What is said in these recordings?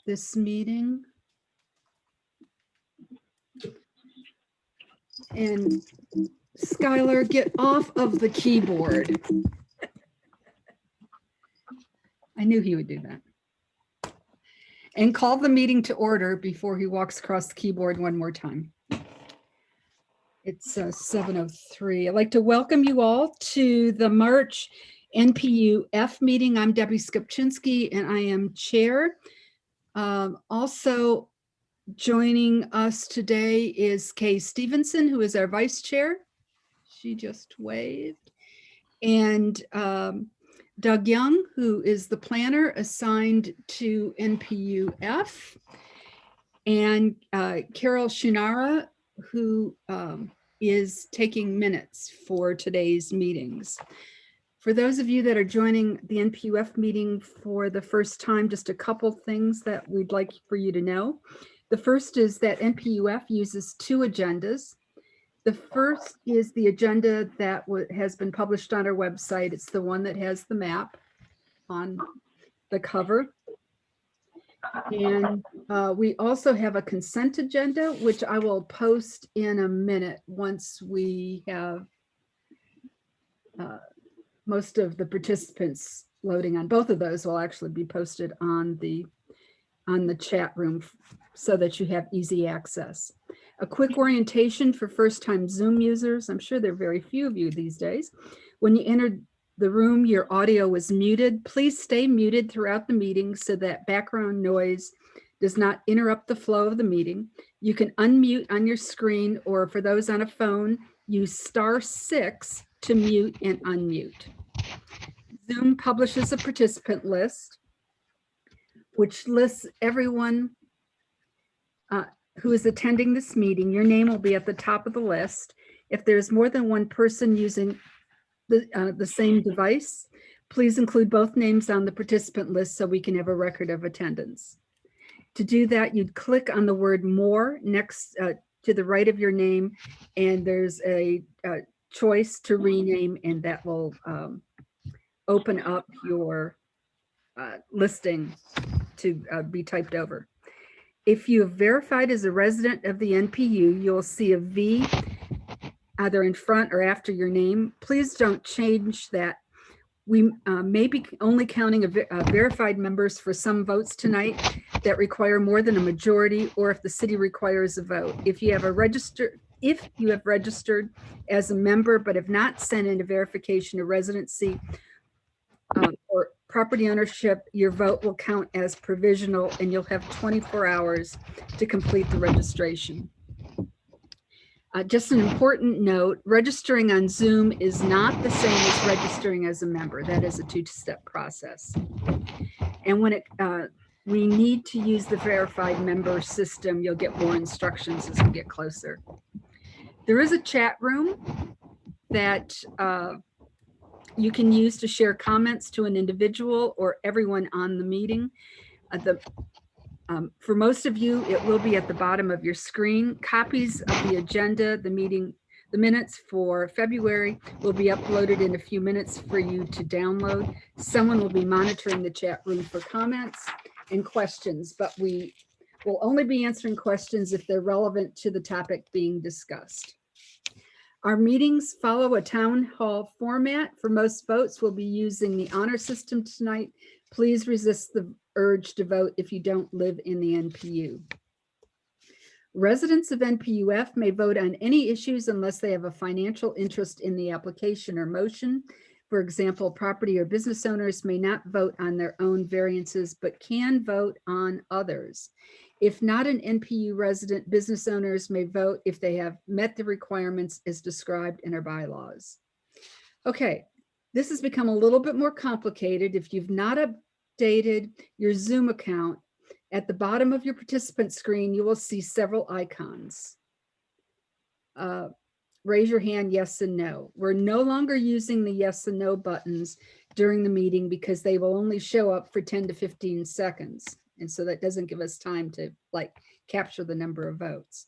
this meeting. And Skylar, get off of the keyboard. I knew he would do that. And call the meeting to order before he walks across the keyboard one more time. It's 7:03. I'd like to welcome you all to the March NPU-F meeting. I'm Debbie Skopczynski and I am chair. Also joining us today is Kay Stevenson, who is our vice chair. She just waved. And Doug Young, who is the planner assigned to NPU-F. And Carol Shunara, who is taking minutes for today's meetings. For those of you that are joining the NPU-F meeting for the first time, just a couple things that we'd like for you to know. The first is that NPU-F uses two agendas. The first is the agenda that has been published on our website. It's the one that has the map on the cover. And we also have a consent agenda, which I will post in a minute once we have most of the participants loading on. Both of those will actually be posted on the chat room so that you have easy access. A quick orientation for first-time Zoom users. I'm sure there are very few of you these days. When you entered the room, your audio was muted. Please stay muted throughout the meeting so that background noise does not interrupt the flow of the meeting. You can unmute on your screen, or for those on a phone, use *6 to mute and unmute. Zoom publishes a participant list, which lists everyone who is attending this meeting. Your name will be at the top of the list. If there's more than one person using the same device, please include both names on the participant list so we can have a record of attendance. To do that, you'd click on the word "More" next to the right of your name, and there's a choice to rename, and that will open up your listing to be typed over. If you have verified as a resident of the NPU, you'll see a V either in front or after your name. Please don't change that. We may be only counting verified members for some votes tonight that require more than a majority, or if the city requires a vote. If you have registered as a member but have not sent in a verification of residency or property ownership, your vote will count as provisional and you'll have 24 hours to complete the registration. Just an important note, registering on Zoom is not the same as registering as a member. That is a two-step process. And when we need to use the verified member system, you'll get more instructions as we get closer. There is a chat room that you can use to share comments to an individual or everyone on the meeting. For most of you, it will be at the bottom of your screen. Copies of the agenda, the minutes for February will be uploaded in a few minutes for you to download. Someone will be monitoring the chat room for comments and questions, but we will only be answering questions if they're relevant to the topic being discussed. Our meetings follow a town hall format. For most votes, we'll be using the honor system tonight. Please resist the urge to vote if you don't live in the NPU. Residents of NPU-F may vote on any issues unless they have a financial interest in the application or motion. For example, property or business owners may not vote on their own variances, but can vote on others. If not an NPU resident, business owners may vote if they have met the requirements as described in our bylaws. Okay, this has become a little bit more complicated. If you've not updated your Zoom account, at the bottom of your participant screen, you will see several icons. Raise your hand, yes and no. We're no longer using the yes and no buttons during the meeting because they will only show up for 10 to 15 seconds. And so that doesn't give us time to capture the number of votes.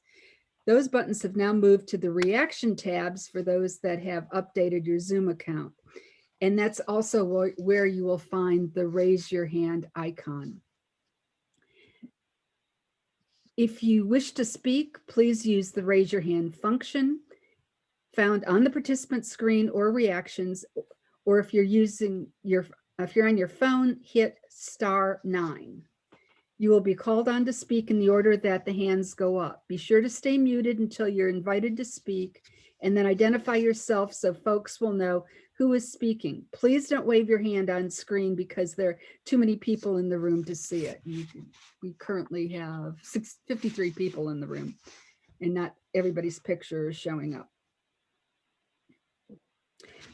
Those buttons have now moved to the reaction tabs for those that have updated your Zoom account. And that's also where you will find the raise your hand icon. If you wish to speak, please use the raise your hand function found on the participant screen or reactions, or if you're on your phone, hit *9. You will be called on to speak in the order that the hands go up. Be sure to stay muted until you're invited to speak, and then identify yourself so folks will know who is speaking. Please don't wave your hand on screen because there are too many people in the room to see it. We currently have 53 people in the room, and not everybody's picture is showing up.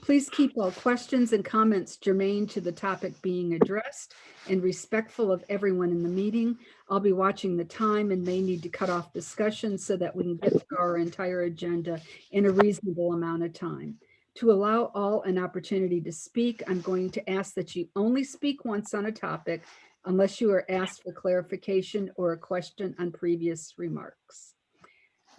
Please keep all questions and comments germane to the topic being addressed and respectful of everyone in the meeting. I'll be watching the time and may need to cut off discussion so that we can get through our entire agenda in a reasonable amount of time. To allow all an opportunity to speak, I'm going to ask that you only speak once on a topic unless you are asked for clarification or a question on previous remarks.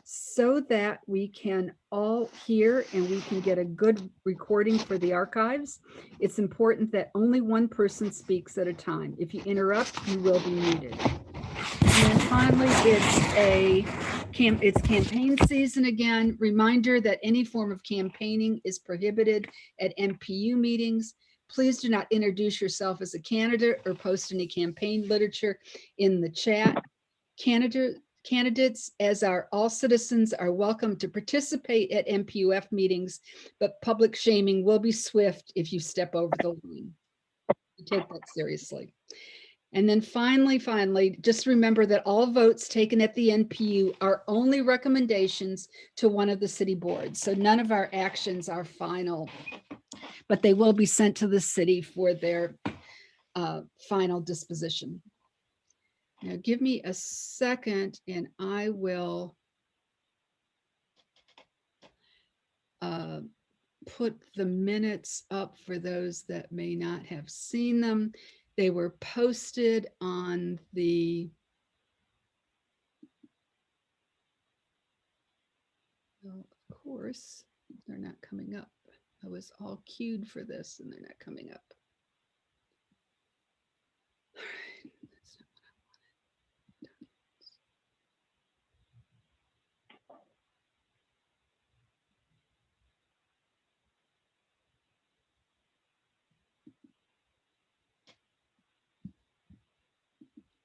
So that we can all hear and we can get a good recording for the archives, it's important that only one person speaks at a time. If you interrupt, you will be muted. And then finally, it's campaign season again. Reminder that any form of campaigning is prohibited at NPU meetings. Please do not introduce yourself as a candidate or post any campaign literature in the chat. Candidates, as are all citizens, are welcome to participate at NPU-F meetings, but public shaming will be swift if you step over the line. We take that seriously. And then finally, just remember that all votes taken at the NPU are only recommendations to one of the city boards. So none of our actions are final, but they will be sent to the city for their final disposition. Now give me a second and I will put the minutes up for those that may not have seen them. They were posted on the well, of course, they're not coming up. I was all queued for this and they're not coming up. All right, that's not what I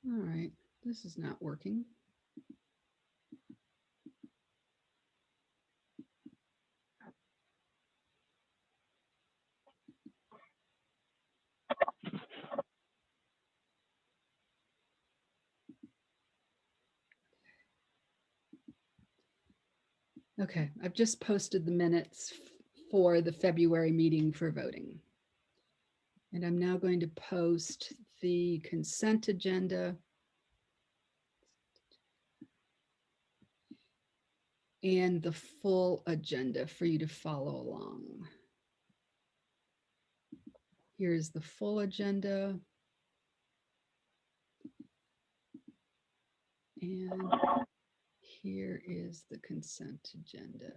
wanted. All right, this is not working. Okay, I've just posted the minutes for the February meeting for voting. And I'm now going to post the consent agenda and the full agenda for you to follow along. Here's the full agenda. And here is the consent agenda.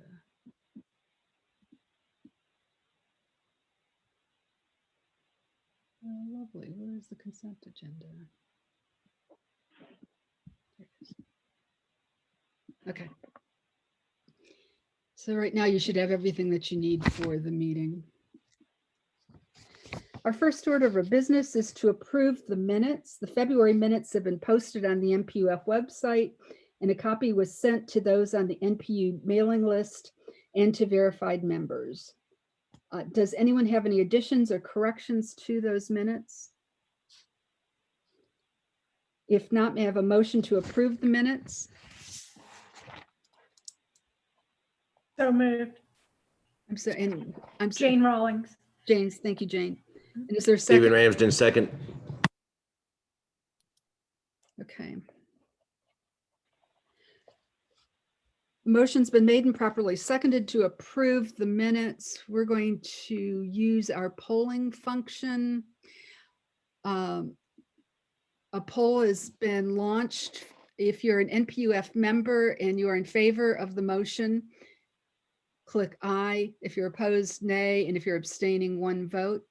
Oh, lovely. Where is the consent agenda? There it is. Okay. So right now you should have everything that you need for the meeting. Our first order of business is to approve the minutes. The February minutes have been posted on the NPU-F website, and a copy was sent to those on the NPU mailing list and to verified members. Does anyone have any additions or corrections to those minutes? If not, may I have a motion to approve the minutes? So moved. I'm sorry, Jane Rawlings. James, thank you, Jane. And is there a second? Stephen Ramsden, second. Okay. Motion's been made and properly seconded to approve the minutes. We're going to use our polling function. A poll has been launched. If you're an NPU-F member and you are in favor of the motion, click aye. If you're opposed, nay. And if you're abstaining, 1 vote.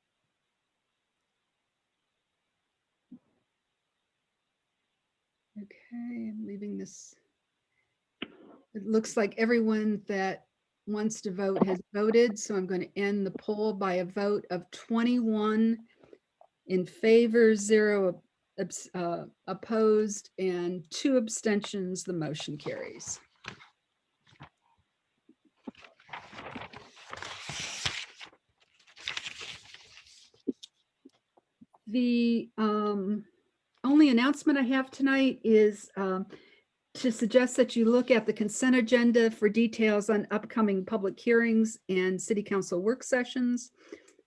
Okay, I'm leaving this. It looks like everyone that wants to vote has voted, so I'm going to end the poll by a vote of 21 in favor, 0 opposed, and 2 abstentions. The motion carries. The only announcement I have tonight is to suggest that you look at the consent agenda for details on upcoming public hearings and city council work sessions.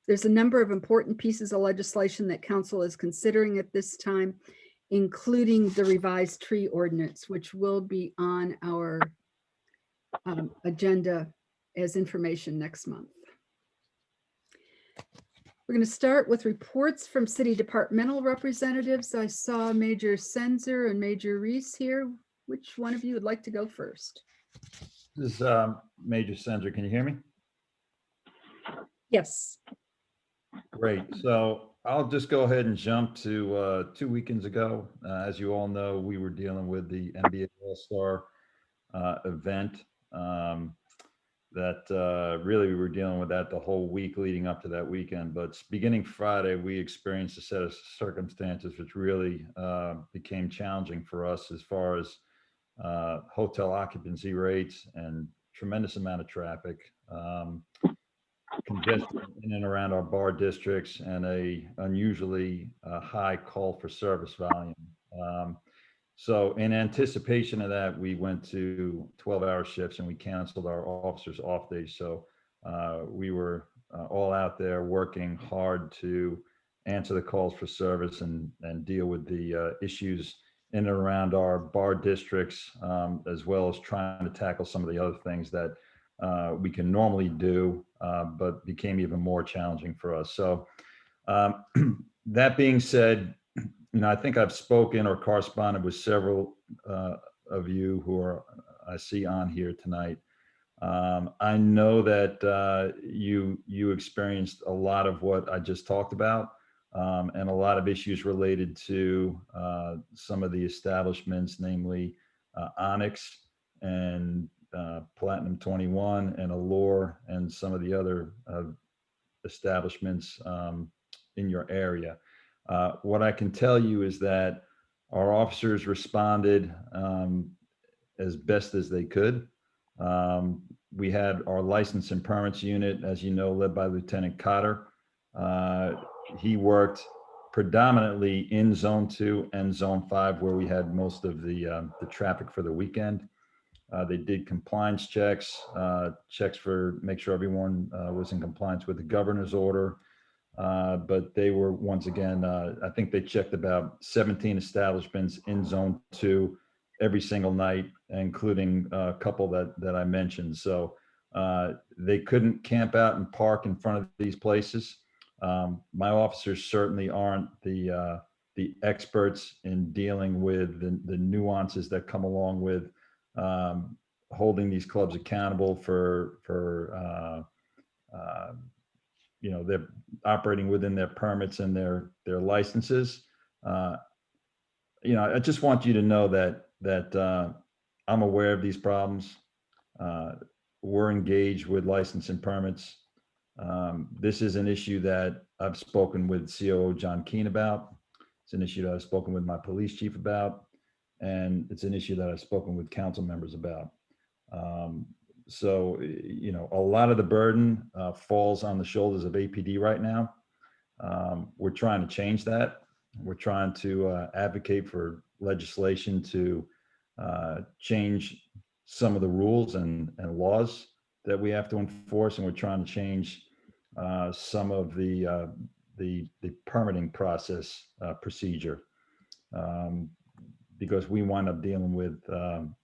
There's a number of important pieces of legislation that council is considering at this time, including the revised tree ordinance, which will be on our agenda as information next month. We're going to start with reports from city departmental representatives. I saw Major Senzer and Major Reese here. Which one of you would like to go first? This is Major Senzer. Can you hear me? Yes. Great. So I'll just go ahead and jump to 2 weekends ago. As you all know, we were dealing with the NBA All-Star event. That really we were dealing with that the whole week leading up to that weekend. But beginning Friday, we experienced a set of circumstances which really became challenging for us as far as hotel occupancy rates and tremendous amount of traffic, congestion in and around our bar districts, and a unusually high call for service volume. So in anticipation of that, we went to 12-hour shifts and we canceled our officers' off days. So we were all out there working hard to answer the calls for service and deal with the issues in and around our bar districts, as well as trying to tackle some of the other things that we can normally do, but became even more challenging for us. So that being said, I think I've spoken or corresponded with several of you who I see on here tonight. I know that you experienced a lot of what I just talked about, and a lot of issues related to some of the establishments, namely Onyx and Platinum 21 and Allure and some of the other establishments in your area. What I can tell you is that our officers responded as best as they could. We had our license and permits unit, as you know, led by Lieutenant Cotter. He worked predominantly in Zone 2 and Zone 5, where we had most of the traffic for the weekend. They did compliance checks, checks for make sure everyone was in compliance with the governor's order. But they were, once again, I think they checked about 17 establishments in Zone 2 every single night, including a couple that I mentioned. So they couldn't camp out and park in front of these places. My officers certainly aren't the experts in dealing with the nuances that come along with holding these clubs accountable for they're operating within their permits and their licenses. I just want you to know that I'm aware of these problems. We're engaged with license and permits. This is an issue that I've spoken with COO John Keene about. It's an issue that I've spoken with my police chief about, and it's an issue that I've spoken with council members about. So, a lot of the burden falls on the shoulders of APD right now. We're trying to change that. We're trying to advocate for legislation to change some of the rules and laws that we have to enforce, and we're trying to change some of the permitting process procedure, because we wind up dealing with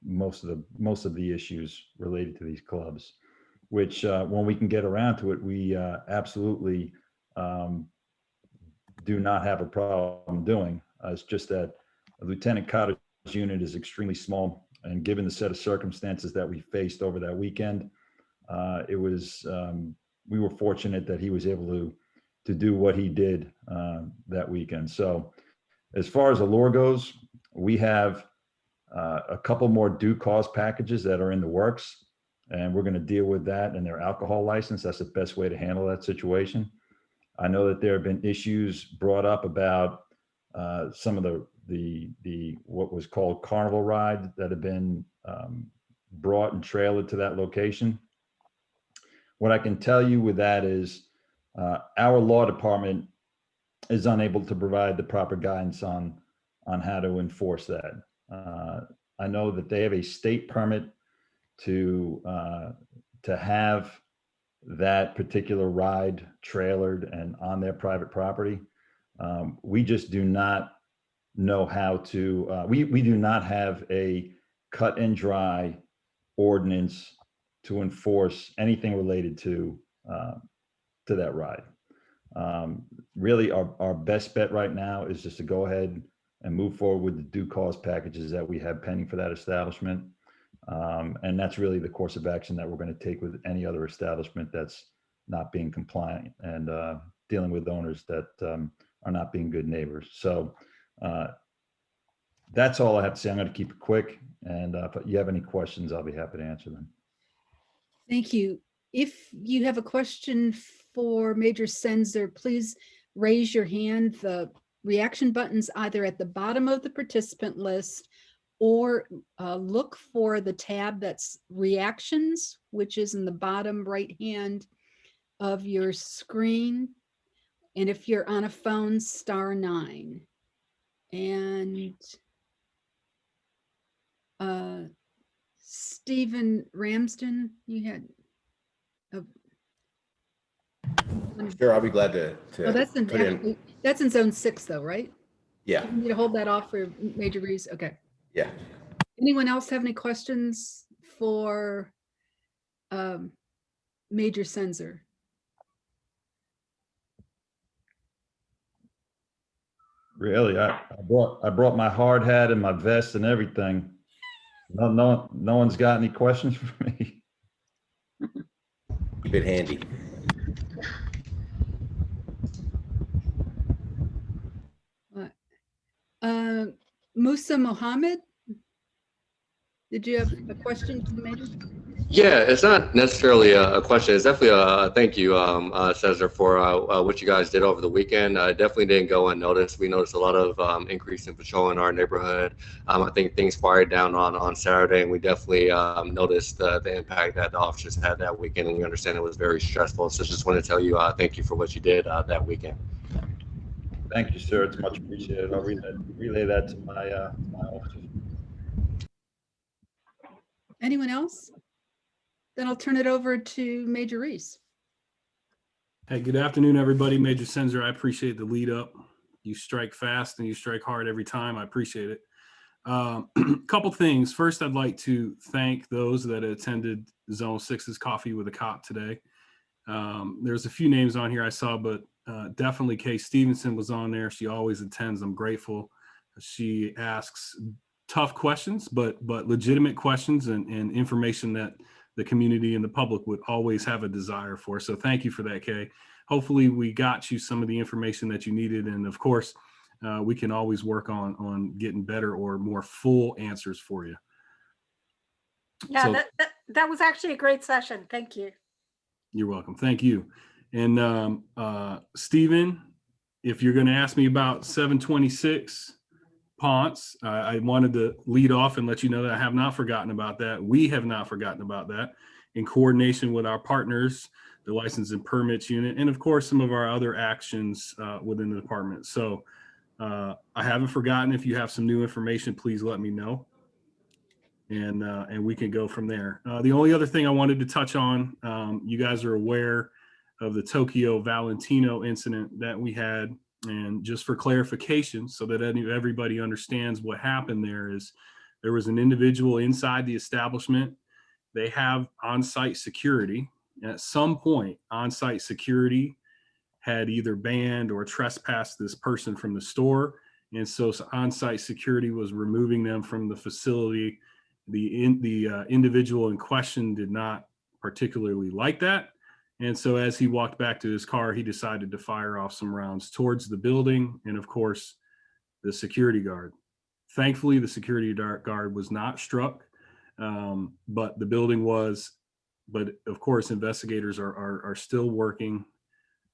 most of the issues related to these clubs, which when we can get around to it, we absolutely do not have a problem doing. It's just that Lieutenant Cotter's unit is extremely small, and given the set of circumstances that we faced over that weekend, we were fortunate that he was able to do what he did that weekend. So as far as Allure goes, we have a couple more due cause packages that are in the works, and we're going to deal with that and their alcohol license. That's the best way to handle that situation. I know that there have been issues brought up about some of the what was called carnival rides that have been brought and trailered to that location. What I can tell you with that is our law department is unable to provide the proper guidance on how to enforce that. I know that they have a state permit to have that particular ride trailered and on their private property. We just do not know how to, we do not have a cut and dry ordinance to enforce anything related to that ride. Really our best bet right now is just to go ahead and move forward with the due cause packages that we have pending for that establishment. And that's really the course of action that we're going to take with any other establishment that's not being compliant and dealing with owners that are not being good neighbors. So that's all I have to say. I'm going to keep it quick. And if you have any questions, I'll be happy to answer them. Thank you. If you have a question for Major Senzer, please raise your hand. The reaction button's either at the bottom of the participant list, or look for the tab that's reactions, which is in the bottom right hand of your screen. And if you're on a phone, *9. And Stephen Ramsden, you had Sure, I'll be glad to oh, that's in put in. actually, that's in zone 6 though, right? Yeah, You need to hold that off for Major Reese. Okay. yeah. Anyone else have any questions for Major Senzer? Really, I brought my hard hat and my vest and everything. No one's got any questions for me. Keep it handy. Musa Mohammed, did you have a question for the Major? Yeah, it's not necessarily a question. It's definitely a thank you, Cesar, for what you guys did over the weekend. Definitely didn't go unnoticed. We noticed a lot of increase in patrol in our neighborhood. I think things fired down on Saturday, and we definitely noticed the impact that the officers had that weekend, and we understand it was very stressful. So just want to tell you thank you for what you did that weekend. Thank you, sir. It's much appreciated. I'll relay that to my officers. Anyone else? Then I'll turn it over to Major Reese. Hey, good afternoon, everybody. Major Senzer, I appreciate the lead up. You strike fast and you strike hard every time. I appreciate it. Couple things. First, I'd like to thank those that attended Zone 6's Coffee with a Cop today. There's a few names on here I saw, but definitely Kay Stevenson was on there. She always attends. I'm grateful. She asks tough questions, but legitimate questions and information that the community and the public would always have a desire for. So thank you for that, Kay. Hopefully we got you some of the information that you needed. And of course, we can always work on getting better or more full answers for you. Yeah, So, that was actually a great session. Thank you. you're welcome. Thank you. And Stephen, if you're going to ask me about 726 Ponce, I wanted to lead off and let you know that I have not forgotten about that. We have not forgotten about that, in coordination with our partners, the License and Permits Unit, and of course, some of our other actions within the department. So I haven't forgotten. If you have some new information, please let me know. And we can go from there. The only other thing I wanted to touch on, you guys are aware of the Tokyo Valentino incident that we had. And just for clarification, so that everybody understands what happened there was an individual inside the establishment. They have on-site security. And at some point, on-site security had either banned or trespassed this person from the store. And so on-site security was removing them from the facility. The individual in question did not particularly like that. And so as he walked back to his car, he decided to fire off some rounds towards the building and, of course, the security guard. Thankfully, the security guard was not struck, but the building was. But of course, investigators are still working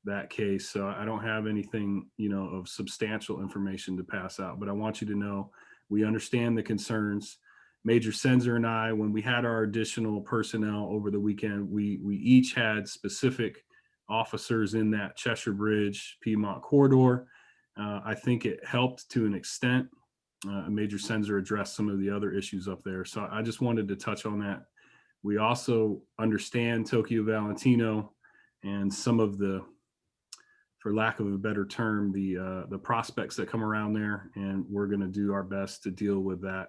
that case. So I don't have anything, of substantial information to pass out, but I want you to know we understand the concerns. Major Senzer and I, when we had our additional personnel over the weekend, we each had specific officers in that Cheshire Bridge, Piedmont corridor. I think it helped to an extent. Major Senzer addressed some of the other issues up there. So I just wanted to touch on that. We also understand Tokyo Valentino and some of the, for lack of a better term, the prospects that come around there, and we're going to do our best to deal with that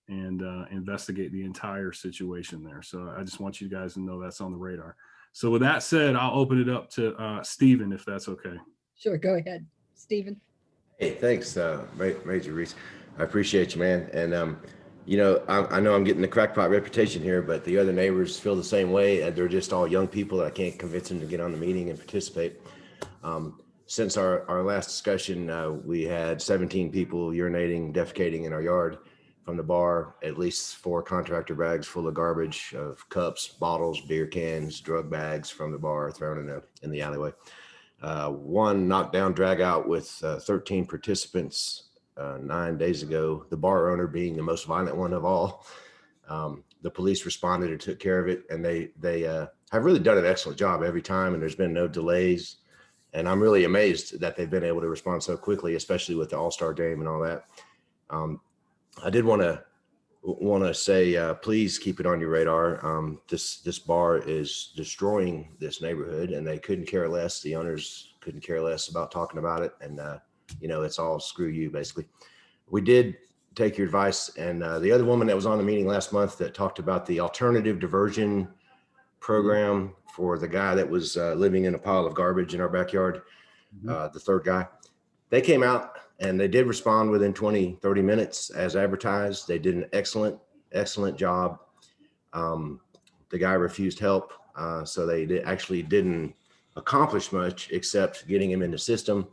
and investigate the entire situation there. So I just want you guys to know that's on the radar. So with that said, I'll open it up to Stephen, if that's okay. Sure, go ahead, Stephen. Hey, thanks, Major Reese. I appreciate you, man. And, I know I'm getting the crackpot reputation here, but the other neighbors feel the same way. They're just all young people that I can't convince them to get on the meeting and participate. Since our last discussion, we had 17 people urinating, defecating in our yard from the bar, at least 4 contractor bags full of garbage of cups, bottles, beer cans, drug bags from the bar thrown in the alleyway. One knockdown drag out with 13 participants 9 days ago, the bar owner being the most violent one of all. The police responded and took care of it, and they have really done an excellent job every time, and there's been no delays. And I'm really amazed that they've been able to respond so quickly, especially with the All-Star game and all that. I did want to say, please keep it on your radar. This bar is destroying this neighborhood, and they couldn't care less. The owners couldn't care less about talking about it, and it's all screw you, basically. We did take your advice, and the other woman that was on the meeting last month that talked about the alternative diversion program for the guy that was living in a pile of garbage in our backyard, the third guy. They came out and they did respond within 20-30 minutes as advertised. They did an excellent job. The guy refused help, so they didn't accomplish much except getting him in the system.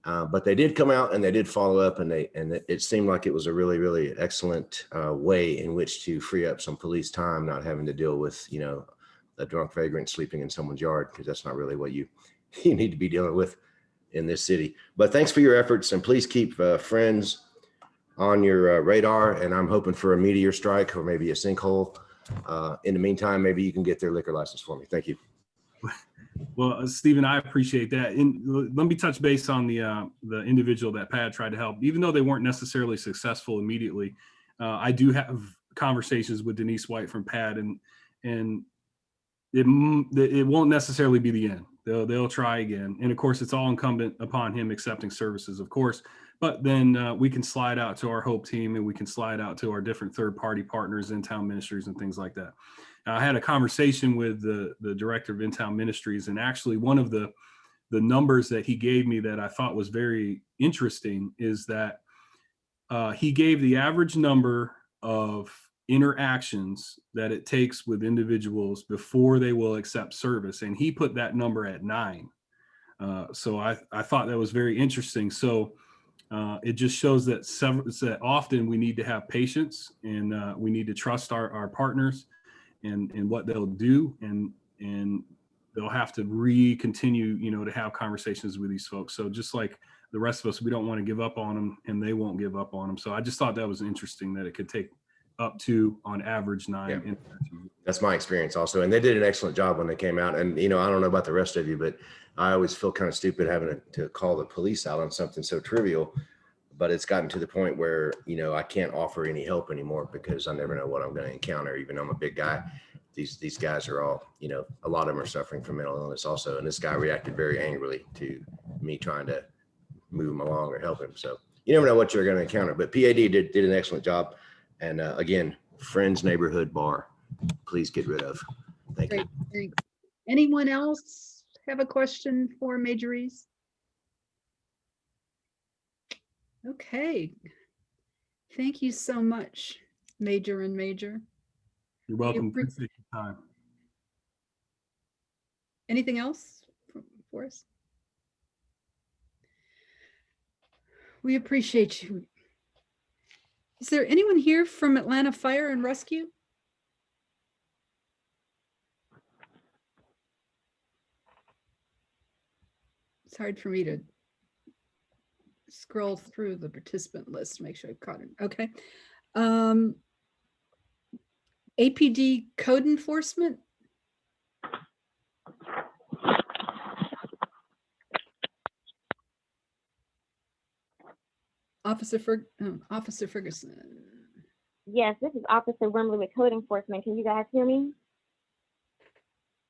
But they did come out and they did follow up, and it seemed like it was a really, really excellent way in which to free up some police time, not having to deal with, a drunk vagrant sleeping in someone's yard, because that's not really what you need to be dealing with in this city. But thanks for your efforts, and please keep friends on your radar. And I'm hoping for a meteor strike or maybe a sinkhole. In the meantime, maybe you can get their liquor license for me. Thank you. Well, Stephen, I appreciate that. And let me touch base on the individual that Pat tried to help. Even though they weren't necessarily successful immediately, I do have conversations with Denise White from Pat, and it won't necessarily be the end. They'll try again. And of course, it's all incumbent upon him accepting services, of course. But then we can slide out to our Hope team, and we can slide out to our different third-party partners, in-town ministries, and things like that. I had a conversation with the director of in-town ministries, and actually one of the numbers that he gave me that I thought was very interesting is that he gave the average number of interactions that it takes with individuals before they will accept service, and he put that number at 9. So I thought that was very interesting. So it just shows that often we need to have patience, and we need to trust our partners and what they'll do, and they'll have to continue to have conversations with these folks. So just like the rest of us, we don't want to give up on them, and they won't give up on them. So I just thought that was interesting that it could take up to, on average, 9 interactions. That's my experience also. And they did an excellent job when they came out. And, I don't know about the rest of you, but I always feel kind of stupid having to call the police out on something so trivial. But it's gotten to the point where, I can't offer any help anymore because I never know what I'm going to encounter. Even though I'm a big guy, these guys are all, a lot of them are suffering from mental illness also. And this guy reacted very angrily to me trying to move him along or help him. So you never know what you're going to encounter. But PAD did an excellent job. And again, Friends Neighborhood Bar, please get rid of. Thank you. Thanks. Anyone else have a question for Major Reese? Okay. Thank you so much, Major and Major. You're welcome. Appreciate your time. Anything else for us? We appreciate you. Is there anyone here from Atlanta Fire and Rescue? It's hard for me to scroll through the participant list to make sure I caught it. Okay. APD code enforcement? Officer Ferguson. Yes, this is Officer Wimbley with Code Enforcement. Can you guys hear me?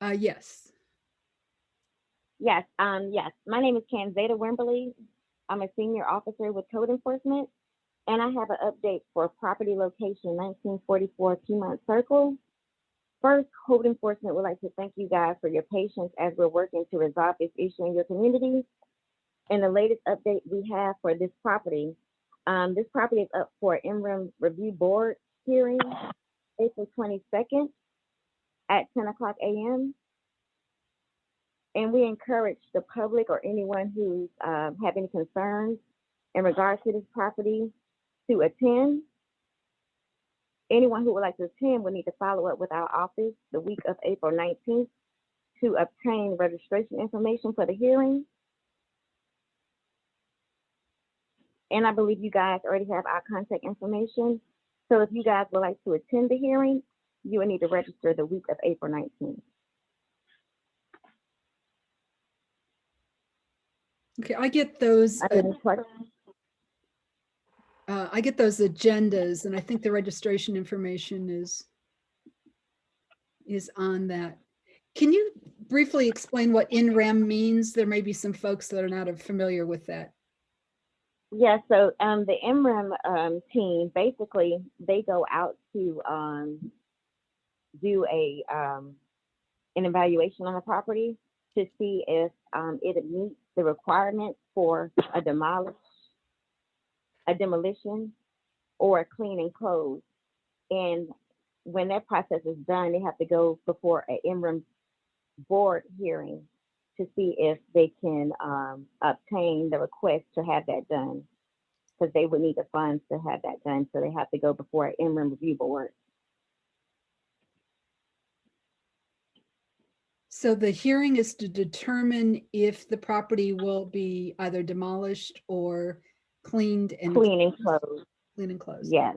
Yes. Yes, yes. My name is Kanzeta Wimbley. I'm a senior officer with Code Enforcement, and I have an update for property location 1944 Piedmont Circle. First, Code Enforcement would like to thank you guys for your patience as we're working to resolve this issue in your community. And the latest update we have for this property is up for interim review board hearing April 22nd at 10 o'clock a.m. And we encourage the public or anyone who's have any concerns in regards to this property to attend. Anyone who would like to attend will need to follow up with our office the week of April 19th to obtain registration information for the hearing. And I believe you guys already have our contact information. So if you guys would like to attend the hearing, you will need to register the week of April 19th. Okay, I get those. Any questions? I get those agendas, and I think the registration information is on that. Can you briefly explain what NREM means? There may be some folks that are not familiar with that. Yeah, so the MREM team, basically, they go out to do an evaluation on the property to see if it meets the requirements for a demolition or a clean and close. And when that process is done, they have to go before an MREM board hearing to see if they can obtain the request to have that done, because they would need the funds to have that done. So they have to go before an interim review board. So the hearing is to determine if the property will be either demolished or cleaned and Clean and closed. clean and closed. Yes.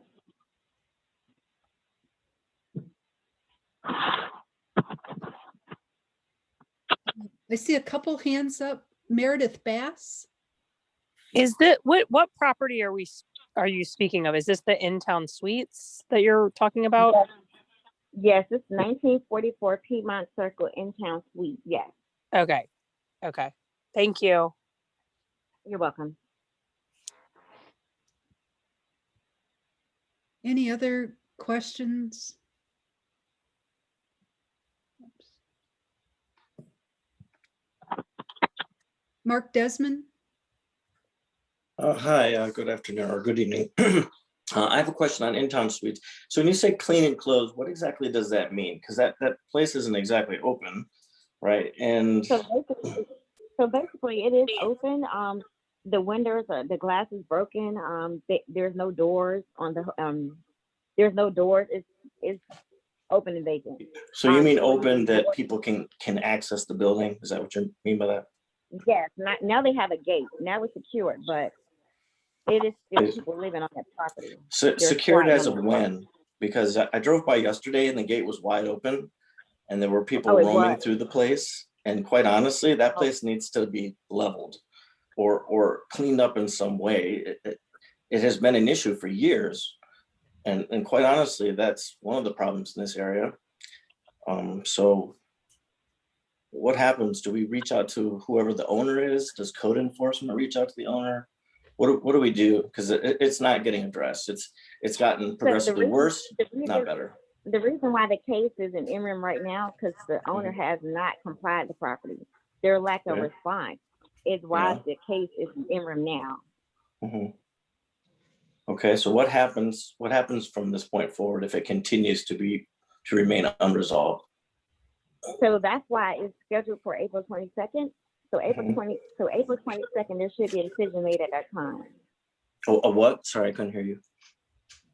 I see a couple hands up. Meredith Bass. Is that what property are you speaking of? Is this the In-Town Suites that you're talking about? Yes, it's 1944 Piedmont Circle in-town suite. Yes. Okay. Okay. Thank you. You're welcome. Any other questions? Oops. Mark Desmond. Hi, good afternoon or good evening. I have a question on in-town suites. So when you say clean and closed, what exactly does that mean? Because that place isn't exactly open, right? And So basically it is open. The windows are, the glass is broken. There's no doors on the, there's no doors. It's open and vacant. so you mean open that people can access the building? Is that what you mean by that? Yes, now they have a gate. Now it's secured, but it is still people living on that property. So, secured as of when? Because I drove by yesterday and the gate was wide open and there were people roaming through the place. And quite honestly, that place needs to be leveled or cleaned up in some way. It has been an issue for years. And quite honestly, that's one of the problems in this area. So what happens? Do we reach out to whoever the owner is? Does code enforcement reach out to the owner? What do we do? Because it's not getting addressed. It's gotten progressively worse, not better. The reason why the case is in interim right now, because the owner has not complied the property. Their lack of response is why the case is in interim now. Okay, so what happens from this point forward if it continues to remain unresolved? So that's why it's scheduled for April 22nd. So April 22nd, there should be a decision made at that time. Oh, a what? Sorry, I couldn't hear you.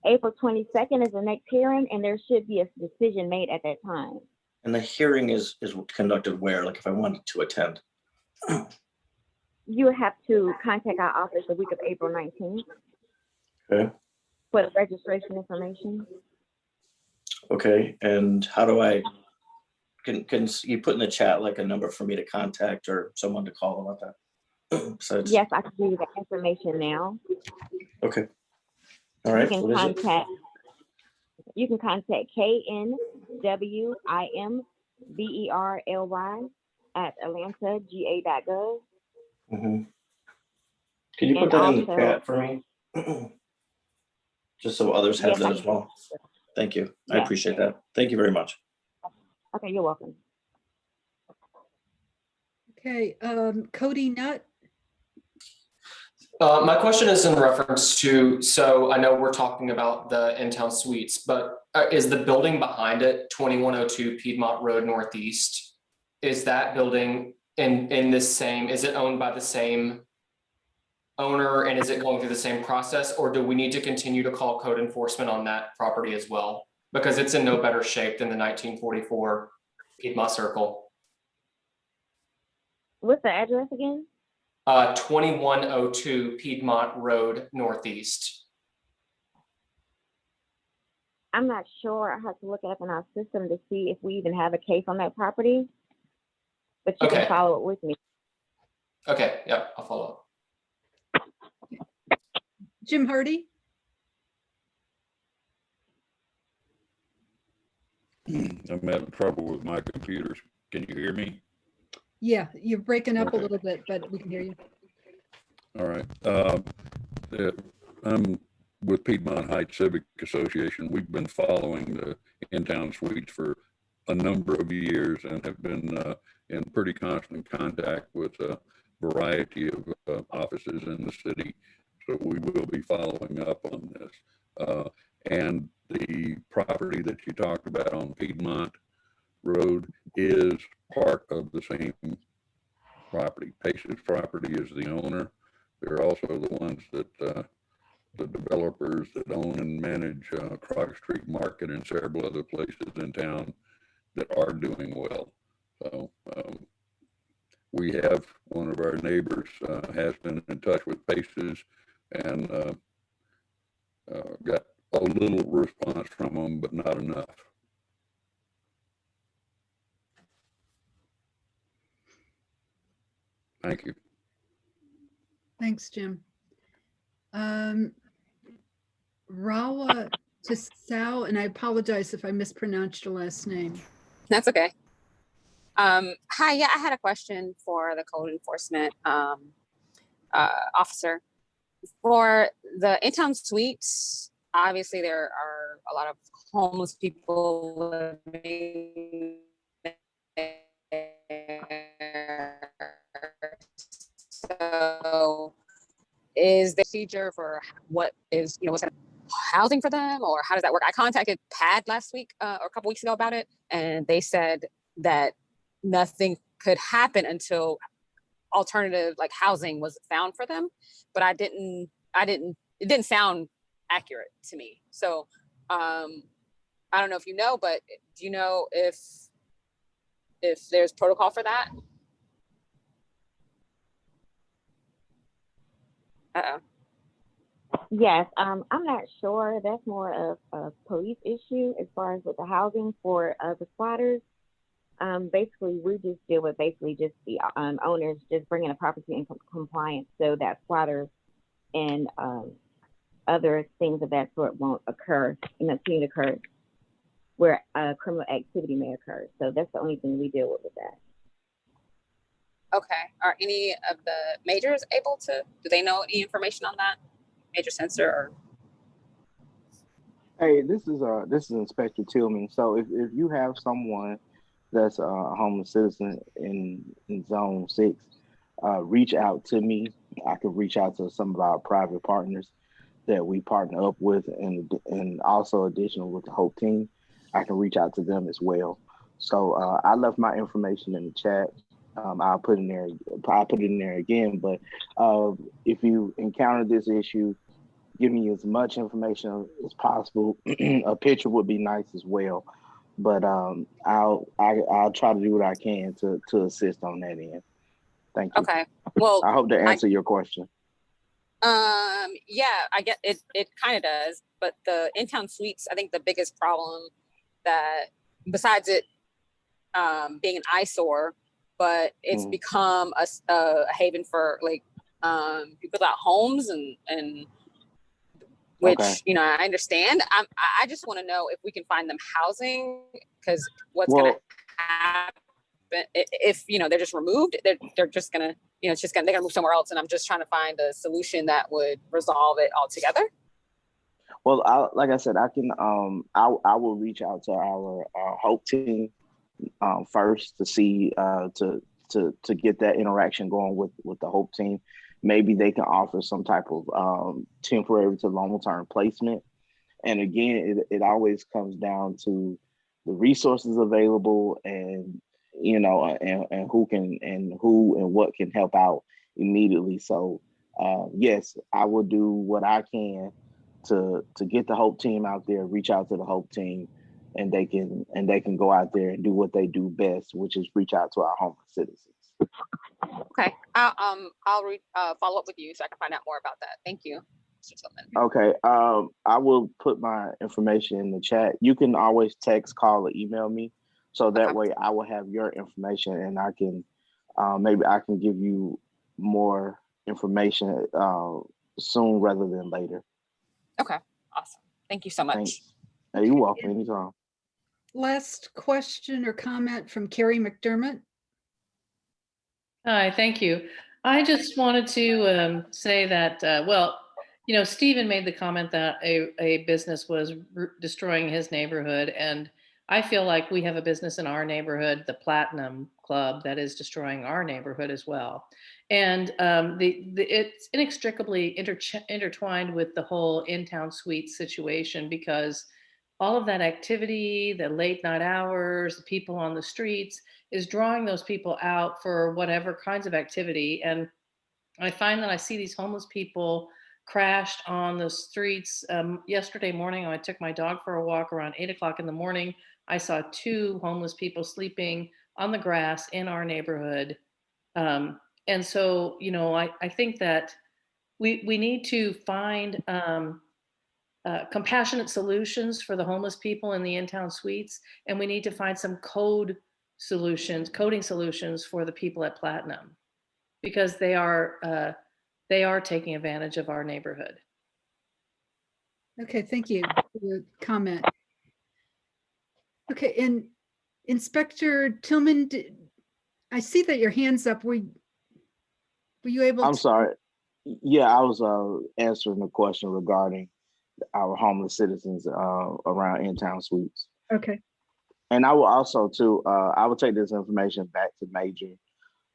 April 22nd is the next hearing, and there should be a decision made at that time. And the hearing is conducted where, like if I wanted to attend? You would have to contact our office the week of April 19th Okay, for the registration information. okay, and how do I, can you put in the chat like a number for me to contact or someone to call about that? Besides, Yes, I can give you that information now. okay. All right, You what is it? can contact KNWIMBERLY at atlanta.ga.gov. Mhm. Can you put And that in the also- chat for me? Just so others have Yes, that I as well. Thank you. I Yes. appreciate that. Thank you very much. Okay, you're welcome. Okay, Cody Nutt. My question is in reference to, so I know we're talking about the in-town suites, but is the building behind it, 2102 Piedmont Road Northeast, is that building in this same, is it owned by the same owner and is it going through the same process, or do we need to continue to call code enforcement on that property as well? Because it's in no better shape than the 1944 Piedmont Circle. What's the address again? 2102 Piedmont Road Northeast. I'm not sure. I have to look it up in our system to see if we even have a case on that property. But you Okay. can follow it with me. Okay, yeah, I'll follow up. Jim Hardy. I'm having trouble with my computers. Can you hear me? Yeah, you're breaking up Okay. a little bit, but we can hear you. All right. I'm with Piedmont Heights Civic Association. We've been following the in-town suites for a number of years and have been in pretty constant contact with a variety of offices in the city. So we will be following up on this. And the property that you talked about on Piedmont Road is part of the same property. Pace's property is the owner. They're also the ones that the developers that own and manage Crock Street Market and several other places in town that are doing well. So we have one of our neighbors has been in touch with Pace's and got a little response from them, but not enough. Thank you. Thanks, Jim. Rawa Tisau, and I apologize if I mispronounced your last name. That's okay. Hi, yeah, I had a question for the code enforcement officer. For the in-town suites, obviously there are a lot of homeless people living there. So is the procedure for what is, what's kind of housing for them, or how does that work? I contacted PAD last week or a couple weeks ago about it, and they said that nothing could happen until alternative like housing was found for them, but it didn't sound accurate to me. So I don't know if you know, but do you know if there's protocol for that? Yes, I'm not sure. That's more of a police issue as far as with the housing for the squatters. Basically, we just deal with just the owners just bringing the property in compliance so that squatters and other things of that sort won't occur, continue to occur where criminal activity may occur. So that's the only thing we deal with that. Okay. Are any of the majors able to, do they know any information on that? Major sensor or? Hey, this is Inspector Tillman. So if you have someone that's a homeless citizen in Zone 6, reach out to me. I could reach out to some of our private partners that we partner up with, and also additional with the Hope team. I can reach out to them as well. So I left my information in the chat. I'll put it in there again. But if you encounter this issue, give me as much information as possible. A picture would be nice as well, but I'll try to do what I can to assist on that end. Thank you. Okay. Well, I hope to answer your question. yeah, I get it. It kind of does, but the in-town suites, I think the biggest problem that besides it being an eyesore, but it's become a haven for like people without homes and which, you know, I understand. I just want to know if we can find them housing, because what's going to happen if, you know, they're just removed, they're just going to, you know, it's just going to, they're going to move somewhere else. And I'm just trying to find a solution that would resolve it altogether. Well, like I said, I can, I will reach out to our Hope team first to see, to get that interaction going with the Hope team. Maybe they can offer some type of temporary to long-term placement. And again, it always comes down to the resources available and, you know, and who and what can help out immediately. So yes, I will do what I can to get the Hope team out there, reach out to the Hope team, and they can go out there and do what they do best, which is reach out to our homeless citizens. Okay, I'll follow up with you so I can find out more about that. Thank you, Mr. Tillman. Okay, I will put my information in the chat. You can always text, call, or email me, so that way I will have your information and I can maybe I can give you more information soon rather than later. Okay, awesome. Thank you so much. Thanks. Hey, you're welcome. Anytime. Last question or comment from Carrie McDermott. Hi, thank you. I just wanted to say that, well, you know, Stephen made the comment that a business was destroying his neighborhood. And I feel like we have a business in our neighborhood, the Platinum Club, that is destroying our neighborhood as well. And it's inextricably intertwined with the whole in-town suite situation, because all of that activity, the late night hours, the people on the streets is drawing those people out for whatever kinds of activity. And I find that I see these homeless people crashed on the streets. Yesterday morning, I took my dog for a walk around 8 o'clock in the morning. I saw 2 homeless people sleeping on the grass in our neighborhood. And so, you know, I think that we need to find compassionate solutions for the homeless people in the in-town suites. And we need to find some coding solutions for the people at Platinum, because they are taking advantage of our neighborhood. Okay, thank you for your comment. Okay, and Inspector Tillman, I see that your hand's up. Were you able to? I'm sorry. Yeah, I was answering the question regarding our homeless citizens around in-town suites. Okay. And I will also too, I will take this information back to Major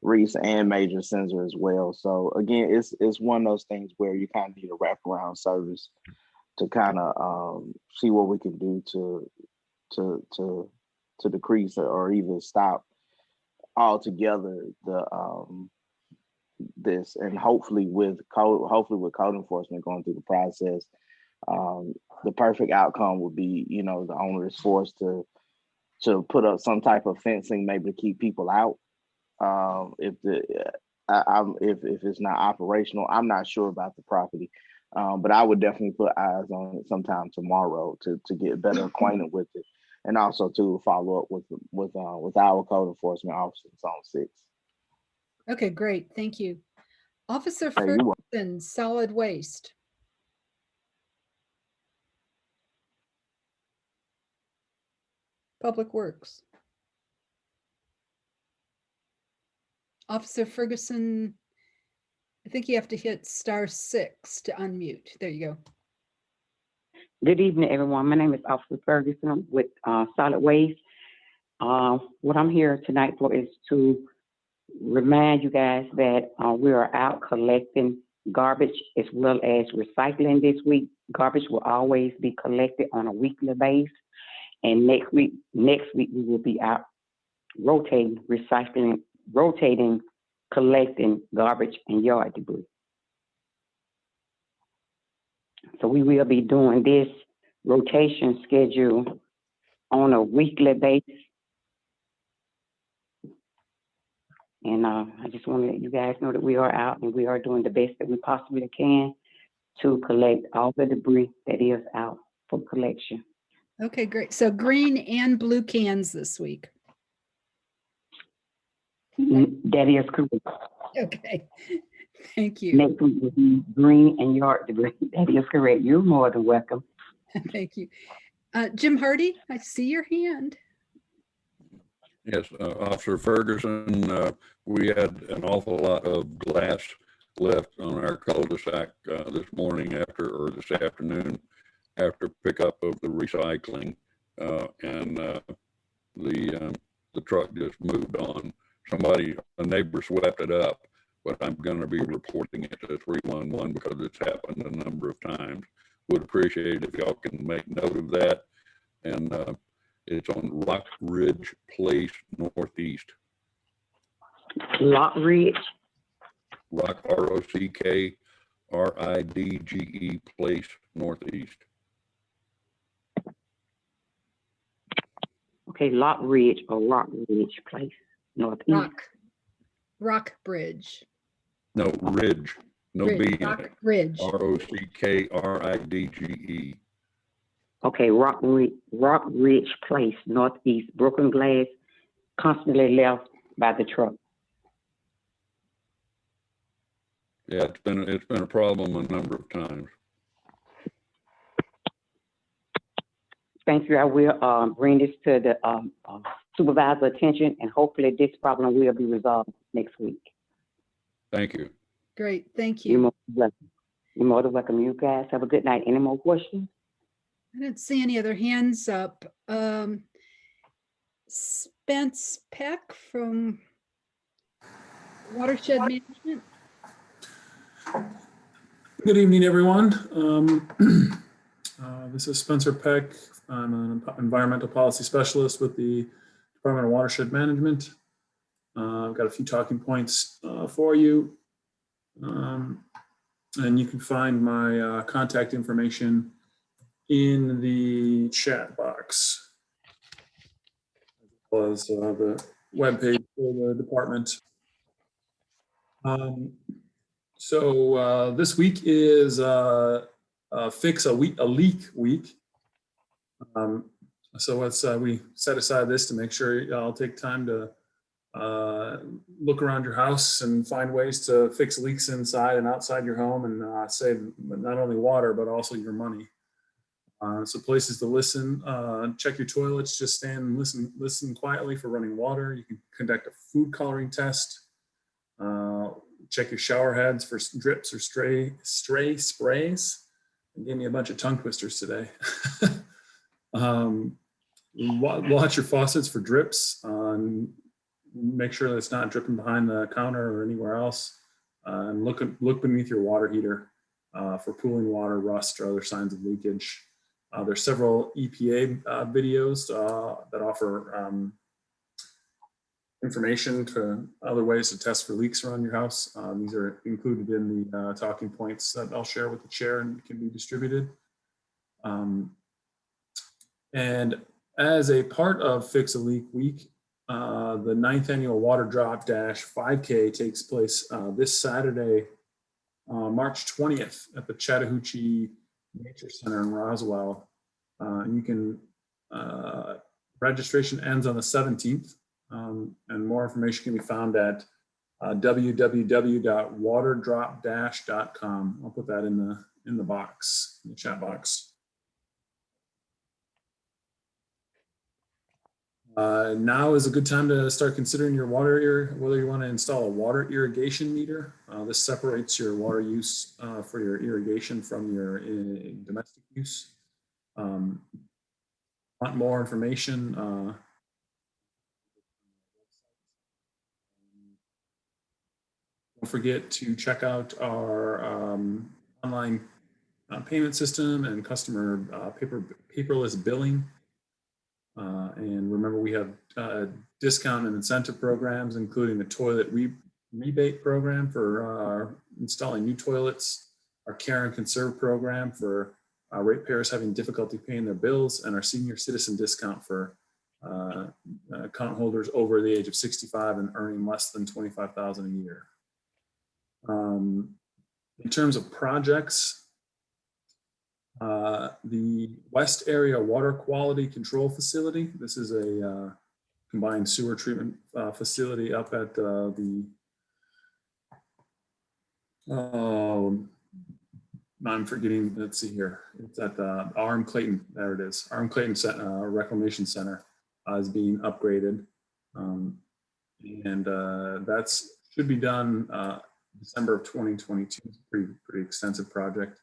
Reese and Major Sensor as well. So again, it's one of those things where you kind of need a wraparound service to kind of see what we can do to decrease or even stop altogether this, and hopefully with code enforcement going through the process, the perfect outcome would be, you know, the owner is forced to put up some type of fencing, maybe to keep people out. If it's not operational, I'm not sure about the property, but I would definitely put eyes on it sometime tomorrow to get better acquainted with it, and also to follow up with our code enforcement officers on 6. Okay, great. Thank you. Officer Hey, you're welcome. Ferguson, Solid Waste. Public Works. Officer Ferguson, I think you have to hit *6 to unmute. There you go. Good evening, everyone. My name is Officer Ferguson with Solid Waste. What I'm here tonight for is to remind you guys that we are out collecting garbage as well as recycling this week. Garbage will always be collected on a weekly basis. And next week we will be out rotating, collecting garbage and yard debris. So we will be doing this rotation schedule on a weekly basis. And I just want to let you guys know that we are out and we are doing the best that we possibly can to collect all the debris that is out for collection. Okay, great. So green and blue cans this week. That is correct. Okay, thank you. Next week will be green and yard debris. That is correct. You're more than welcome. Thank you. Jim Hardy, I see your hand. Yes, Officer Ferguson, we had an awful lot of glass left on our cul-de-sac this morning or this afternoon after pickup of the recycling, and the truck just moved on. A neighbor swept it up, but I'm going to be reporting it to 311 because it's happened a number of times. Would appreciate it if y'all can make note of that. And it's on Rock Ridge Place Northeast. Rock Ridge. Rock, ROCKRIDGE Place Northeast. Okay, Lock Ridge or Rock Ridge Place Northeast. Rock Bridge. No, Ridge. No Ridge, B in Rock it. Ridge. ROCKRIDGE. Okay, Rock Ridge Place Northeast. Broken glass constantly left by the truck. Yeah, it's been a problem a number of times. Thank you. I will bring this to the supervisor's attention, and hopefully this problem will be resolved next week. Thank you. Great, thank You're you. more than welcome. You're more than welcome. You guys have a good night. Any more questions? I didn't see any other hands up. Spence Peck from Watershed Management. Good evening, everyone. This is Spencer Peck. I'm an environmental policy specialist with the Department of Watershed Management. I've got a few talking points for you. And you can find my contact information in the chat box, as well as the webpage for the department. So this week is Fix a Leak week. So let's we set aside this to make sure I'll take time to look around your house and find ways to fix leaks inside and outside your home and save not only water but also your money. So places to listen: check your toilets. Just stand and listen quietly for running water. You can conduct a food coloring test. Check your shower heads for drips or stray sprays. It gave me a bunch of tongue twisters today. Watch your faucets for drips. Make sure that it's not dripping behind the counter or anywhere else. And look beneath your water heater for pooling water, rust, or other signs of leakage. There's several EPA videos that offer information to other ways to test for leaks around your house. These are included in the talking points that I'll share with the chair and can be distributed. And as a part of Fix a Leak Week, the 9th annual Water Drop Dash 5K takes place this Saturday, March 20th at the Chattahoochee Nature Center in Roswell. You can, registration ends on the 17th. And more information can be found at www.waterdropdash.com. I'll put that in the box, in the chat box. Now is a good time to start considering your whether you want to install a water irrigation meter. This separates your water use for your irrigation from your domestic use. Want more information? Don't forget to check out our online payment system and customer paperless billing. And remember, we have discount and incentive programs, including the toilet rebate program for installing new toilets, our Care and Conserve program for ratepayers having difficulty paying their bills, and our senior citizen discount for account holders over the age of 65 and earning less than 25,000 a year. In terms of projects, the West Area Water Quality Control Facility. This is a combined sewer treatment facility up at I'm forgetting, let's see here. It's at the RM Clayton, there it is. RM Clayton Reclamation Center is being upgraded. That's should be done December of 2022. Pretty extensive project.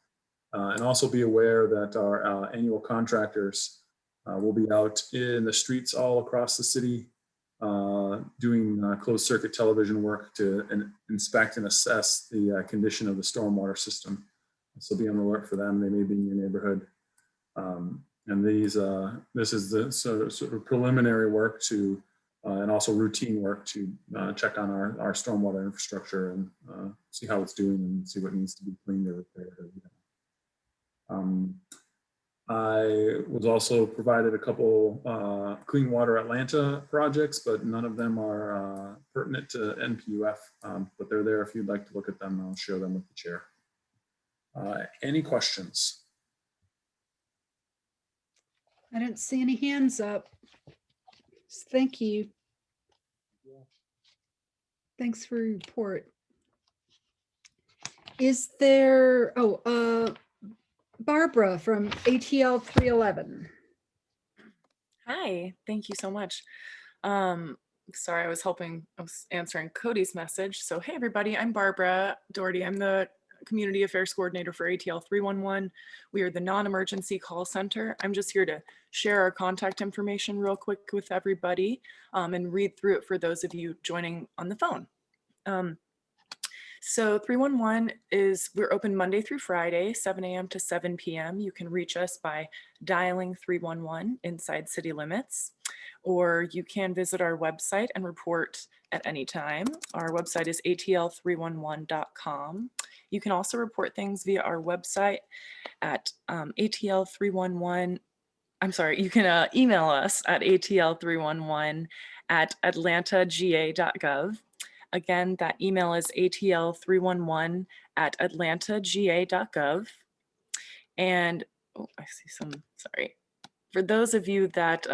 And also be aware that our annual contractors will be out in the streets all across the city doing closed circuit television work to inspect and assess the condition of the stormwater system. So be on the alert for them. They may be in your neighborhood. And this is the sort of preliminary work to and also routine work to check on our stormwater infrastructure and see how it's doing and see what needs to be cleaned or repaired. I was also provided a couple Clean Water Atlanta projects, but none of them are pertinent to NPU-F, but they're there if you'd like to look at them. I'll share them with the chair. Any questions? I didn't see any hands up. Thank you. Thanks for your report. Is there, Barbara from ATL 311. Hi, thank you so much. Sorry, I was answering Cody's message. So, hey everybody, I'm Barbara Doherty. I'm the Community Affairs Coordinator for ATL 311. We are the non-emergency call center. I'm just here to share our contact information real quick with everybody and read through it for those of you joining on the phone. So 311 we're open Monday through Friday, 7 a.m. to 7 p.m. You can reach us by dialing 311 inside city limits, or you can visit our website and report at any time. Our website is atl311.com. You can also report things via our website at atl311. I'm sorry, you can email us at atl311@atlantaga.gov. Again, that email is atl311@atlantaga.gov. And I see sorry. For those of you that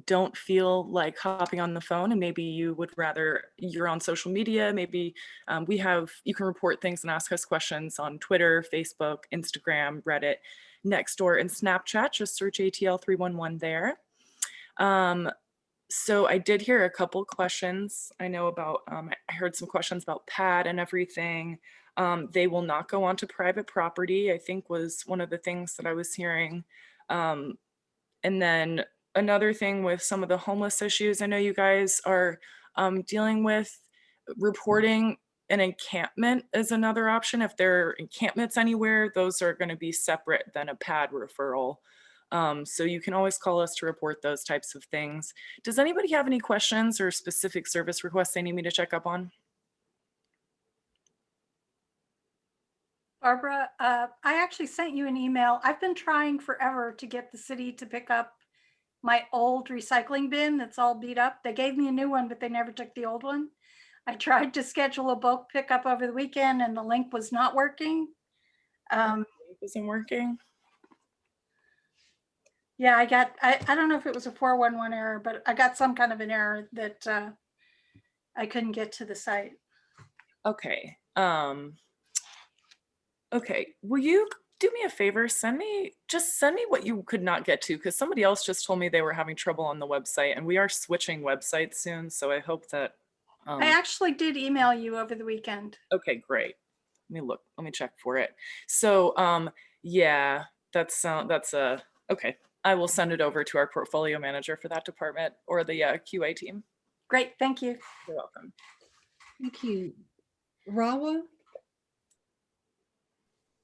don't feel like hopping on the phone and maybe you would rather, you're on social media, maybe you can report things and ask us questions on Twitter, Facebook, Instagram, Reddit, Nextdoor, and Snapchat. Just search ATL311 there. So I did hear a couple questions. I know about, I heard some questions about pad and everything. They will not go onto private property, I think was one of the things that I was hearing. And then another thing with some of the homeless issues, I know you guys are dealing with reporting an encampment is another option. If there are encampments anywhere, those are going to be separate than a pad referral. So you can always call us to report those types of things. Does anybody have any questions or specific service requests they need me to check up on? Barbara, I actually sent you an email. I've been trying forever to get the city to pick up my old recycling bin that's all beat up. They gave me a new one, but they never took the old one. I tried to schedule a bulk pickup over the weekend and the link was not working. It isn't working? Yeah, I don't know if it was a 411 error, but I got some kind of an error that I couldn't get to the site. Okay. Okay, will you do me a favor? Send me what you could not get to, because somebody else just told me they were having trouble on the website, and we are switching websites soon. So I hope that. I actually did email you over the weekend. Okay, great. Let me look. Let me check for it. So yeah, that's okay. I will send it over to our portfolio manager for that department or the QA team. Great, thank you. You're welcome. Thank you. Rawa?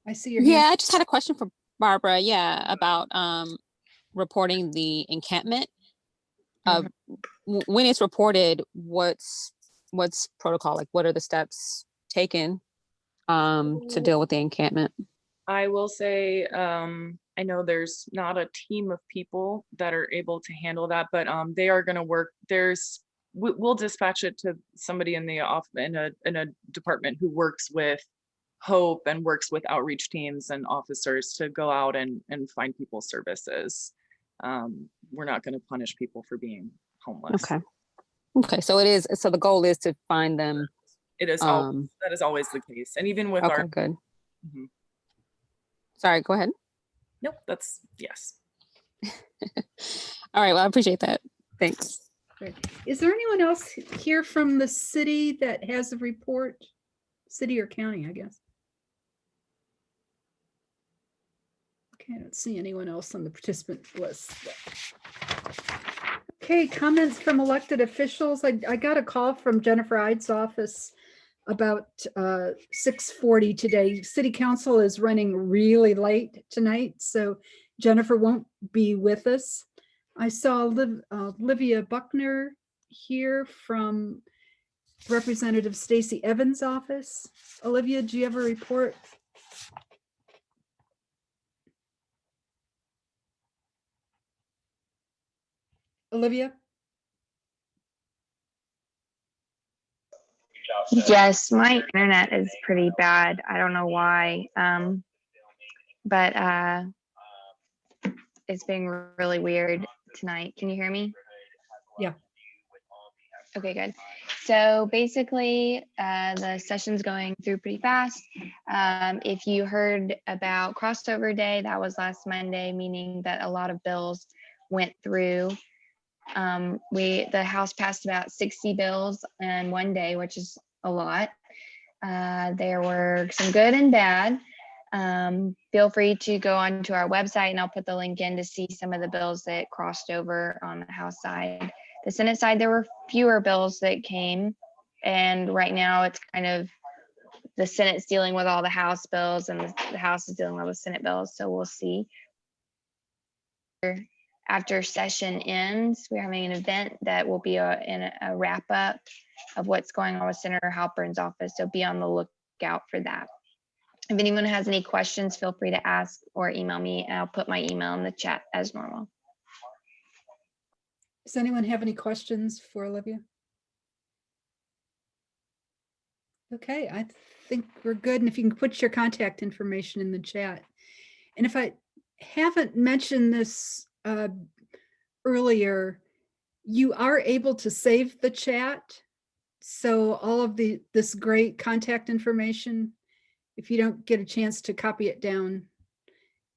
I see your Yeah, hand. I just had a question for Barbara. Yeah, about reporting the encampment. When it's reported, what's protocol? Like, what are the steps taken? to deal with the encampment? I will say, I know there's not a team of people that are able to handle that, but they are going to work. We'll dispatch it to somebody in the in a department who works with Hope and works with outreach teams and officers to go out and find people services. We're not going to punish people for being homeless. Okay. Okay. So it is. So the goal is to find them. It is that is always the case, and even with Okay. our Good. Mhm. Sorry. Go ahead. Nope. That's yes. All right. Well, I appreciate that. Thanks. Great. Is there anyone else here from the city that has a report? City or county, I guess. Okay, I don't see anyone else on the participant list. Okay, comments from elected officials. I got a call from Jennifer Ide's office about 6:40 today. City Council is running really late tonight, so Jennifer won't be with us. I saw Olivia Buckner here from Representative Stacey Evans' office. Olivia, do you have a report? Olivia? Yes, my internet is pretty bad. I don't know why. But it's being really weird tonight. Can you hear me? Yeah. Okay, good. So basically, the session's going through pretty fast. If you heard about crossover day, that was last Monday, meaning that a lot of bills went through. The House passed about 60 bills in one day, which is a lot. There were some good and bad. Feel free to go onto our website and I'll put the link in to see some of the bills that crossed over on the House side. The Senate side, there were fewer bills that came, and right now it's kind of the Senate's dealing with all the House bills and the House is dealing with the Senate bills, so we'll see. After session ends, we're having an event that will be a wrap up of what's going on with Senator Halpern's office, so be on the lookout for that. If anyone has any questions, feel free to ask or email me, and I'll put my email in the chat as normal. Does anyone have any questions for Olivia? Okay, I think we're good. And if you can put your contact information in the chat. And if I haven't mentioned this earlier, you are able to save the chat. So all of this great contact information, if you don't get a chance to copy it down,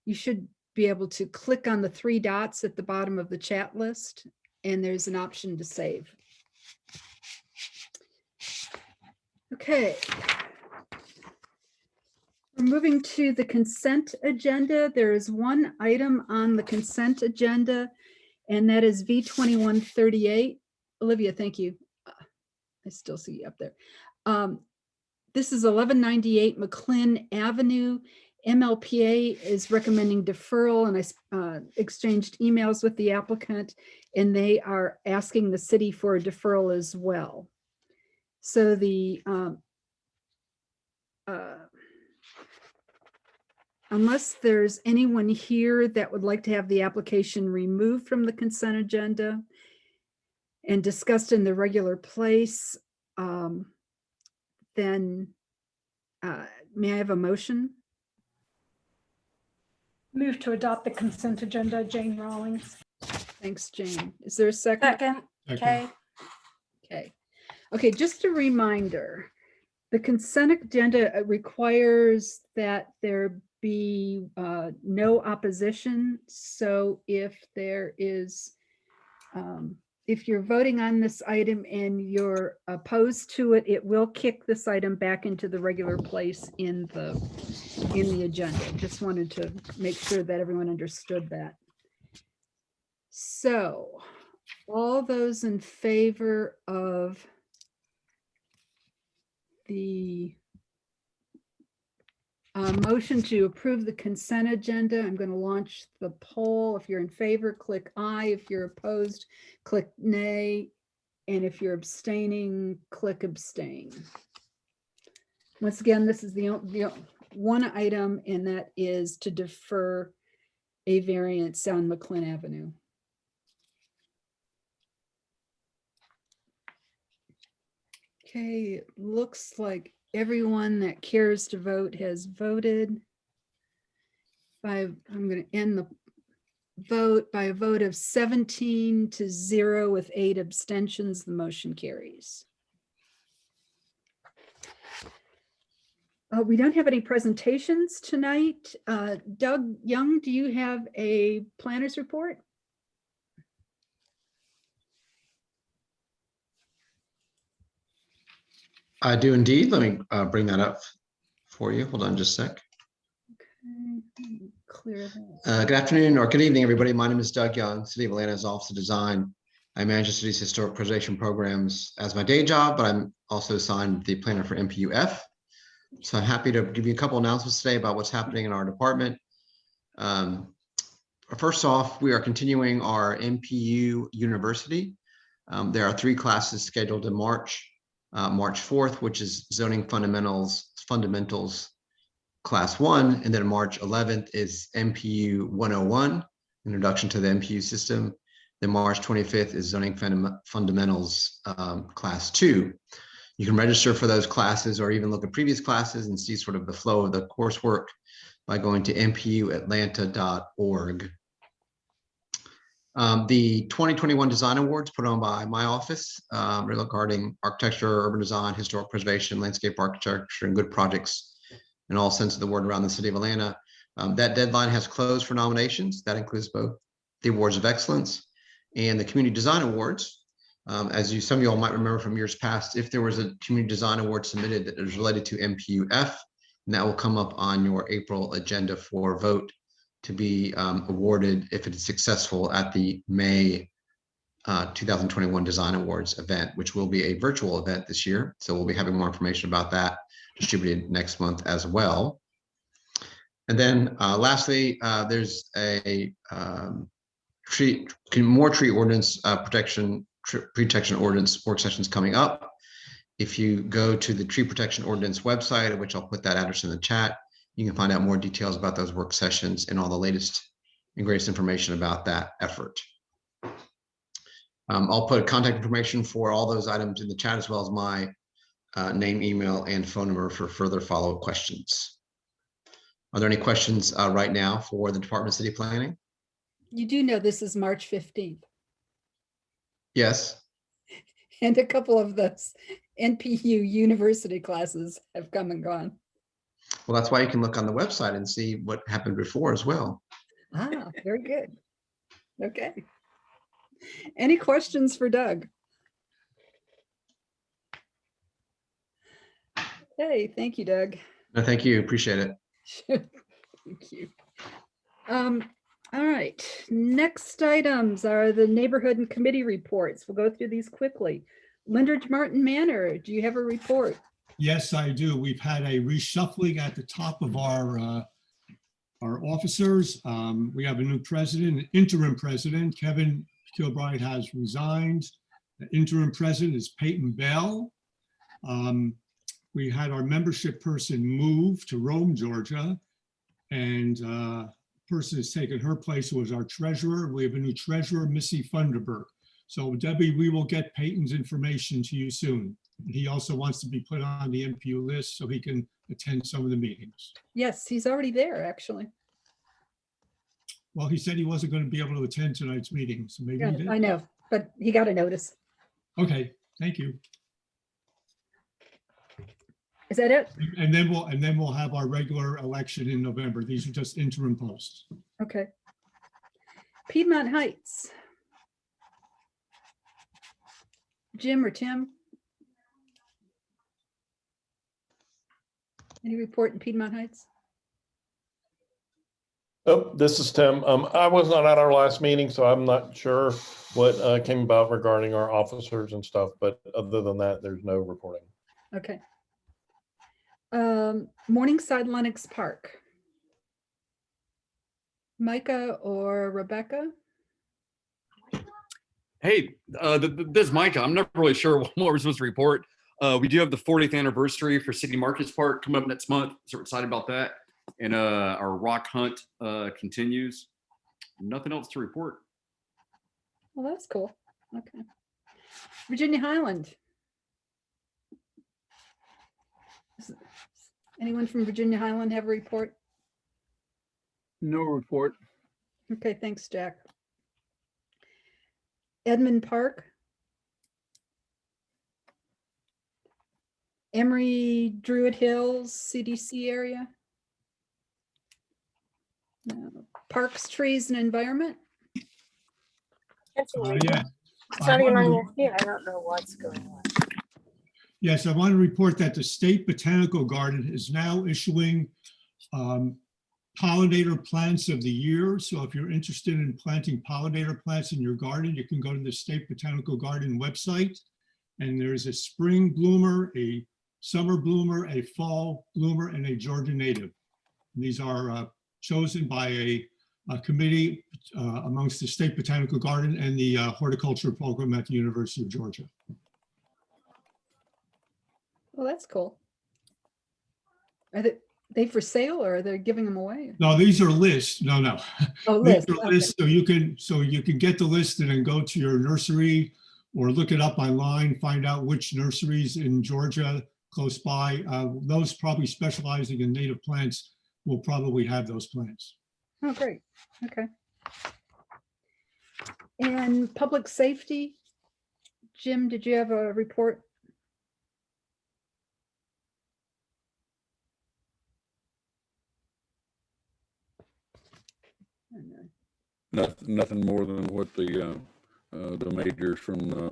you should be able to click on the 3 dots at the bottom of the chat list, and there's an option to save. Okay. We're moving to the consent agenda. There is one item on the consent agenda, and that is V2138. Olivia, thank you. I still see you up there. This is 1198 McClin Avenue. MLPA is recommending deferral, and I exchanged emails with the applicant, and they are asking the city for a deferral as well. So the unless there's anyone here that would like to have the application removed from the consent agenda and discussed in the regular place, then may I have a motion? Move to adopt the consent agenda, Jane Rawlings. Thanks, Jane. Is there a second? Second, okay. Okay, just a reminder, the consent agenda requires that there be no opposition. So if there is, if you're voting on this item and you're opposed to it, it will kick this item back into the regular place in the agenda. Just wanted to make sure that everyone understood that. So all those in favor of the motion to approve the consent agenda, I'm going to launch the poll. If you're in favor, click aye. If you're opposed, click nay. And if you're abstaining, click abstain. Once again, this is the one item, and that is to defer a variance on McLean Avenue. Okay, it looks like everyone that cares to vote has voted. I'm going to end the vote by a vote of 17-0 with 8 abstentions. The motion carries. We don't have any presentations tonight. Doug Young, do you have a planner's report? I do indeed. Let me bring that up for you. Hold on just a sec. Okay, clear that. Good afternoon or good evening, everybody. My name is Doug Young, City of Atlanta's Office of Design. I manage the city's historic preservation programs as my day job, but I'm also assigned the planner for NPU-F. So I'm happy to give you a couple announcements today about what's happening in our department. First off, we are continuing our NPU University. There are 3 classes scheduled in March. March 4th, which is Zoning Fundamentals Class 1, and then March 11th is NPU 101, Introduction to the NPU System. Then March 25th is Zoning Fundamentals Class 2. You can register for those classes or even look at previous classes and see sort of the flow of the coursework by going to npuatlanta.org. The 2021 Design Awards put on by my office regarding architecture, urban design, historic preservation, landscape architecture, and good projects in all sense of the word around the city of Atlanta. That deadline has closed for nominations. That includes both the Awards of Excellence and the Community Design Awards. As some of you all might remember from years past, if there was a Community Design Award submitted that is related to NPU-F, that will come up on your April agenda for vote to be awarded if it is successful at the May 2021 Design Awards event, which will be a virtual event this year. So we'll be having more information about that distributed next month as well. And then lastly, there's a more tree ordinance protection ordinance work sessions coming up. If you go to the Tree Protection Ordinance website, which I'll put that address in the chat, you can find out more details about those work sessions and all the latest and greatest information about that effort. I'll put contact information for all those items in the chat, as well as my name, email, and phone number for further follow-up questions. Are there any questions right now for the Department of City Planning? You do know this is March 15th. Yes. And a couple of those NPU University classes have come and gone. Well, that's why you can look on the website and see what happened before as well. Ah, very good. Okay. Any questions for Doug? Hey, thank you, Doug. No, thank you. Appreciate it. Thank you. All right. Next items are the neighborhood and committee reports. We'll go through these quickly. Lyndridge Martin Manor, do you have a report? Yes, I do. We've had a reshuffling at the top of our officers. We have a new president, an interim president. Kevin Kilbride has resigned. The interim president is Peyton Bell. We had our membership person move to Rome, Georgia, and person has taken her place, who was our treasurer. We have a new treasurer, Missy Funderburg. So Debbie, we will get Peyton's information to you soon. He also wants to be put on the NPU list so he can attend some of the meetings. Yes, he's already there, actually. Well, he said he wasn't going to be able to attend tonight's meeting, so maybe Yeah, he did. I know, but he got a notice. Okay, thank you. Is that it? And then we'll have our regular election in November. These are just interim posts. Okay. Piedmont Heights. Jim or Tim? Any report in Piedmont Heights? Oh, this is Tim. I was not at our last meeting, so I'm not sure what came about regarding our officers and stuff, but other than that, there's no reporting. Okay. Morningside Lenox Park. Micah or Rebecca? Hey, this is Micah. I'm not really sure what more we're supposed to report. We do have the 40th anniversary for City Markets Park coming up next month, so we're excited about that. And our rock hunt continues. Nothing else to report. Well, that's cool. Okay. Virginia Highland. Anyone from Virginia Highland have a report? No report. Okay, thanks, Jack. Edmund Park. Emory Druid Hills, CDC area. No. Parks, Trees, and Environment. Yeah. It's not even on your feet. I don't know what's going on. Yes, I want to report that the State Botanical Garden is now issuing pollinator plants of the year. So if you're interested in planting pollinator plants in your garden, you can go to the State Botanical Garden website. And there's a spring bloomer, a summer bloomer, a fall bloomer, and a Georgia native. And these are chosen by a committee amongst the State Botanical Garden and the horticulture program at the University of Georgia. Well, that's cool. Are they for sale or are they giving them away? No, these are lists. No. Oh, These list. are lists, so you can get the list and then go to your nursery or look it up online, find out which nurseries in Georgia close by. Those probably specializing in native plants will probably have those plants. Oh, great. Okay. And public safety, Jim, did you have a report? Nothing more than what the majors from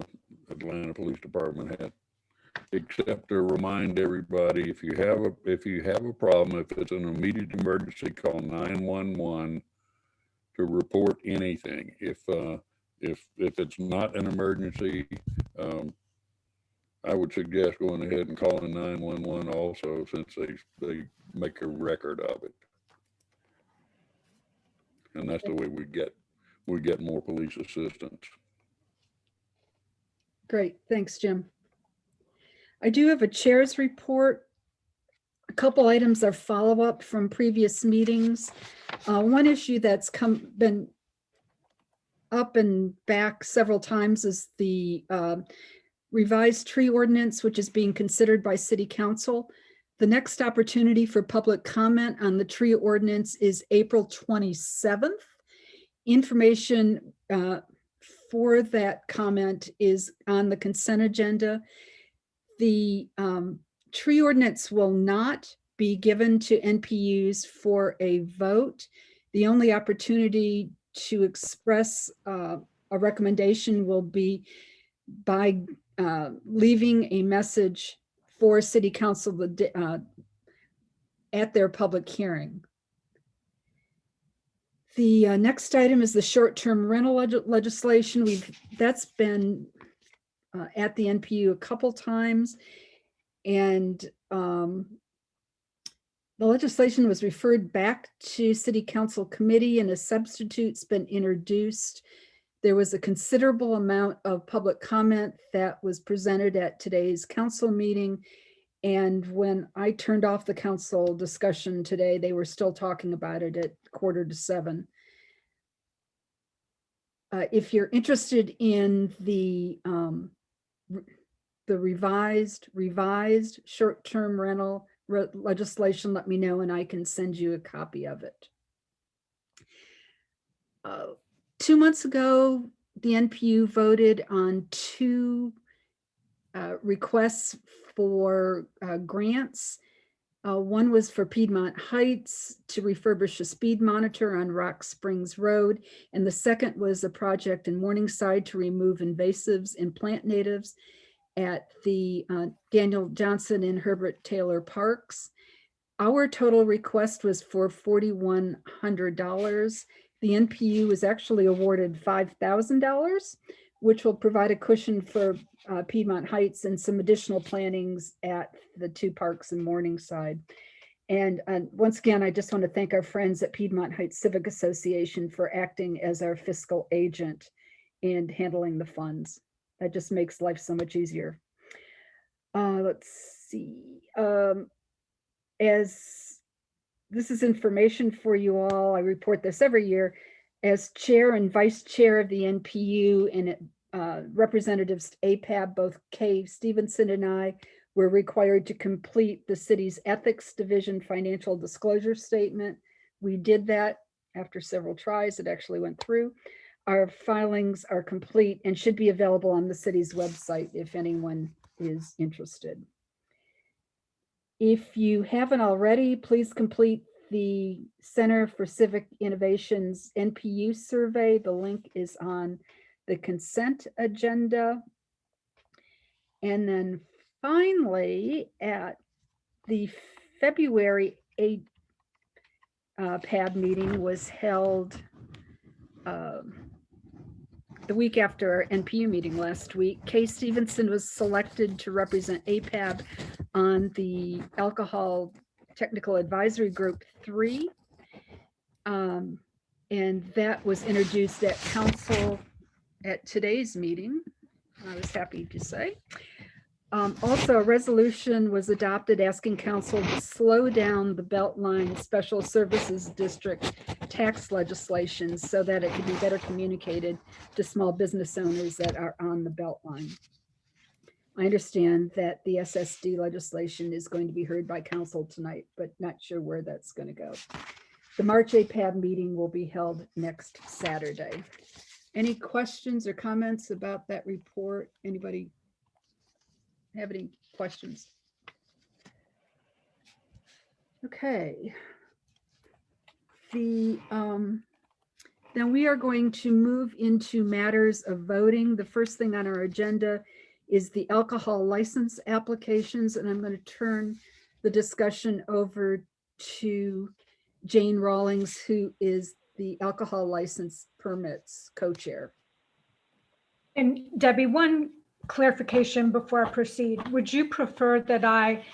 Atlanta Police Department had, except to remind everybody, if you have a problem, if it's an immediate emergency, call 911 to report anything. If it's not an emergency, I would suggest going ahead and calling 911 also, since they make a record of it. And that's the way we get more police assistance. Great, thanks, Jim. I do have a chair's report. A couple items are follow-up from previous meetings. One issue that's been up and back several times is the revised tree ordinance, which is being considered by City Council. The next opportunity for public comment on the tree ordinance is April 27th. Information for that comment is on the consent agenda. The tree ordinance will not be given to NPUs for a vote. The only opportunity to express a recommendation will be by leaving a message for City Council at their public hearing. The next item is the short-term rental legislation. That's been at the NPU a couple times, and the legislation was referred back to City Council committee and a substitute's been introduced. There was a considerable amount of public comment that was presented at today's council meeting. And when I turned off the council discussion today, they were still talking about it at 6:45. If you're interested in the revised short-term rental legislation, let me know and I can send you a copy of it. 2 months ago, the NPU voted on two requests for grants. One was for Piedmont Heights to refurbish a speed monitor on Rock Springs Road. And the second was a project in Morningside to remove invasives and plant natives at the Daniel Johnson and Herbert Taylor Parks. Our total request was for $4,100. The NPU was actually awarded $5,000, which will provide a cushion for Piedmont Heights and some additional plantings at the two parks in Morningside. And once again, I just want to thank our friends at Piedmont Heights Civic Association for acting as our fiscal agent and handling the funds. That just makes life so much easier. Let's see. As this is information for you all, I report this every year. As chair and vice chair of the NPU and representatives APAB, both Kay Stevenson and I were required to complete the city's ethics division financial disclosure statement. We did that after several tries. It actually went through. Our filings are complete and should be available on the city's website if anyone is interested. If you haven't already, please complete the Center for Civic Innovation's NPU survey. The link is on the consent agenda. And then finally, at the February 8th PAB meeting was held the week after our NPU meeting last week. Kay Stevenson was selected to represent APAB on the Alcohol Technical Advisory Group 3. And that was introduced at council at today's meeting, I was happy to say. Also, a resolution was adopted asking council to slow down the Beltline Special Services District tax legislation so that it could be better communicated to small business owners that are on the Beltline. I understand that the SSD legislation is going to be heard by council tonight, but not sure where that's going to go. The March APAB meeting will be held next Saturday. Any questions or comments about that report? Anybody have any questions? Okay. Then we are going to move into matters of voting. The first thing on our agenda is the alcohol license applications, and I'm going to turn the discussion over to Jane Rawlings, who is the alcohol license permits co-chair. And Debbie, one clarification before I proceed. Would you prefer that I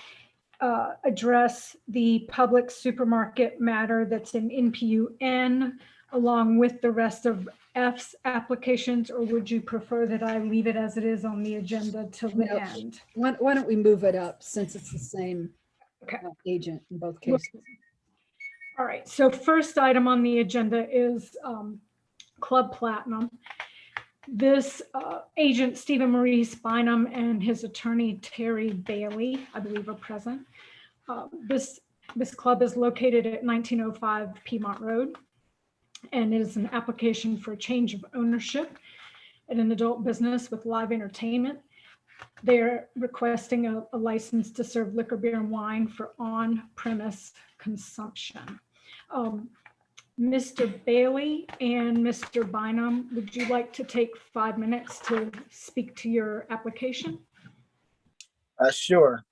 address the public supermarket matter that's in NPU-N along with the rest of F's applications, or would you prefer that I leave it as it is on the agenda till the end? Why don't we move it up since it's the same agent in both cases? All right, so first item on the agenda is Club Platinum. This agent, Stephen Maurice Bynum, and his attorney, Terry Bailey, I believe are present. This club is located at 1905 Piedmont Road, and it is an application for a change of ownership at an adult business with live entertainment. They're requesting a license to serve liquor, beer, and wine for on-premise consumption. Mr. Bailey and Mr. Bynum, would you like to take 5 minutes to speak to your application? Sure.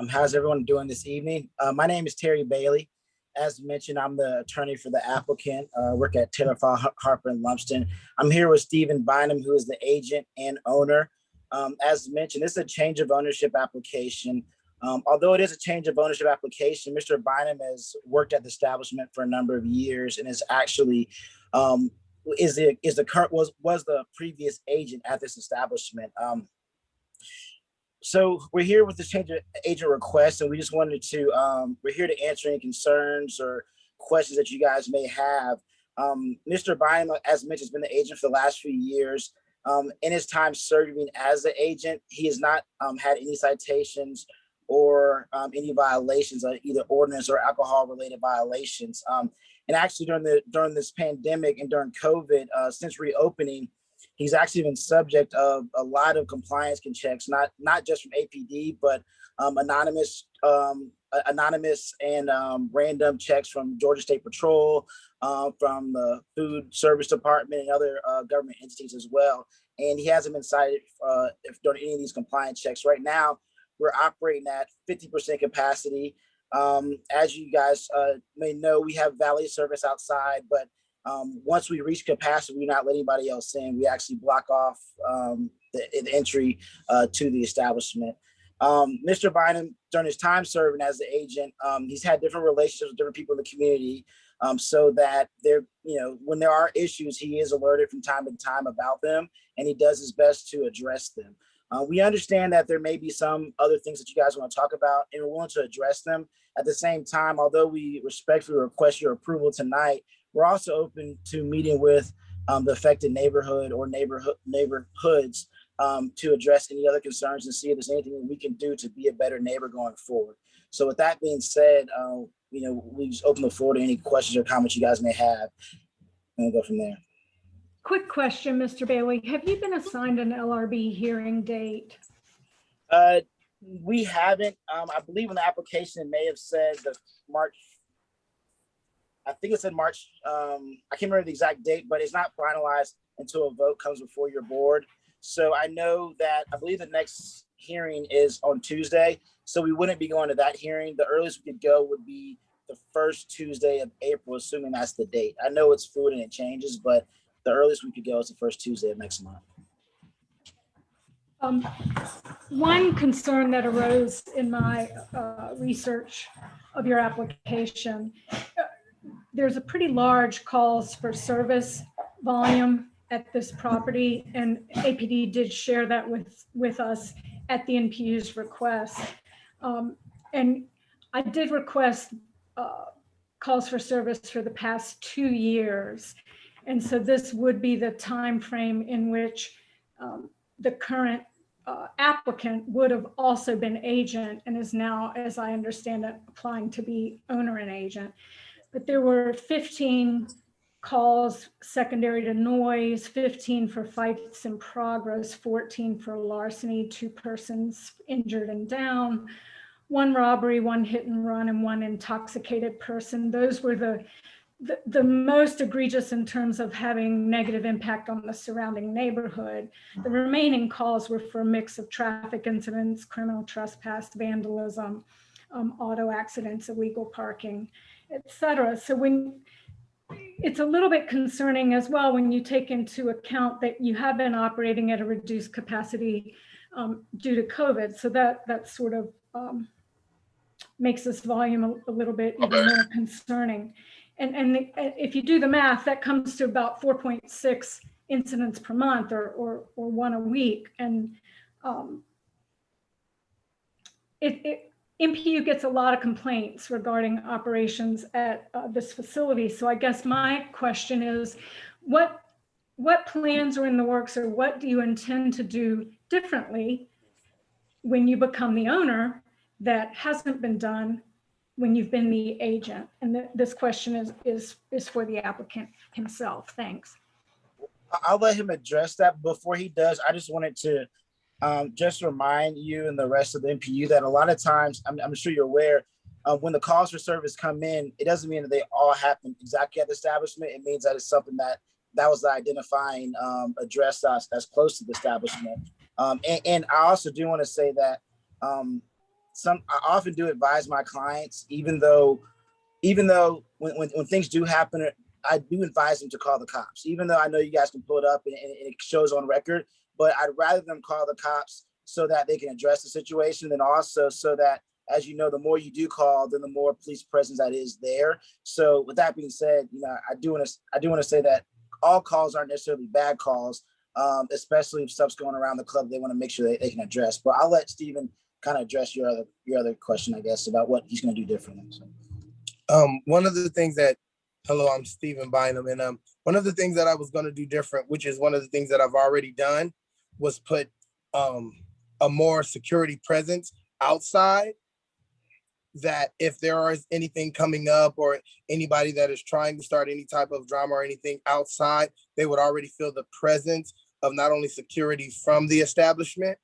How's everyone doing this evening? My name is Terry Bailey. As mentioned, I'm the attorney for the applicant. Work at Taylor File Harper and Lumsden. I'm here with Stephen Bynum, who is the agent and owner. As mentioned, this is a change of ownership application. Although it is a change of ownership application, Mr. Bynum has worked at the establishment for a number of years and is actually was the previous agent at this establishment. So we're here with this change of agent request, and we just wanted to we're here to answer any concerns or questions that you guys may have. Mr. Bynum, as mentioned, has been the agent for the last few years. In his time serving as an agent, he has not had any citations or any violations of either ordinance or alcohol related violations. And actually during this pandemic and during COVID, since reopening, he's actually been subject of a lot of compliance checks, not just from APD, but anonymous and random checks from Georgia State Patrol, from the Food Service Department and other government entities as well. And he hasn't been cited if during any of these compliance checks. Right now, we're operating at 50% capacity. As you guys may know, we have valet service outside, but once we reach capacity, we not let anybody else in. We actually block off the entry to the establishment. Mr. Bynum, during his time serving as the agent, he's had different relationships with different people in the community, so that when there are issues, he is alerted from time to time about them, and he does his best to address them. We understand that there may be some other things that you guys want to talk about, and we're willing to address them. At the same time, although we respectfully request your approval tonight, we're also open to meeting with the affected neighborhood or neighborhoods to address any other concerns and see if there's anything that we can do to be a better neighbor going forward. So with that being said, we just open the floor to any questions or comments you guys may have, and we'll go from there. Quick question, Mr. Bailey. Have you been assigned an LRB hearing date? We haven't. I believe in the application it may have said the March. I think it said March. I can't remember the exact date, but it's not finalized until a vote comes before your board. So I know that I believe the next hearing is on Tuesday. So we wouldn't be going to that hearing. The earliest we could go would be the first Tuesday of April, assuming that's the date. I know it's fluid and it changes, but the earliest we could go is the first Tuesday of next month. One concern that arose in my research of your application, there's a pretty large calls for service volume at this property, and APD did share that with us at the NPU's request. And I did request calls for service for the past 2 years. And so this would be the time frame in which the current applicant would have also been agent and is now, as I understand it, applying to be owner and agent. But there were 15 calls secondary to noise, 15 for fights in progress, 14 for larceny, 2 persons injured and down, 1 robbery, 1 hit and run, and 1 intoxicated person. Those were the most egregious in terms of having negative impact on the surrounding neighborhood. The remaining calls were for a mix of traffic incidents, criminal trespass, vandalism, auto accidents, illegal parking, etc. So when it's a little bit concerning as well when you take into account that you have been operating at a reduced capacity due to COVID. So that sort of makes this volume a little bit even more concerning. And if you do the math, that comes to about 4.6 incidents per month or 1 a week. And NPU gets a lot of complaints regarding operations at this facility. So I guess my question is, what plans are in the works, or what do you intend to do differently when you become the owner that hasn't been done when you've been the agent? And this question is for the applicant himself. Thanks. I'll let him address that. Before he does, I just wanted to just remind you and the rest of the NPU that a lot of times, I'm sure you're aware, when the calls for service come in, it doesn't mean that they all happen exactly at the establishment. It means that it's something that was the identifying address that's close to the establishment. And I also do want to say that I often do advise my clients, even though when things do happen, I do advise them to call the cops, even though I know you guys can pull it up and it shows on record, but I'd rather them call the cops so that they can address the situation, than also so that, as you know, the more you do call, then the more police presence that is there. So with that being said, I do want to say that all calls aren't necessarily bad calls, especially if stuff's going around the club. They want to make sure they can address. But I'll let Stephen kind of address your other question, I guess, about what he's going to do differently. So. One of the things that, hello, I'm Stephen Bynum, and one of the things that I was going to do different, which is one of the things that I've already done, was put a more security presence outside, that if there is anything coming up or anybody that is trying to start any type of drama or anything outside, they would already feel the presence of not only security from the establishment,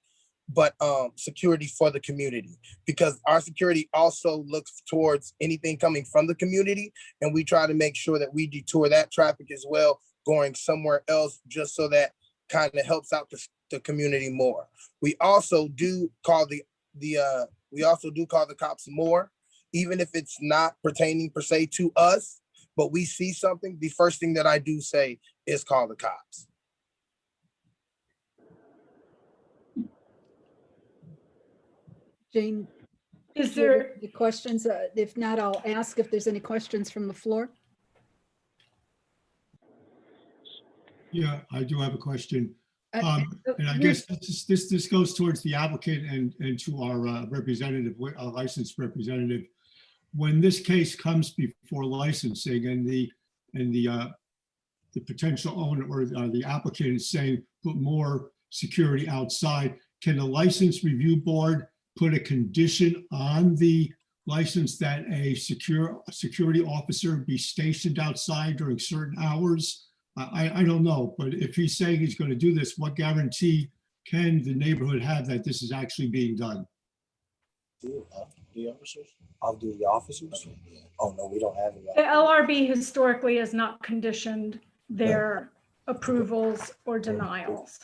but security for the community, because our security also looks towards anything coming from the community, and we try to make sure that we detour that traffic as well, going somewhere else, just so that kind of helps out the community more. We also do call the cops more, even if it's not pertaining per se to us, but we see something, the first thing that I do say is call the cops. Jane, is there any questions? If not, I'll ask if there's any questions from the floor. Yeah, I do have a question. And I guess this goes towards the applicant and to our representative, our licensed representative. When this case comes before licensing and the potential owner or the applicant is saying put more security outside, can the license review board put a condition on the license that a security officer be stationed outside during certain hours? I don't know, but if he's saying he's going to do this, what guarantee can the neighborhood have that this is actually being done? The officers? Off-duty officers? Oh, no, we don't have any. The LRB historically has not conditioned their approvals or denials.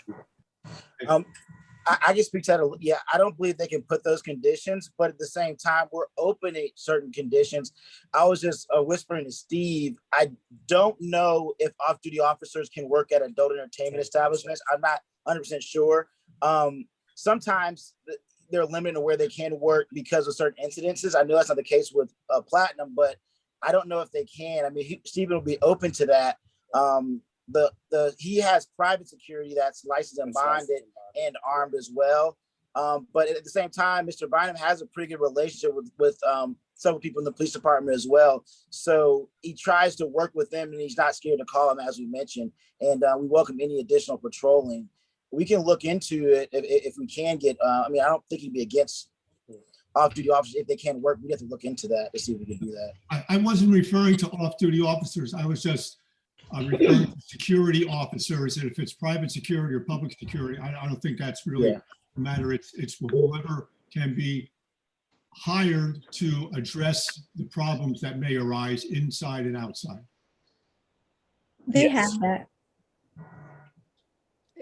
I can speak to that. Yeah, I don't believe they can put those conditions, but at the same time, we're opening certain conditions. I was just whispering to Steve, I don't know if off-duty officers can work at adult entertainment establishments. I'm not 100% sure. Sometimes they're limited to where they can work because of certain incidences. I know that's not the case with Platinum, but I don't know if they can. I mean, Stephen will be open to that. He has private security that's licensed and bonded and armed as well. But at the same time, Mr. Bynum has a pretty good relationship with several people in the police department as well. So he tries to work with them and he's not scared to call them, as we mentioned. And we welcome any additional patrolling. We can look into it if we can get, I mean, I don't think he'd be against off-duty officers if they can work. We have to look into that to see if we can do that. I wasn't referring to off-duty officers. I was just referring to security officers. And if it's private security or public security, I don't think that's really a matter. It's whoever can be hired to address the problems that may arise inside and outside. They have that.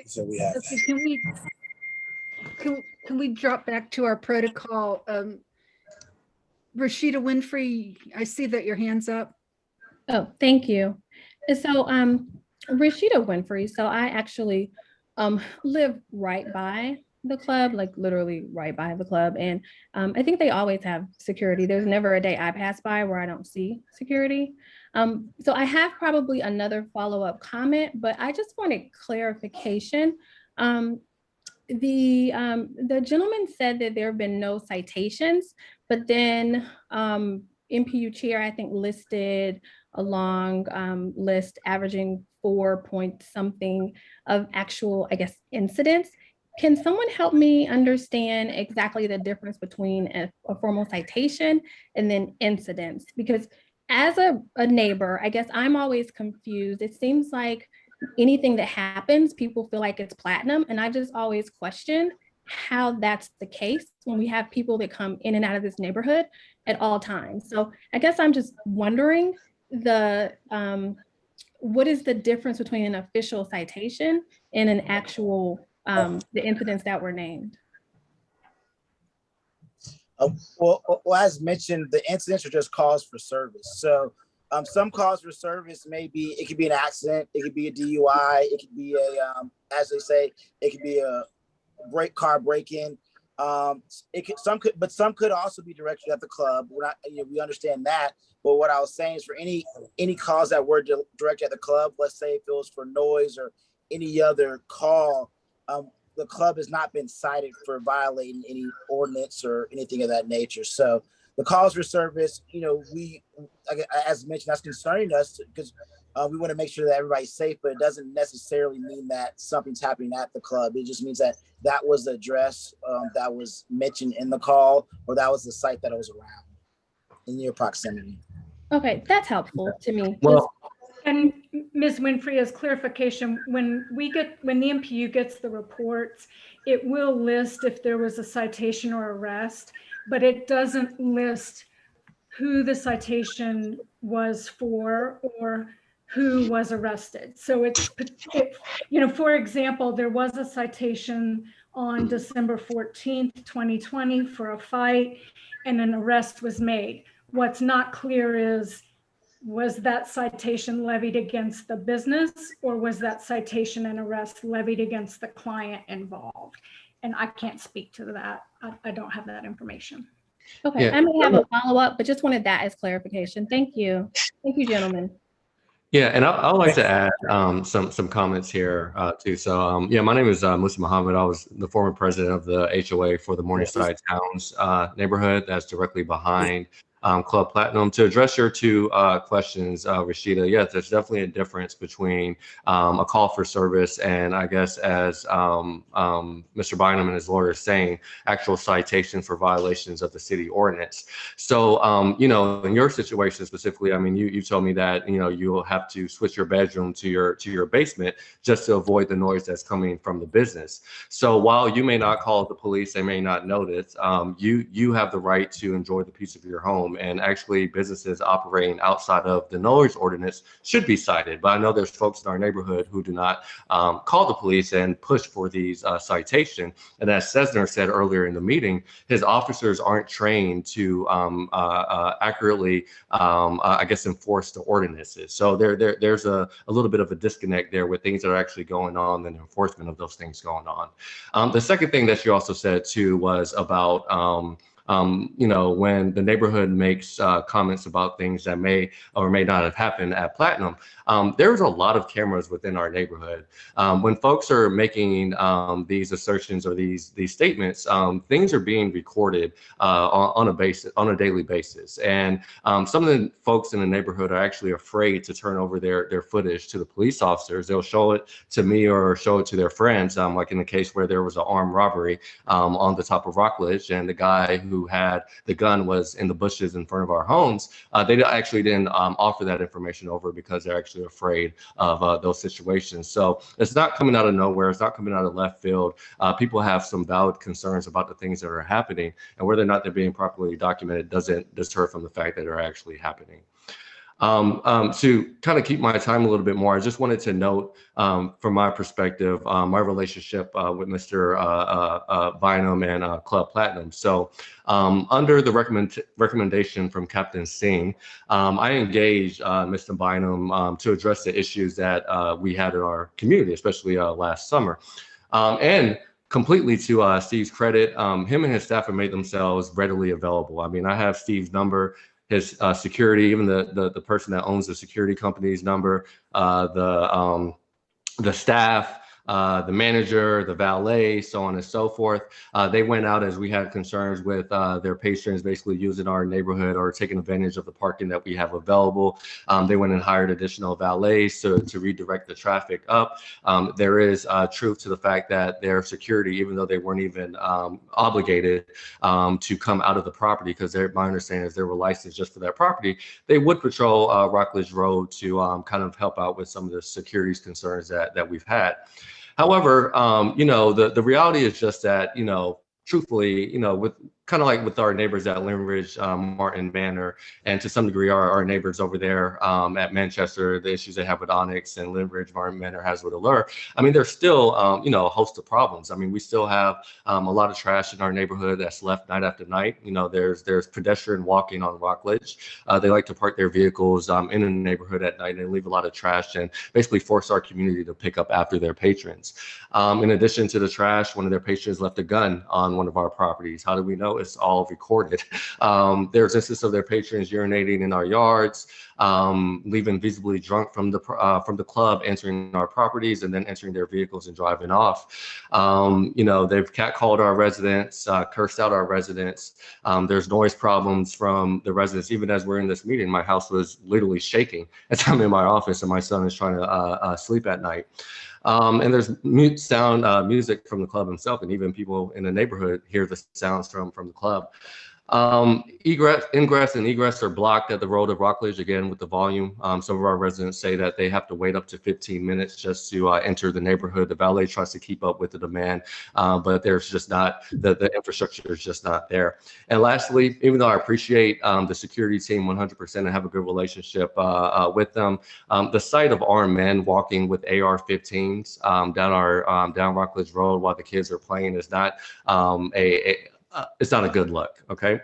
So we have Okay, can we drop back to our protocol? Rashida Winfrey, I see that your hand's up. Oh, thank you. So Rashida Winfrey. So I actually live right by the club, like literally right by the club. And I think they always have security. There's never a day I pass by where I don't see security. So I have probably another follow-up comment, but I just wanted clarification. The gentleman said that there have been no citations, but then NPU chair, I think, listed a long list averaging 4 point something of actual, I guess, incidents. Can someone help me understand exactly the difference between a formal citation and then incidents? Because as a neighbor, I guess I'm always confused. It seems like anything that happens, people feel like it's platinum. And I just always question how that's the case when we have people that come in and out of this neighborhood at all times. So I guess I'm just wondering what is the difference between an official citation and an actual, the incidents that were named? Well, as mentioned, the incidents are just calls for service. So some calls for service may be, it could be an accident, it could be a DUI, it could be a, as they say, it could be a car break-in. Some could also be directed at the club. We're not, we understand that. But what I was saying is for any calls that were directed at the club, let's say if it was for noise or any other call, the club has not been cited for violating any ordinance or anything of that nature. So the calls for service, we, as mentioned, that's concerning us because we want to make sure that everybody's safe, but it doesn't necessarily mean that something's happening at the club. It just means that that was the address that was mentioned in the call, or that was the site that it was around in near proximity. Okay, that's helpful to me. Well, and Ms. Winfrey, as clarification, when the NPU gets the reports, it will list if there was a citation or arrest, but it doesn't list who the citation was for or who was arrested. So for example, there was a citation on December 14th, 2020 for a fight and an arrest was made. What's not clear is, was that citation levied against the business or was that citation and arrest levied against the client involved? And I can't speak to that. I don't have that information. Okay, I may have a follow-up, but just wanted that as clarification. Thank you. Thank you, gentlemen. Yeah, and I would like to add some comments here too. So yeah, my name is Musa Muhammad. I was the former president of the HOA for the Morningside Towns neighborhood that's directly behind Club Platinum. To address your two questions, Rashida, yes, there's definitely a difference between a call for service and, I guess, as Mr. Bynum and his lawyer is saying, actual citation for violations of the city ordinance. So, you know, in your situation specifically, I mean, you told me that, you know, you'll have to switch your bedroom to your basement just to avoid the noise that's coming from the business. So while you may not call the police, they may not notice, you have the right to enjoy the peace of your home. And actually, businesses operating outside of the noise ordinance should be cited. But I know there's folks in our neighborhood who do not call the police and push for these citation. And as Cessner said earlier in the meeting, his officers aren't trained to accurately, I guess, enforce the ordinances. So there's a little bit of a disconnect there with things that are actually going on and enforcement of those things going on. The second thing that you also said too was about you know, when the neighborhood makes comments about things that may or may not have happened at Platinum, there's a lot of cameras within our neighborhood. When folks are making these assertions or these statements, things are being recorded on a daily basis. And some of the folks in the neighborhood are actually afraid to turn over their footage to the police officers. They'll show it to me or show it to their friends, like in the case where there was an armed robbery on the top of Rockledge, and the guy who had the gun was in the bushes in front of our homes. They actually didn't offer that information over because they're actually afraid of those situations. So it's not coming out of nowhere. It's not coming out of left field. People have some valid concerns about the things that are happening, and whether or not they're being properly documented doesn't deter from the fact that they're actually happening. To kind of keep my time a little bit more, I just wanted to note from my perspective, my relationship with Mr. Bynum and Club Platinum. So under the recommendation from Captain Singh, I engaged Mr. Bynum to address the issues that we had in our community, especially last summer. And completely to Steve's credit, him and his staff have made themselves readily available. I mean, I have Steve's number, his security, even the person that owns the security company's number, the staff, the manager, the valet, so on and so forth. They went out as we had concerns with their patrons basically using our neighborhood or taking advantage of the parking that we have available. They went and hired additional valets to redirect the traffic up. There is truth to the fact that their security, even though they weren't even obligated to come out of the property, because my understanding is they were licensed just for that property, they would patrol Rockledge Road to kind of help out with some of the security concerns that we've had. However, you know, the reality is just that, you know, truthfully, you know, with kind of like with our neighbors at Linridge, Martin Manor, and to some degree our neighbors over there at Manchester, the issues they have with Onyx and Linridge, Martin Manor has with Allure. I mean, there's still, you know, a host of problems. I mean, we still have a lot of trash in our neighborhood that's left night after night. You know, there's pedestrian walking on Rockledge. They like to park their vehicles in the neighborhood at night and leave a lot of trash and basically force our community to pick up after their patrons. In addition to the trash, one of their patrons left a gun on one of our properties. How do we know? It's all recorded. There's instances of their patrons urinating in our yards, leaving visibly drunk from the club, entering our properties, and then entering their vehicles and driving off. You know, they've catcalled our residents, cursed out our residents. There's noise problems from the residents. Even as we're in this meeting, my house was literally shaking as I'm in my office and my son is trying to sleep at night. And there's music from the club himself, and even people in the neighborhood hear the sounds from the club. Ingress and egress are blocked at the road of Rockledge, again, with the volume. Some of our residents say that they have to wait up to 15 minutes just to enter the neighborhood. The valet tries to keep up with the demand, but there's just not, the infrastructure is just not there. And lastly, even though I appreciate the security team 100% and have a good relationship with them, the sight of armed men walking with AR-15s down Rockledge Road while the kids are playing is not it's not a good look. Okay.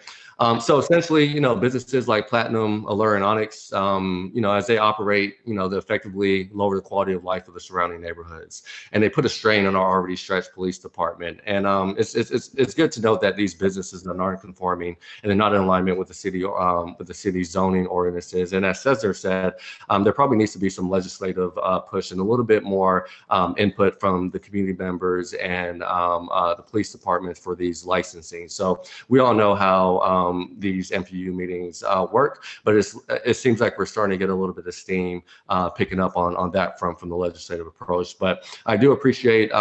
So essentially, you know, businesses like Platinum, Allure, and Onyx, you know, as they operate, you know, they effectively lower the quality of life of the surrounding neighborhoods, and they put a strain on our already stretched police department. And it's good to note that these businesses are non-conforming and they're not in alignment with the city's zoning ordinances. And as Cesar said, there probably needs to be some legislative push and a little bit more input from the community members and the police department for these licensing. So we all know how these NPU meetings work, but it seems like we're starting to get a little bit of steam picking up on that front from the legislative approach. But I do appreciate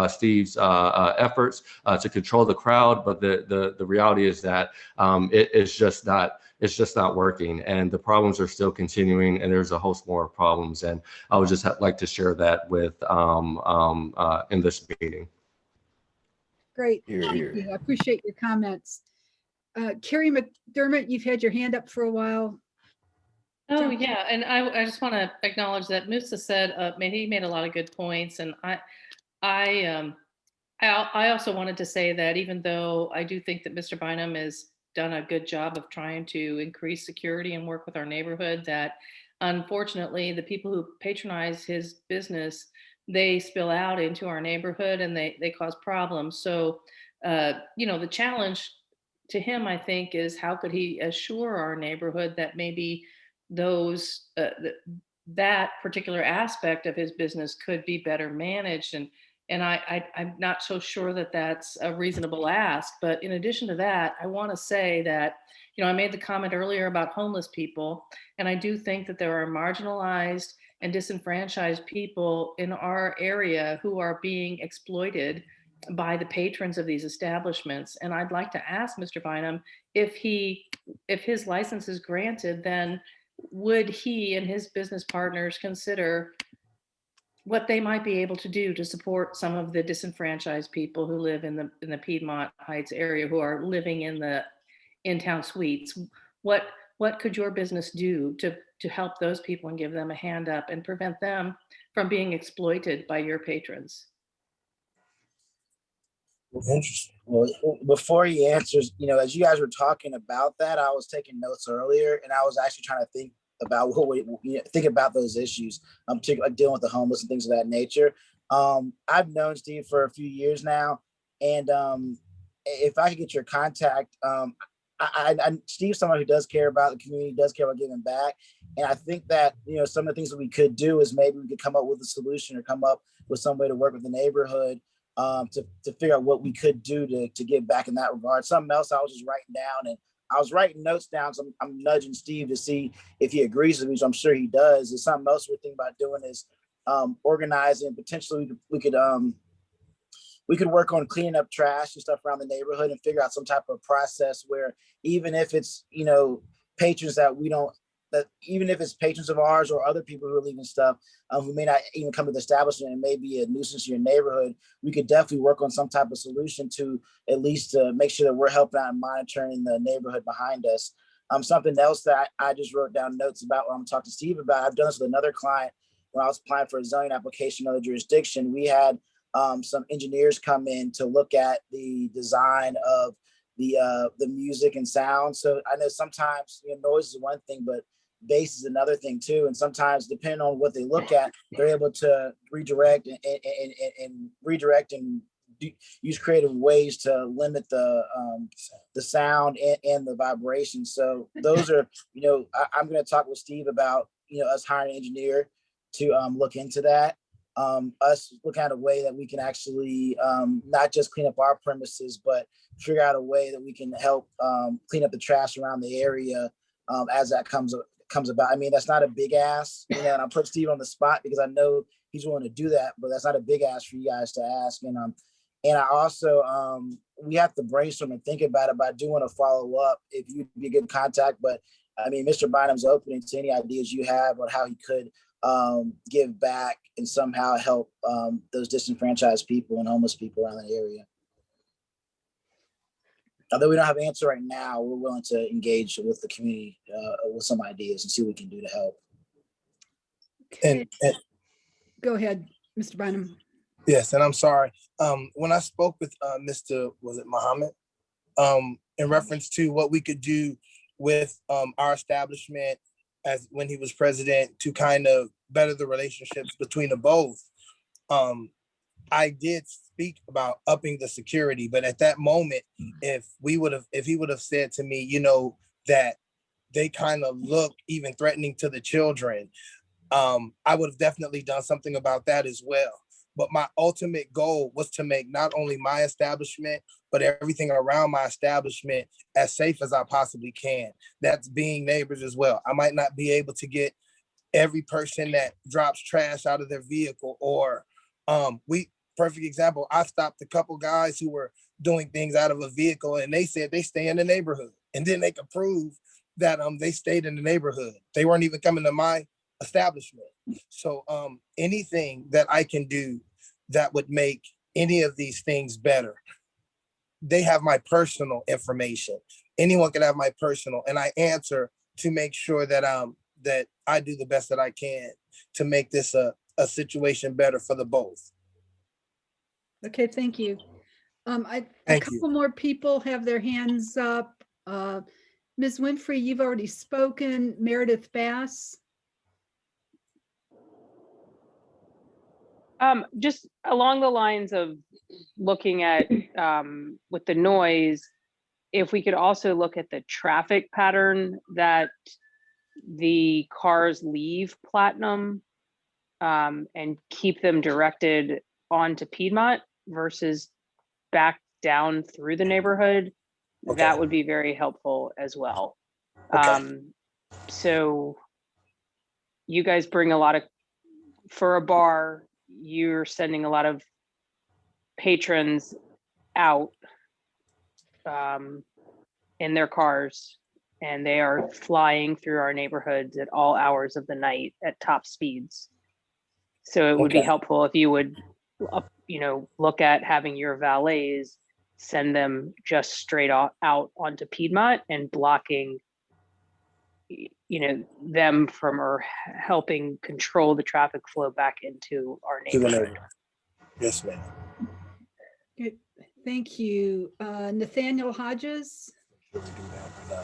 Steve's efforts to control the crowd, but the reality is that it's just not working, and the problems are still continuing, and there's a host more problems. And I would just like to share that with in this meeting. Great, thank you. I appreciate your comments. Carrie McDermott, you've had your hand up for a while. Oh yeah, and I just want to acknowledge that Musa said he made a lot of good points, and I also wanted to say that even though I do think that Mr. Bynum has done a good job of trying to increase security and work with our neighborhood, that unfortunately the people who patronize his business, they spill out into our neighborhood and they cause problems. So you know, the challenge to him, I think, is how could he assure our neighborhood that maybe those that particular aspect of his business could be better managed. And I'm not so sure that that's a reasonable ask. But in addition to that, I want to say that, you know, I made the comment earlier about homeless people, and I do think that there are marginalized and disenfranchised people in our area who are being exploited by the patrons of these establishments. And I'd like to ask Mr. Bynum, if his license is granted, then would he and his business partners consider what they might be able to do to support some of the disenfranchised people who live in the Piedmont Heights area, who are living in the in-town suites? What could your business do to help those people and give them a hand up and prevent them from being exploited by your patrons? Interesting. Well, before he answers, you know, as you guys were talking about that, I was taking notes earlier, and I was actually trying to think about think about those issues, particularly dealing with the homeless and things of that nature. I've known Steve for a few years now, and if I could get your contact, Steve's someone who does care about the community, does care about giving back, and I think that, you know, some of the things that we could do is maybe we could come up with a solution or come up with some way to work with the neighborhood to figure out what we could do to give back in that regard. Something else I was just writing down, and I was writing notes down, so I'm nudging Steve to see if he agrees with me, so I'm sure he does. Is something else we're thinking about doing is organizing. Potentially we could work on cleaning up trash and stuff around the neighborhood and figure out some type of process where, even if it's, you know, patrons that even if it's patrons of ours or other people who are leaving stuff, who may not even come to the establishment and may be a nuisance to your neighborhood, we could definitely work on some type of solution to at least make sure that we're helping out and monitoring the neighborhood behind us. Something else that I just wrote down notes about when I'm talking to Steve about, I've done this with another client when I was applying for a zoning application in another jurisdiction. We had some engineers come in to look at the design of the music and sound. So I know sometimes, you know, noise is one thing, but bass is another thing too. And sometimes, depending on what they look at, they're able to redirect and use creative ways to limit the sound and the vibration. So those are, you know, I'm going to talk with Steve about, you know, us hiring an engineer to look into that. Us look at a way that we can actually not just clean up our premises, but figure out a way that we can help clean up the trash around the area as that comes about. I mean, that's not a big ask, you know, and I put Steve on the spot because I know he's willing to do that, but that's not a big ask for you guys to ask. And I also, we have to brainstorm and think about it, but I do want to follow up if you'd be a good contact. But I mean, Mr. Bynum's open to any ideas you have on how he could give back and somehow help those disenfranchised people and homeless people around the area. Although we don't have an answer right now, we're willing to engage with the community with some ideas and see what we can do to help. Okay. Go ahead, Mr. Bynum. Yes, and I'm sorry. When I spoke with Mr. was it Muhammad, in reference to what we could do with our establishment as when he was president to kind of better the relationships between the both. I did speak about upping the security, but at that moment, if he would have said to me, you know, that they kind of look even threatening to the children, I would have definitely done something about that as well. But my ultimate goal was to make not only my establishment, but everything around my establishment as safe as I possibly can. That's being neighbors as well. I might not be able to get every person that drops trash out of their vehicle, or perfect example, I stopped a couple guys who were doing things out of a vehicle and they said they stay in the neighborhood, and then they could prove that they stayed in the neighborhood. They weren't even coming to my establishment. So anything that I can do that would make any of these things better. They have my personal information. Anyone can have my personal, and I answer to make sure that that I do the best that I can to make this a situation better for the both. Okay, thank you. A Thank couple more people have their hands up. Ms. Winfrey, you've already spoken. Meredith Bass. Just along the lines of looking at with the noise, if we could also look at the traffic pattern that the cars leave Platinum and keep them directed onto Piedmont versus back down through the neighborhood, that would be very helpful as well. So you guys bring a lot of, for a bar, you're sending a lot of patrons out in their cars, and they are flying through our neighborhoods at all hours of the night at top speeds. So it would be helpful if you would, you know, look at having your valets send them just straight out onto Piedmont and blocking, you know, them from, or helping control the traffic flow back into our neighborhood. Yes, ma'am. Good. Thank you. Nathaniel Hodges.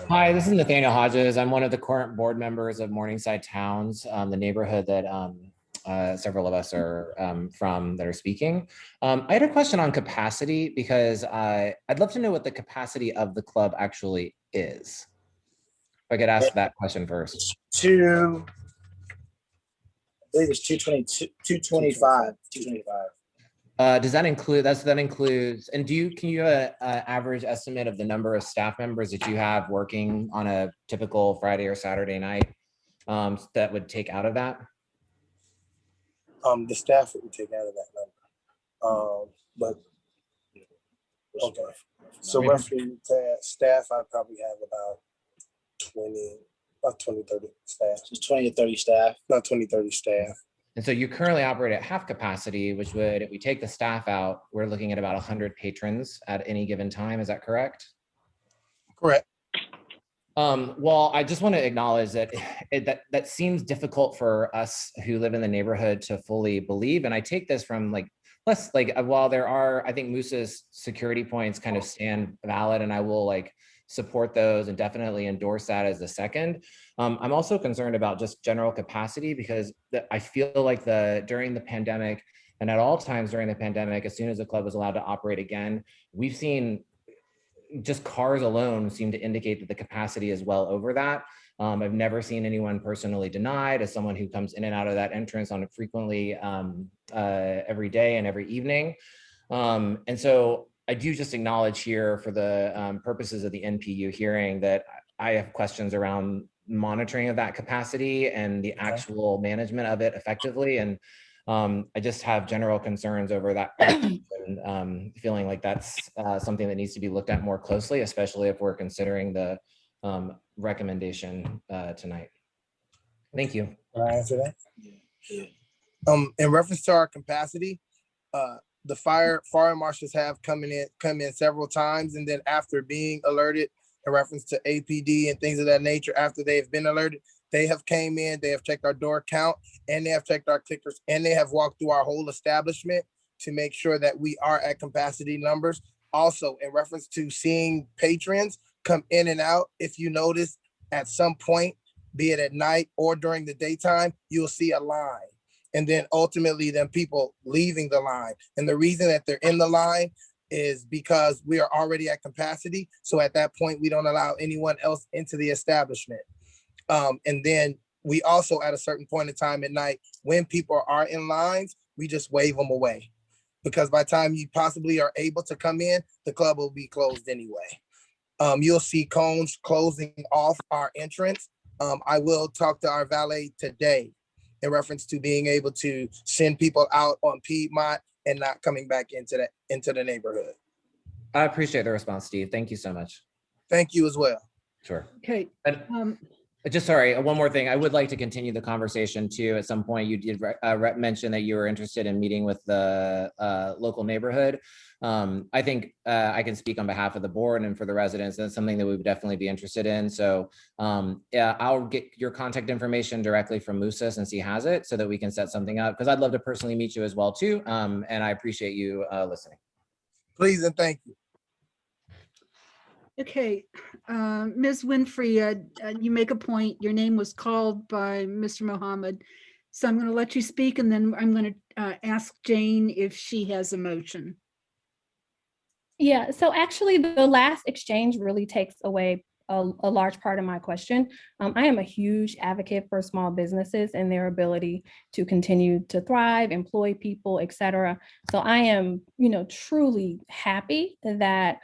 Hi, this is Nathaniel Hodges. I'm one of the current board members of Morningside Towns, the neighborhood that several of us are from that are speaking. I had a question on capacity because I'd love to know what the capacity of the club actually is. If I could ask that question first. I believe it's 225. Does that include, that includes, and can you have an average estimate of the number of staff members that you have working on a typical Friday or Saturday night that would take out of that? The staff would take out of that number. But okay. So roughly staff, I probably have about 20, 30 staff. Just 20 to 30 staff. About 20, 30 staff. And so you currently operate at half capacity, which would, if we take the staff out, we're looking at about 100 patrons at any given time. Is that correct? Correct. Well, I just want to acknowledge that that seems difficult for us who live in the neighborhood to fully believe. And I take this from while there are, I think Moose's security points kind of stand valid, and I will support those and definitely endorse that as the second. I'm also concerned about just general capacity because I feel like during the pandemic and at all times during the pandemic, as soon as the club was allowed to operate again, we've seen just cars alone seem to indicate that the capacity is well over that. I've never seen anyone personally denied as someone who comes in and out of that entrance on it frequently every day and every evening. And so I do just acknowledge here for the purposes of the NPU hearing that I have questions around monitoring of that capacity and the actual management of it effectively. And I just have general concerns over that and feeling like that's something that needs to be looked at more closely, especially if we're considering the recommendation tonight. Thank you. Can I answer that? In reference to our capacity, the fire marshals have come in several times, and then after being alerted in reference to APD and things of that nature, after they have been alerted, they have came in, they have checked our door count, and they have checked our clickers, and they have walked through our whole establishment to make sure that we are at capacity numbers. Also, in reference to seeing patrons come in and out, if you notice at some point, be it at night or during the daytime, you'll see a line. And then ultimately then people leaving the line. And the reason that they're in the line is because we are already at capacity. So at that point, we don't allow anyone else into the establishment. And then we also, at a certain point in time at night, when people are in lines, we just wave them away. Because by the time you possibly are able to come in, the club will be closed anyway. You'll see cones closing off our entrance. I will talk to our valet today in reference to being able to send people out on Piedmont and not coming back into the neighborhood. I appreciate the response, Steve. Thank you so much. Thank you as well. Sure. Okay. Just sorry, one more thing. I would like to continue the conversation too. At some point, you did mention that you were interested in meeting with the local neighborhood. I think I can speak on behalf of the board and for the residents. That's something that we would definitely be interested in. So yeah, I'll get your contact information directly from Musa since he has it, so that we can set something up. Because I'd love to personally meet you as well too. And I appreciate you listening. Please and thank you. Okay, Ms. Winfrey, you make a point. Your name was called by Mr. Mohammed. So I'm going to let you speak, and then I'm going to ask Jane if she has a motion. Yeah, so actually the last exchange really takes away a large part of my question. I am a huge advocate for small businesses and their ability to continue to thrive, employ people, et cetera. So I am, truly happy that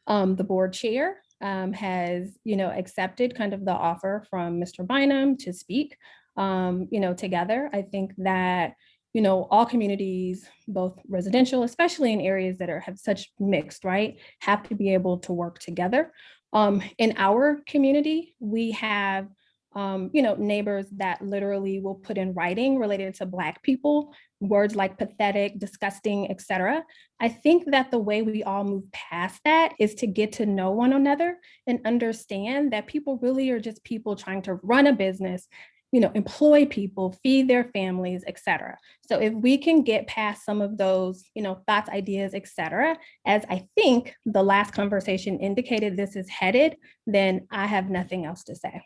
the board chair has, accepted kind of the offer from Mr. Bynum to speak, together. I think that, all communities, both residential, especially in areas that have such mixed, right, have to be able to work together. In our community, we have neighbors that literally will put in writing related to Black people, words like pathetic, disgusting, etc. I think that the way we all move past that is to get to know one another and understand that people really are just people trying to run a business, employ people, feed their families, etc. So if we can get past some of those, thoughts, ideas, etc., as I think the last conversation indicated this is headed, then I have nothing else to say.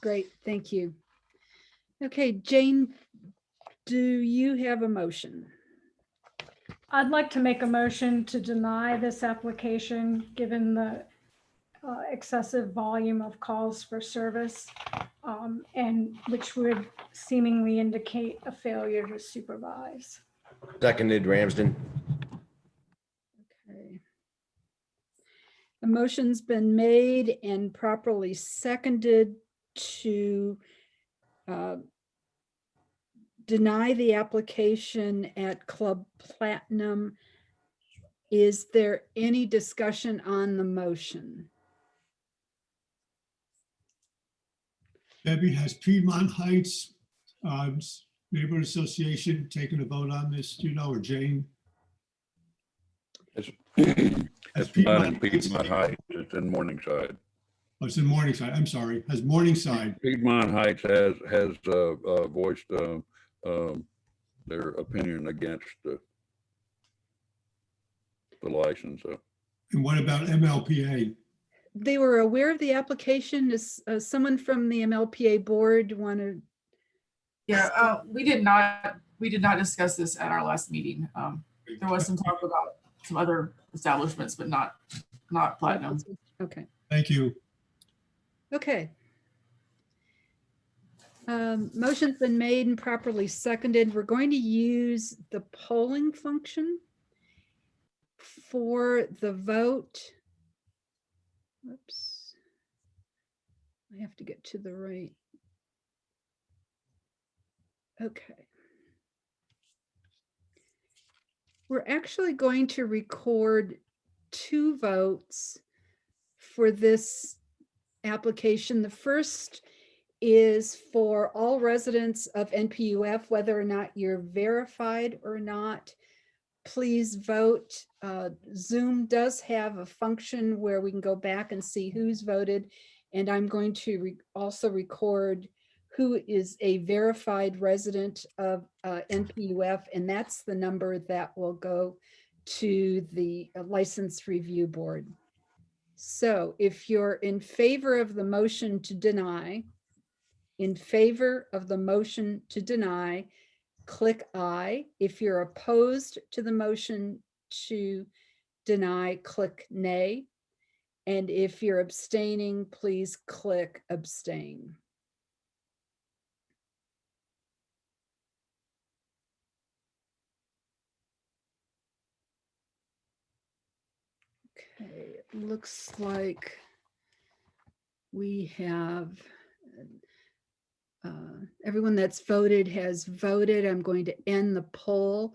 Great, thank you. Okay, Jane, do you have a motion? I'd like to make a motion to deny this application, given the excessive volume of calls for service, and which would seemingly indicate a failure to supervise. Seconded, Ramsden. Okay. A motion's been made and properly seconded to deny the application at Club Platinum. Is there any discussion on the motion? Debbie, has Piedmont Heights Neighborhood Association taken a vote on this, or Jane? It's not in Piedmont Heights, it's in Morningside. Oh, it's in Morningside. I'm sorry. Has Morningside? Piedmont Heights has voiced their opinion against the license. And what about MLPA? They were aware of the application. Is someone from the MLPA board want to? Yeah, we did not discuss this at our last meeting. There was some talk about some other establishments, but not Platinum. Okay. Thank you. Okay. Motion's been made and properly seconded. We're going to use the polling function for the vote. Whoops. I have to get to the right. Okay. We're actually going to record 2 votes for this application. The first is for all residents of NPU-F, whether or not you're verified or not. Please vote. Zoom does have a function where we can go back and see who's voted. And I'm going to also record who is a verified resident of NPU-F, and that's the number that will go to the License Review Board. So if you're in favor of the motion to deny, click aye. If you're opposed to the motion to deny, click nay. And if you're abstaining, please click abstain. Okay, it looks like we have everyone that's voted has voted. I'm going to end the poll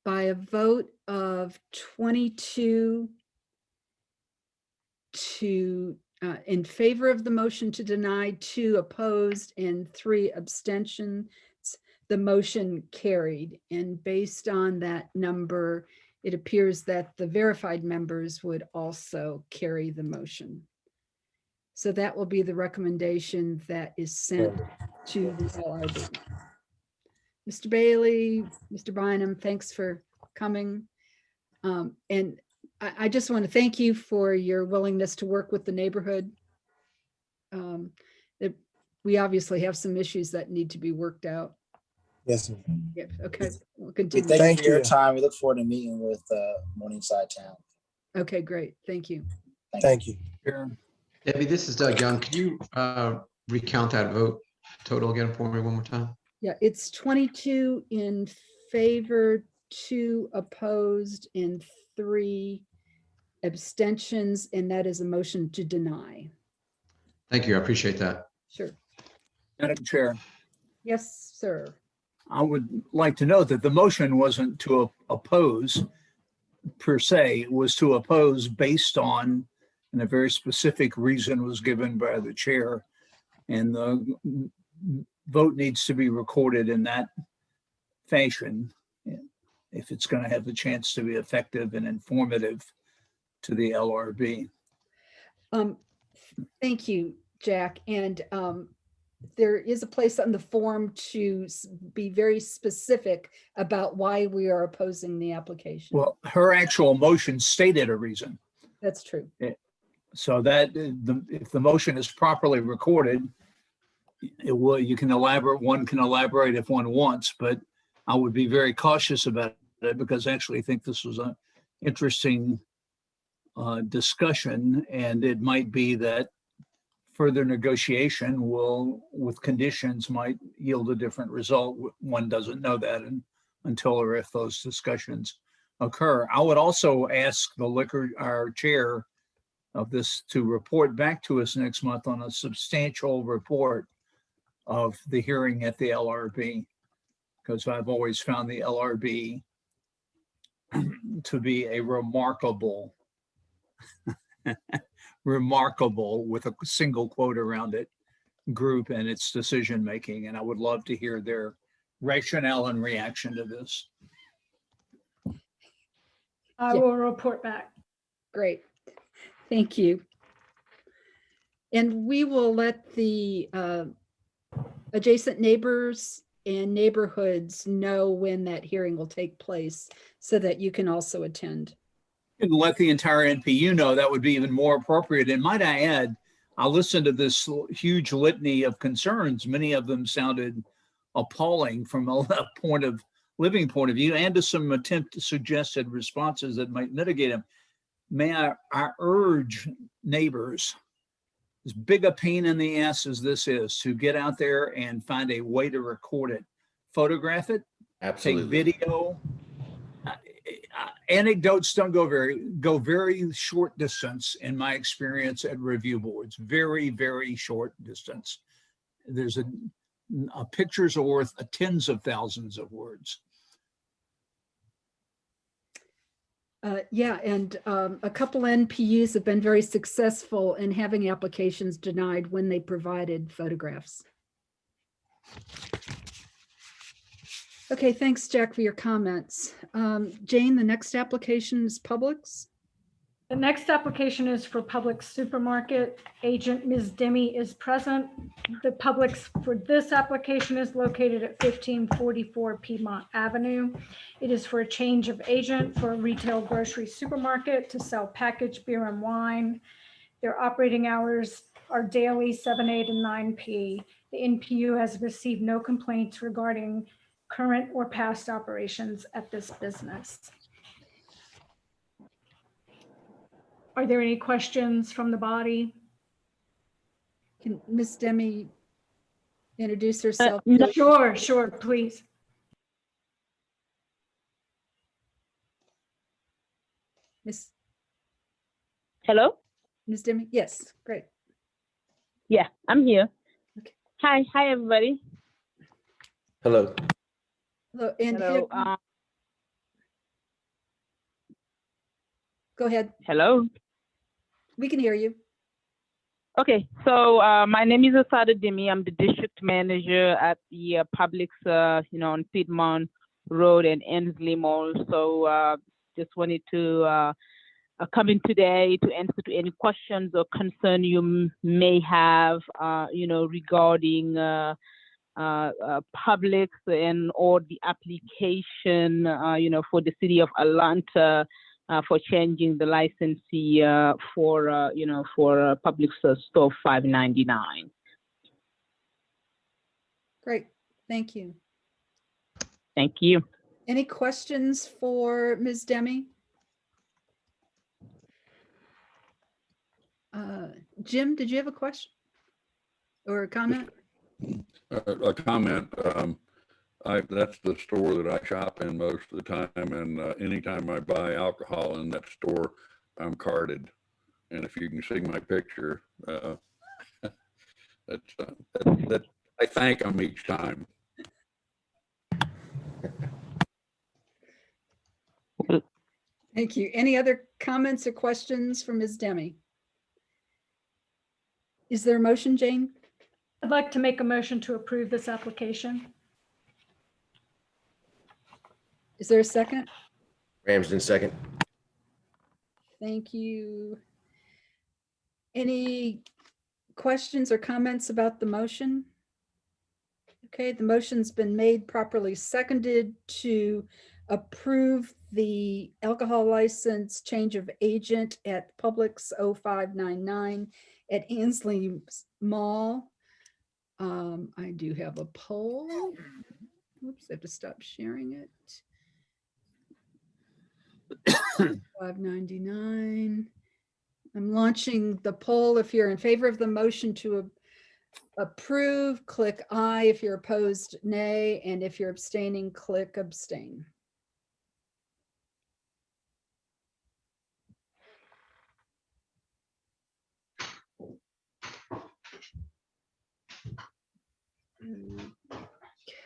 by a vote of 22 in favor of the motion to deny, 2 opposed, and 3 abstentions. The motion carried, and based on that number, it appears that the verified members would also carry the motion. So that will be the recommendation that is sent to the LRB. Mr. Bailey, Mr. Bynum, thanks for coming. And I just want to thank you for your willingness to work with the neighborhood. We obviously have some issues that need to be worked out. Yes, sir. Yeah, okay, we'll We continue. thank you for your time. We look forward to meeting with Morningside Town. Okay, great. Thank you. Thank you. Debbie, this is Doug Young. Could you recount that vote total again for me one more time? Yeah, it's 22 in favor, 2 opposed, and 3 abstentions, and that is a motion to deny. Thank you. I appreciate that. Sure. Madam Chair, Yes, sir. I would like to note that the motion wasn't to oppose per se, it was to oppose based on, and a very specific reason was given by the chair. And the vote needs to be recorded in that fashion if it's going to have the chance to be effective and informative to the LRB. Thank you, Jack. And there is a place on the form to be very specific about why we are opposing the application. Well, her actual motion stated a reason. That's true. So that if the motion is properly recorded, it will, you can elaborate, one can elaborate if one wants, but I would be very cautious about it because I actually think this was an interesting discussion, and it might be that further negotiation will, with conditions, might yield a different result. One doesn't know that until or if those discussions occur. I would also ask our chair of this to report back to us next month on a substantial report of the hearing at the LRB, because I've always found the LRB to be a remarkable with a single quote around it group and its decision making, and I would love to hear their rationale and reaction to this. I will report back. Great. Thank you. And we will let the adjacent neighbors and neighborhoods know when that hearing will take place so that you can also attend. And let the entire NPU know, that would be even more appropriate. And might I add, I listened to this huge litany of concerns. Many of them sounded appalling from a living point of view, and to some suggested responses that might mitigate them. May I urge neighbors, as big a pain in the ass as this is, to get out there and find a way to record it, photograph it, Absolutely. take video. Anecdotes don't go very short distance in my experience at review boards. Very, very short distance. There's a pictures are worth tens of thousands of words. Yeah, and a couple NPUs have been very successful in having applications denied when they provided photographs. Okay, thanks, Jack, for your comments. Jane, the next application is Publix. The next application is for Publix Supermarket. Agent Ms. Demi is present. The Publix for this application is located at 1544 Piedmont Avenue. It is for a change of agent for a retail grocery supermarket to sell packaged beer and wine. Their operating hours are daily 7 a to 9 p. The NPU has received no complaints regarding current or past operations at this business. Are there any questions from the body? Can Miss Demi introduce herself? Sure, please. Miss Hello? Miss Demi? Yes, great. Yeah, I'm here. Okay. Hi, everybody. Hello. Hello, and Hello. go ahead. Hello. We can hear you. Okay, so my name is Asada Demi. I'm the district manager at the Publix, on Piedmont Road and Ensley Mall. So just wanted to come in today to answer to any questions or concern you may have, regarding Publix and or the application, for the city of Atlanta for changing the licensee for Publix store 599. Great, thank you. Thank you. Any questions for Ms. Demi? Jim, did you have a question or a comment? A comment. That's the store that I shop in most of the time, and anytime I buy alcohol in that store, I'm carded. And if you can see my picture, that I thank them each time. Thank you. Any other comments or questions for Ms. Demi? Is there a motion, Jane? I'd like to make a motion to approve this application. Is there a second? Ramsden, second. Thank you. Any questions or comments about the motion? Okay, the motion's been made, properly seconded to approve the alcohol license change of agent at Publix 0599 at Ansley Mall. I do have a poll. Oops, I have to stop sharing it. 599. I'm launching the poll. If you're in favor of the motion to approve, click aye. If you're opposed, nay. And if you're abstaining, click abstain.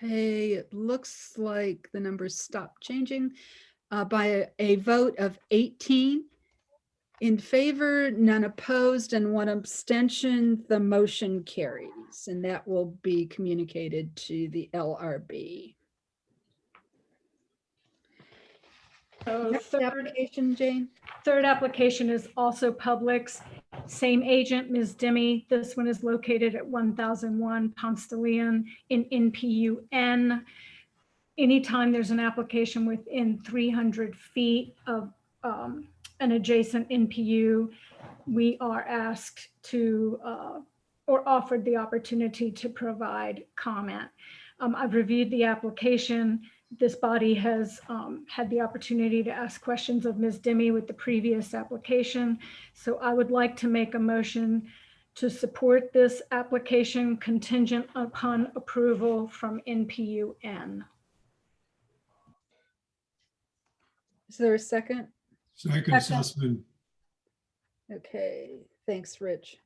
Okay, it looks like the numbers stopped changing by a vote of 18 in favor, none opposed, and 1 abstention. The motion carries, and that will be communicated to the LRB. Next application, Jane. Third application is also Publix. Same agent, Ms. Demi. This one is located at 1001 Ponce de Leon in NPU-N. Anytime there's an application within 300 feet of an adjacent NPU, we are asked to or offered the opportunity to provide comment. I've reviewed the application. This body has had the opportunity to ask questions of Ms. Demi with the previous application. So I would like to make a motion to support this application contingent upon approval from NPU-N. Is there a second? Second, Sussman. Okay, thanks, Rich.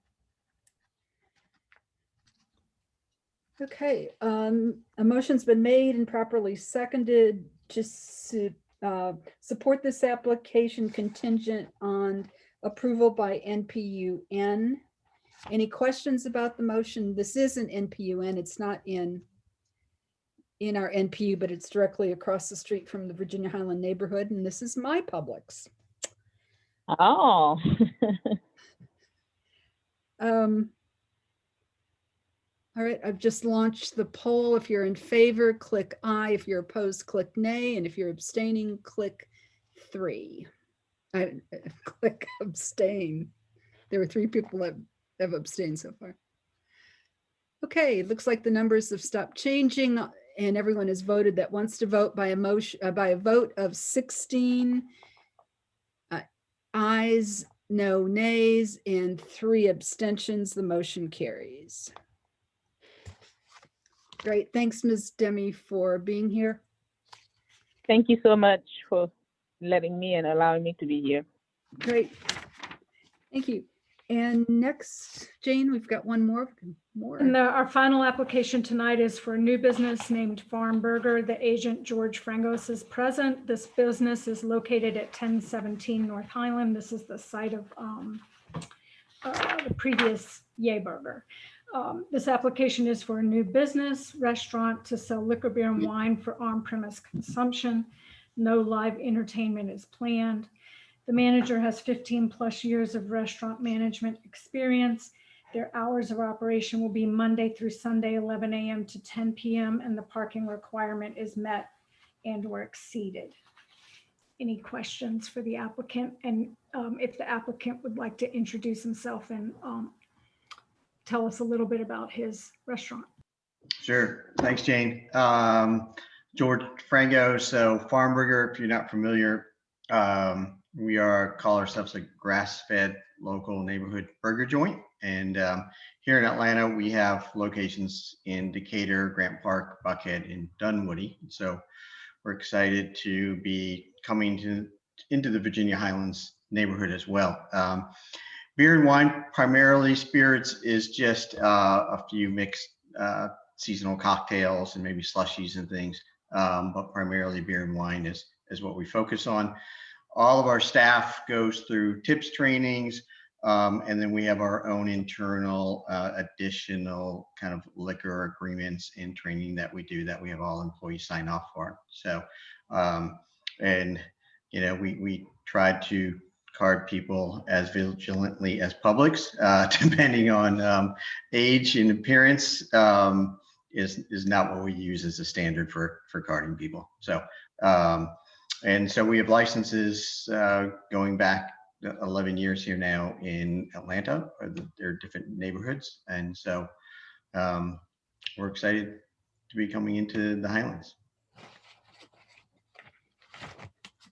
Okay, a motion's been made and properly seconded to support this application contingent on approval by NPU-N. Any questions about the motion? This is an NPU-N. It's not in our NPU, but it's directly across the street from the Virginia Highland neighborhood, and this is my Publix. Oh. All right, I've just launched the poll. If you're in favor, click aye. If you're opposed, click nay. And if you're abstaining, click 3. Click abstain. There were 3 people that have abstained so far. Okay, it looks like the numbers have stopped changing and everyone has voted that wants to vote by a motion, by a vote of 16 ayes, no nays, and 3 abstentions. The motion carries. Great. Thanks, Ms. Demi, for being here. Thank you so much for letting me and allowing me to be here. Great. Thank you. And next, Jane, we've got one more. And our final application tonight is for a new business named Farm Burger. The agent, George Frangos, is present. This business is located at 1017 North Highland. This is the site of the previous Yay Burger. This application is for a new business restaurant to sell liquor, beer, and wine for on-premise consumption. No live entertainment is planned. The manager has 15+ years of restaurant management experience. Their hours of operation will be Monday through Sunday, 11 a.m. to 10 p.m., and the parking requirement is met and or exceeded. Any questions for the applicant? And if the applicant would like to introduce himself and tell us a little bit about his restaurant. Sure. Thanks, Jane. George Frango. So Farm Burger, if you're not familiar, we call ourselves a grass-fed local neighborhood burger joint. And here in Atlanta, we have locations in Decatur, Grant Park, Buckhead, and Dunwoody. So we're excited to be coming into the Virginia Highlands neighborhood as well. Beer and wine, primarily. Spirits is just a few mixed seasonal cocktails and maybe slushies and things, but primarily beer and wine is what we focus on. All of our staff goes through tips trainings, and then we have our own internal additional kind of liquor agreements and training that we do that we have all employees sign off for. So, and you know, we try to card people as vigilantly as Publix, depending on age and appearance, is not what we use as a standard for carding people. So, and so we have licenses going back 11 years here now in Atlanta. There are different neighborhoods, and so we're excited to be coming into the Highlands.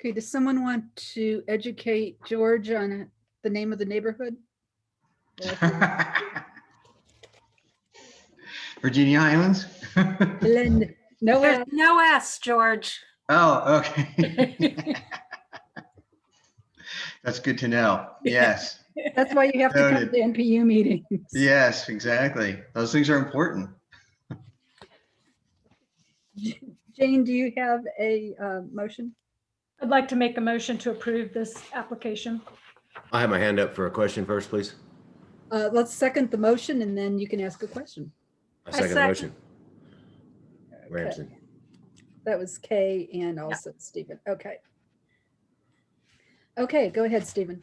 Okay, does someone want to educate George on the name of the neighborhood? Virginia Highlands? No, there's no S, George. Oh, okay. That's good to know. Yes. That's why you have to come to NPU meetings. Yes, exactly. Those things are important. Jane, do you have a motion? I'd like to make a motion to approve this application. I have my hand up for a question first, please. Let's second the motion and then you can ask a question. I second the motion. Ramsden. Okay. That was Kay and also Stephen. Okay. Okay, go ahead, Stephen.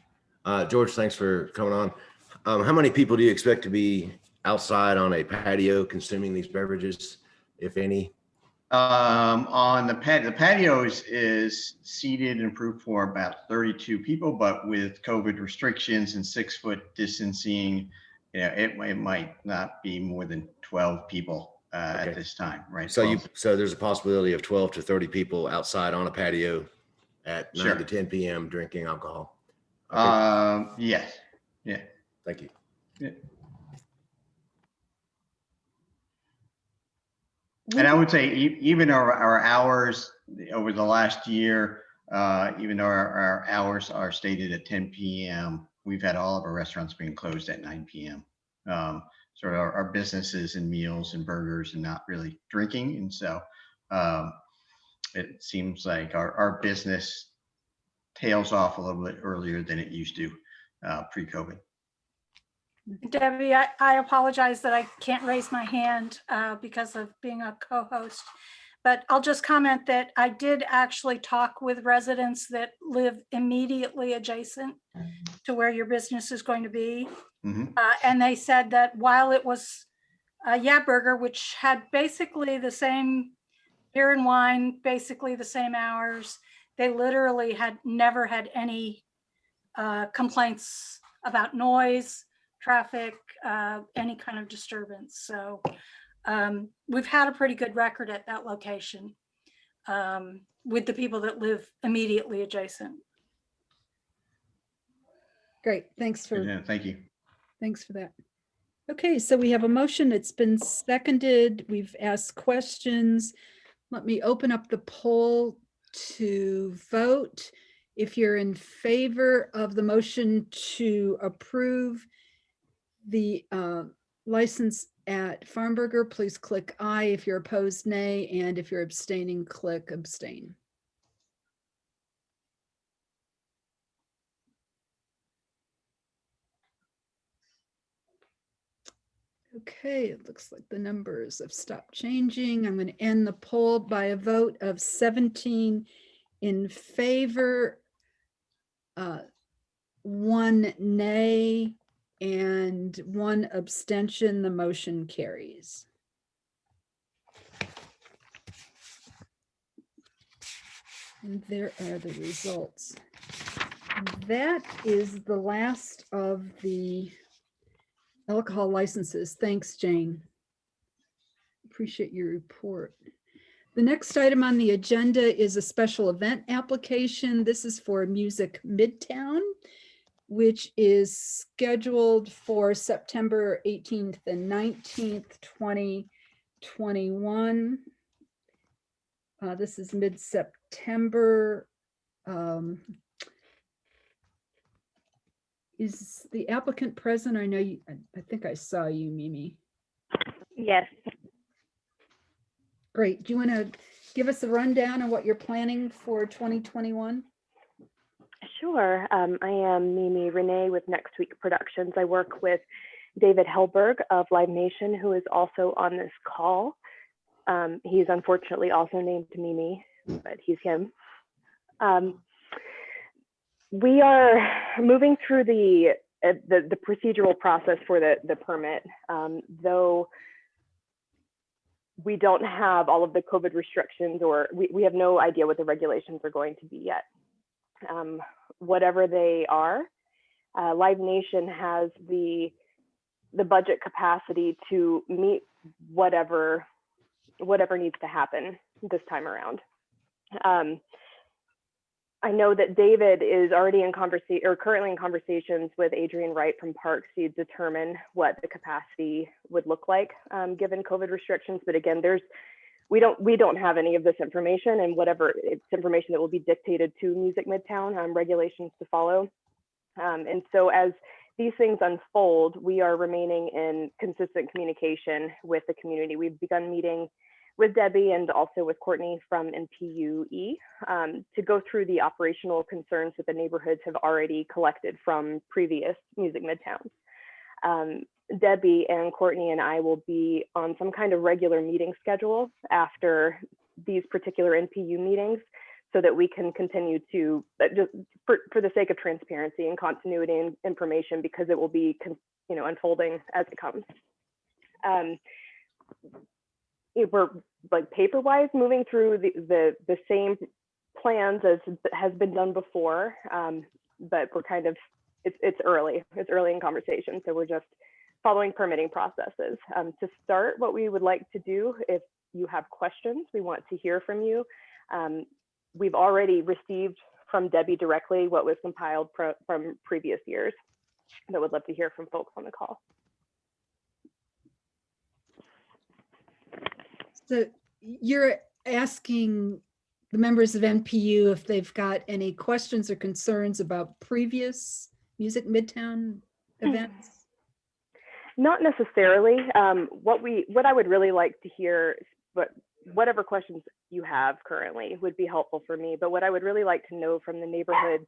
George, thanks for coming on. How many people do you expect to be outside on a patio consuming these beverages, if any? On the patio is seated and approved for about 32 people, but with COVID restrictions and 6-foot distancing, you know, it might not be more than 12 people at this time, right? So so there's a possibility of 12 to 30 people outside on a patio at 9 to 10 p.m. drinking alcohol. Okay. Yes. Yeah. Thank you. Yeah. And I would say even our hours over the last year, even though our hours are stated at 10 p.m., we've had all of our restaurants being closed at 9 p.m. So our businesses and meals and burgers and not really drinking. And so it seems like our business tails off a little bit earlier than it used to pre-COVID. Debbie, I apologize that I can't raise my hand because of being a co-host, But I'll just comment that I did actually talk with residents that live immediately adjacent to where your business is going to be. And they said that while it was a Yeah Burger, which had basically the same beer and wine, basically the same hours, they literally had never had any complaints about noise, traffic, any kind of disturbance. So we've had a pretty good record at that location with the people that live immediately adjacent. Great, thanks for. Yeah, thank you. Thanks for that. Okay, so we have a motion. It's been seconded. We've asked questions. Let me open up the poll to vote. If you're in favor of the motion to approve the license at Farmburger, please click aye. If you're opposed, nay. And if you're abstaining, click abstain. Okay, it looks like the numbers have stopped changing. I'm going to end the poll by a vote of 17 in favor, 1 nay, and 1 abstention. The motion carries. And there are the results. And that is the last of the alcohol licenses. Thanks, Jane. Appreciate your report. The next item on the agenda is a special event application. This is for Music Midtown, which is scheduled for September 18th and 19th, 2021. This is mid-September. Is the applicant present? I know you, I think I saw you, Mimi. Yes. Great. Do you want to give us a rundown on what you're planning for 2021? Sure. I am Mimi Renee with Next Week Productions. I work with David Hellberg of Live Nation, who is also on this call. He's unfortunately also named Mimi, but he's him. We are moving through the procedural process for the permit, though we don't have all of the COVID restrictions, or we have no idea what the regulations are going to be yet. Whatever they are, Live Nation has the budget capacity to meet whatever needs to happen this time around. I know that David is already in conversation, or currently in conversations with Adrian Wright from Parks to determine what the capacity would look like given COVID restrictions. But again, we don't have any of this information, and whatever it's information that will be dictated to Music Midtown, regulations to follow. And so as these things unfold, we are remaining in consistent communication with the community. We've begun meeting with Debbie and also with Courtney from NPU-E to go through the operational concerns that the neighborhoods have already collected from previous Music Midtowns. Debbie and Courtney and I will be on some kind of regular meeting schedule after these particular NPU meetings, so that we can continue to, just for the sake of transparency and continuity and information, because it will be unfolding as it comes. We're like paper-wise moving through the same plans as has been done before, but we're kind of, it's early in conversation, so we're just following permitting processes. To start, what we would like to do, if you have questions, we want to hear from you. We've already received from Debbie directly what was compiled from previous years, but would love to hear from folks on the call. So you're asking the members of NPU if they've got any questions or concerns about previous Music Midtown events? Not necessarily. What I would really like to hear, but whatever questions you have currently would be helpful for me. But what I would really like to know from the neighborhood,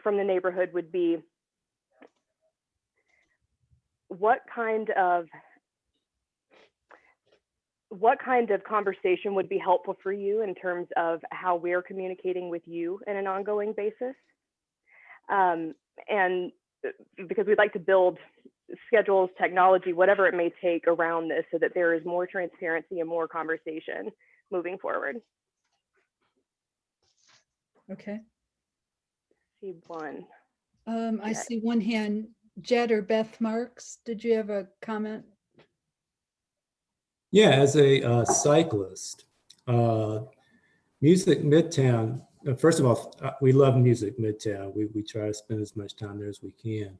from the neighborhood would be what kind of what kind of conversation would be helpful for you in terms of how we're communicating with you in an ongoing basis. And because we'd like to build schedules, technology, whatever it may take around this so that there is more transparency and more conversation moving forward. Okay. See one. I see one hand. Jed or Beth Marks, did you have a comment? Yeah, as a cyclist, Music Midtown, first of all, we love Music Midtown. We try to spend as much time there as we can.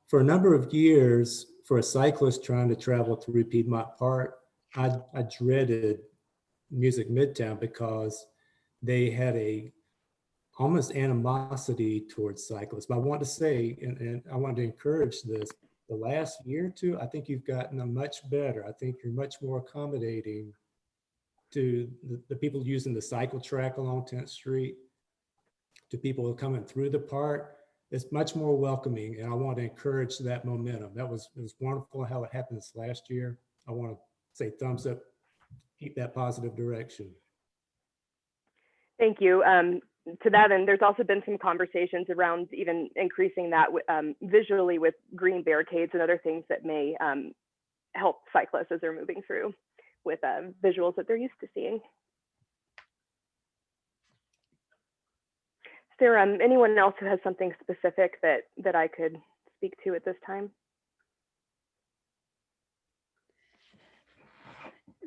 For a number of years, for a cyclist trying to travel through Piedmont Park, I dreaded Music Midtown because they had a almost animosity towards cyclists. But I want to say, and I want to encourage this, the last year or two, I think you've gotten much better. I think you're much more accommodating to the people using the cycle track along 10th Street, to people who are coming through the park. It's much more welcoming, and I want to encourage that momentum. It was wonderful how it happened this last year. I want to say thumbs up, keep that positive direction. Thank you. To that end, there's also been some conversations around even increasing that visually with green barricades and other things that may help cyclists as they're moving through with visuals that they're used to seeing. Is there anyone else who has something specific that I could speak to at this time?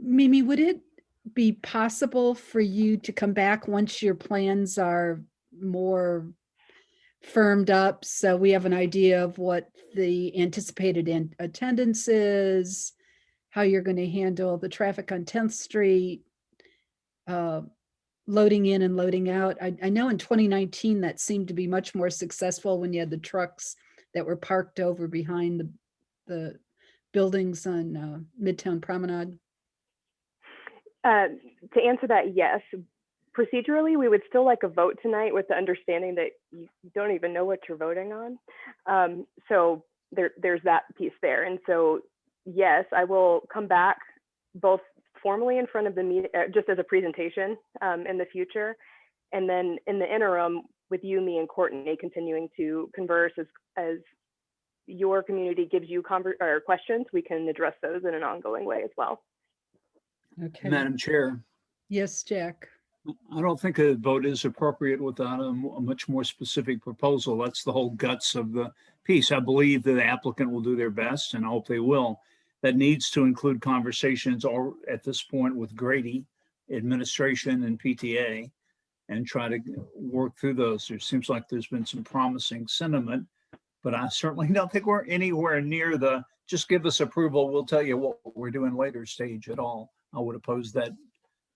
Mimi, would it be possible for you to come back once your plans are more firmed up, so we have an idea of what the anticipated attendance is, how you're going to handle the traffic on 10th Street, loading in and loading out? I know in 2019 that seemed to be much more successful when you had the trucks that were parked over behind the buildings on Midtown Promenade. To answer that, yes. Procedurally, we would still like a vote tonight with the understanding that you don't even know what you're voting on. So there's that piece there. And so, yes, I will come back both formally in front of the meeting, just as a presentation in the future. And then in the interim, with you, me, and Courtney continuing to converse as your community gives you questions, we can address those in an ongoing way as well. Okay. Madam Chair, Yes, Jack. I don't think a vote is appropriate without a much more specific proposal. That's the whole guts of the piece. I believe that the applicant will do their best, and I hope they will. That needs to include conversations at this point with Grady, administration, and PTA, and try to work through those. There seems like there's been some promising sentiment, but I certainly don't think we're anywhere near the just give us approval, we'll tell you what we're doing later stage at all. I would oppose that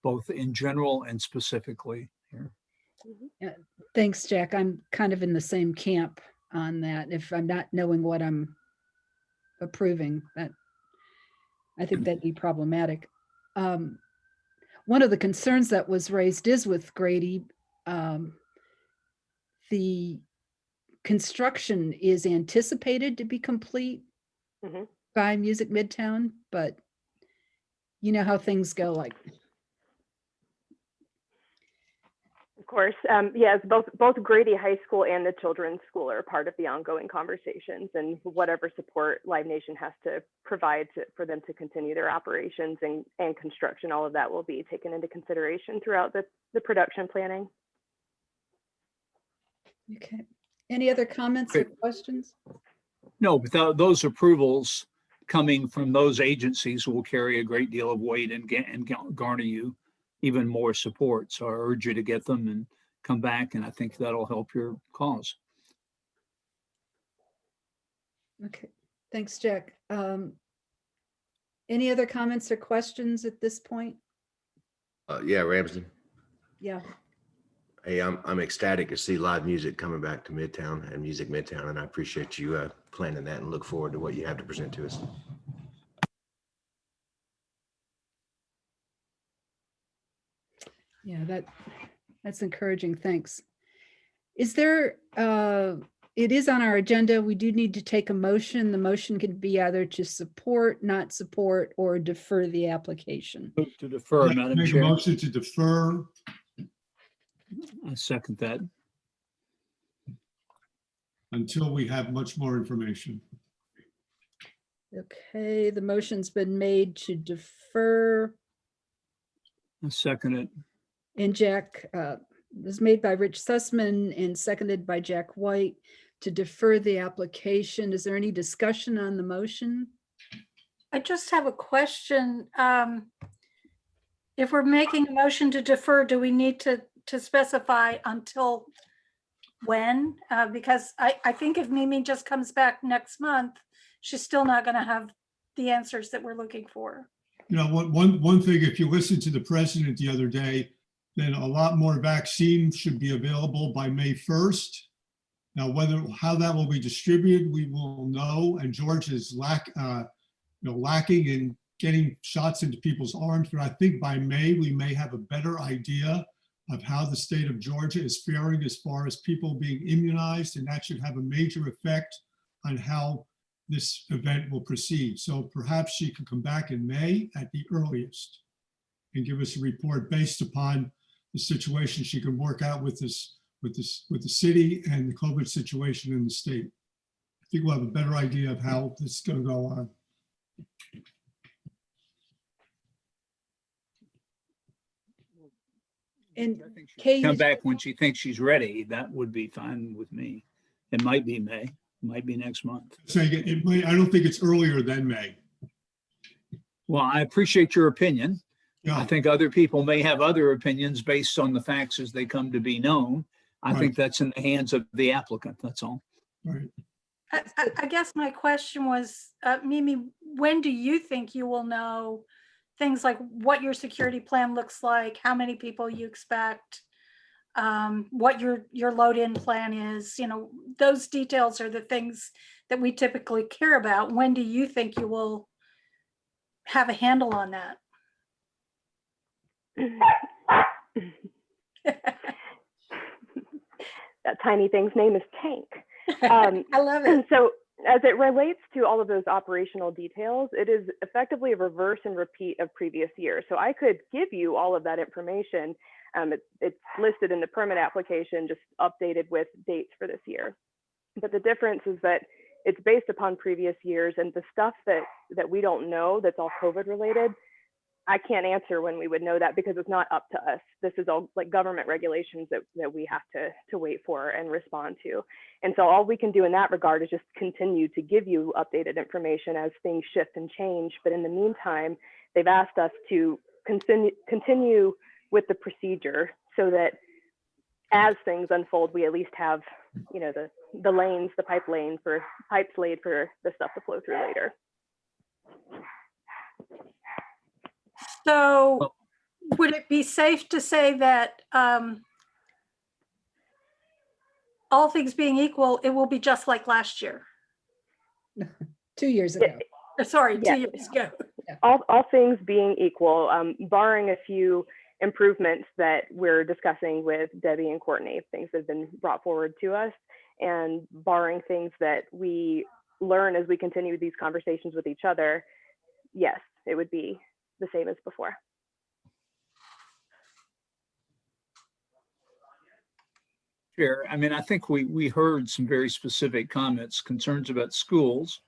both in general and specifically here. Yeah, thanks, Jack. I'm kind of in the same camp on that. If I'm not knowing what I'm approving, that I think that'd be problematic. One of the concerns that was raised is with Grady, the construction is anticipated to be complete by Music Midtown, but you know how things go. Like, of course, yes, both Grady High School and the Children's School are part of the ongoing conversations, and whatever support Live Nation has to provide for them to continue their operations and construction, all of that will be taken into consideration throughout the production planning. okay. Any other comments or questions? No, without those approvals coming from those agencies will carry a great deal of weight and garner you even more support. So I urge you to get them and come back, and I think that'll help your cause. Okay, thanks, Jack. Any other comments or questions at this point? Yeah, Ramsey. Yeah. Hey, I'm ecstatic to see live music coming back to Midtown and Music Midtown, and I appreciate you planning that and look forward to what you have to present to us. Yeah, that's encouraging. Thanks. Is there it is on our agenda. We do need to take a motion. The motion could be either to support, not support, or defer the application. Move to defer, I'd like to Madam make a Chair. motion to defer. I second that. Until we have much more information. Okay, the motion's been made to defer, I second it. and Jack, was made by Rich Sussman and seconded by Jack White to defer the application. Is there any discussion on the motion? I just have a question. If we're making a motion to defer, do we need to specify until when? Because I think if Mimi just comes back next month, she's still not going to have the answers that we're looking for. You know, one thing, if you listen to the president the other day, then a lot more vaccine should be available by May 1st. Now, how that will be distributed, we will know. And George is lacking in getting shots into people's arms. But I think by May, we may have a better idea of how the state of Georgia is faring as far as people being immunized. And that should have a major effect on how this event will proceed. So perhaps she can come back in May at the earliest and give us a report based upon the situation she can work out with the city and the COVID situation in the state. I think we'll have a better idea of how this is going to go on. And Come back when she thinks she's ready. That would be fine with me. It might be May, might be next month. Saying it may, I don't think it's earlier than May. Well, I appreciate your opinion. Yeah. I think other people may have other opinions based on the facts as they come to be known. I think that's in the hands of the applicant, that's all. Right. I guess my question was, Mimi, when do you think you will know things like what your security plan looks like, how many people you expect, what your load-in plan is? You know, those details are the things that we typically care about. When do you think you will have a handle on that? That tiny thing's name is Tank. I love it. So as it relates to all of those operational details, it is effectively a reverse and repeat of previous years. So I could give you all of that information. It's listed in the permit application, just updated with dates for this year. But the difference is that it's based upon previous years, and the stuff that we don't know that's all COVID related, I can't answer when we would know that because it's not up to us. This is all like government regulations that we have to wait for and respond to. And so all we can do in that regard is just continue to give you updated information as things shift and change. But in the meantime, they've asked us to continue with the procedure so that as things unfold, we at least have, you know, the lanes, the pipes laid for the stuff to flow through later. So would it be safe to say that all things being equal, it will be just like last year? 2 years ago. Sorry, Yeah. 2 years ago. All things being equal, barring a few improvements that we're discussing with Debbie and Courtney, things that have been brought forward to us, and barring things that we learn as we continue these conversations with each other, yes, it would be the same as before. Chair, I mean, I think we heard some very specific comments, concerns about schools,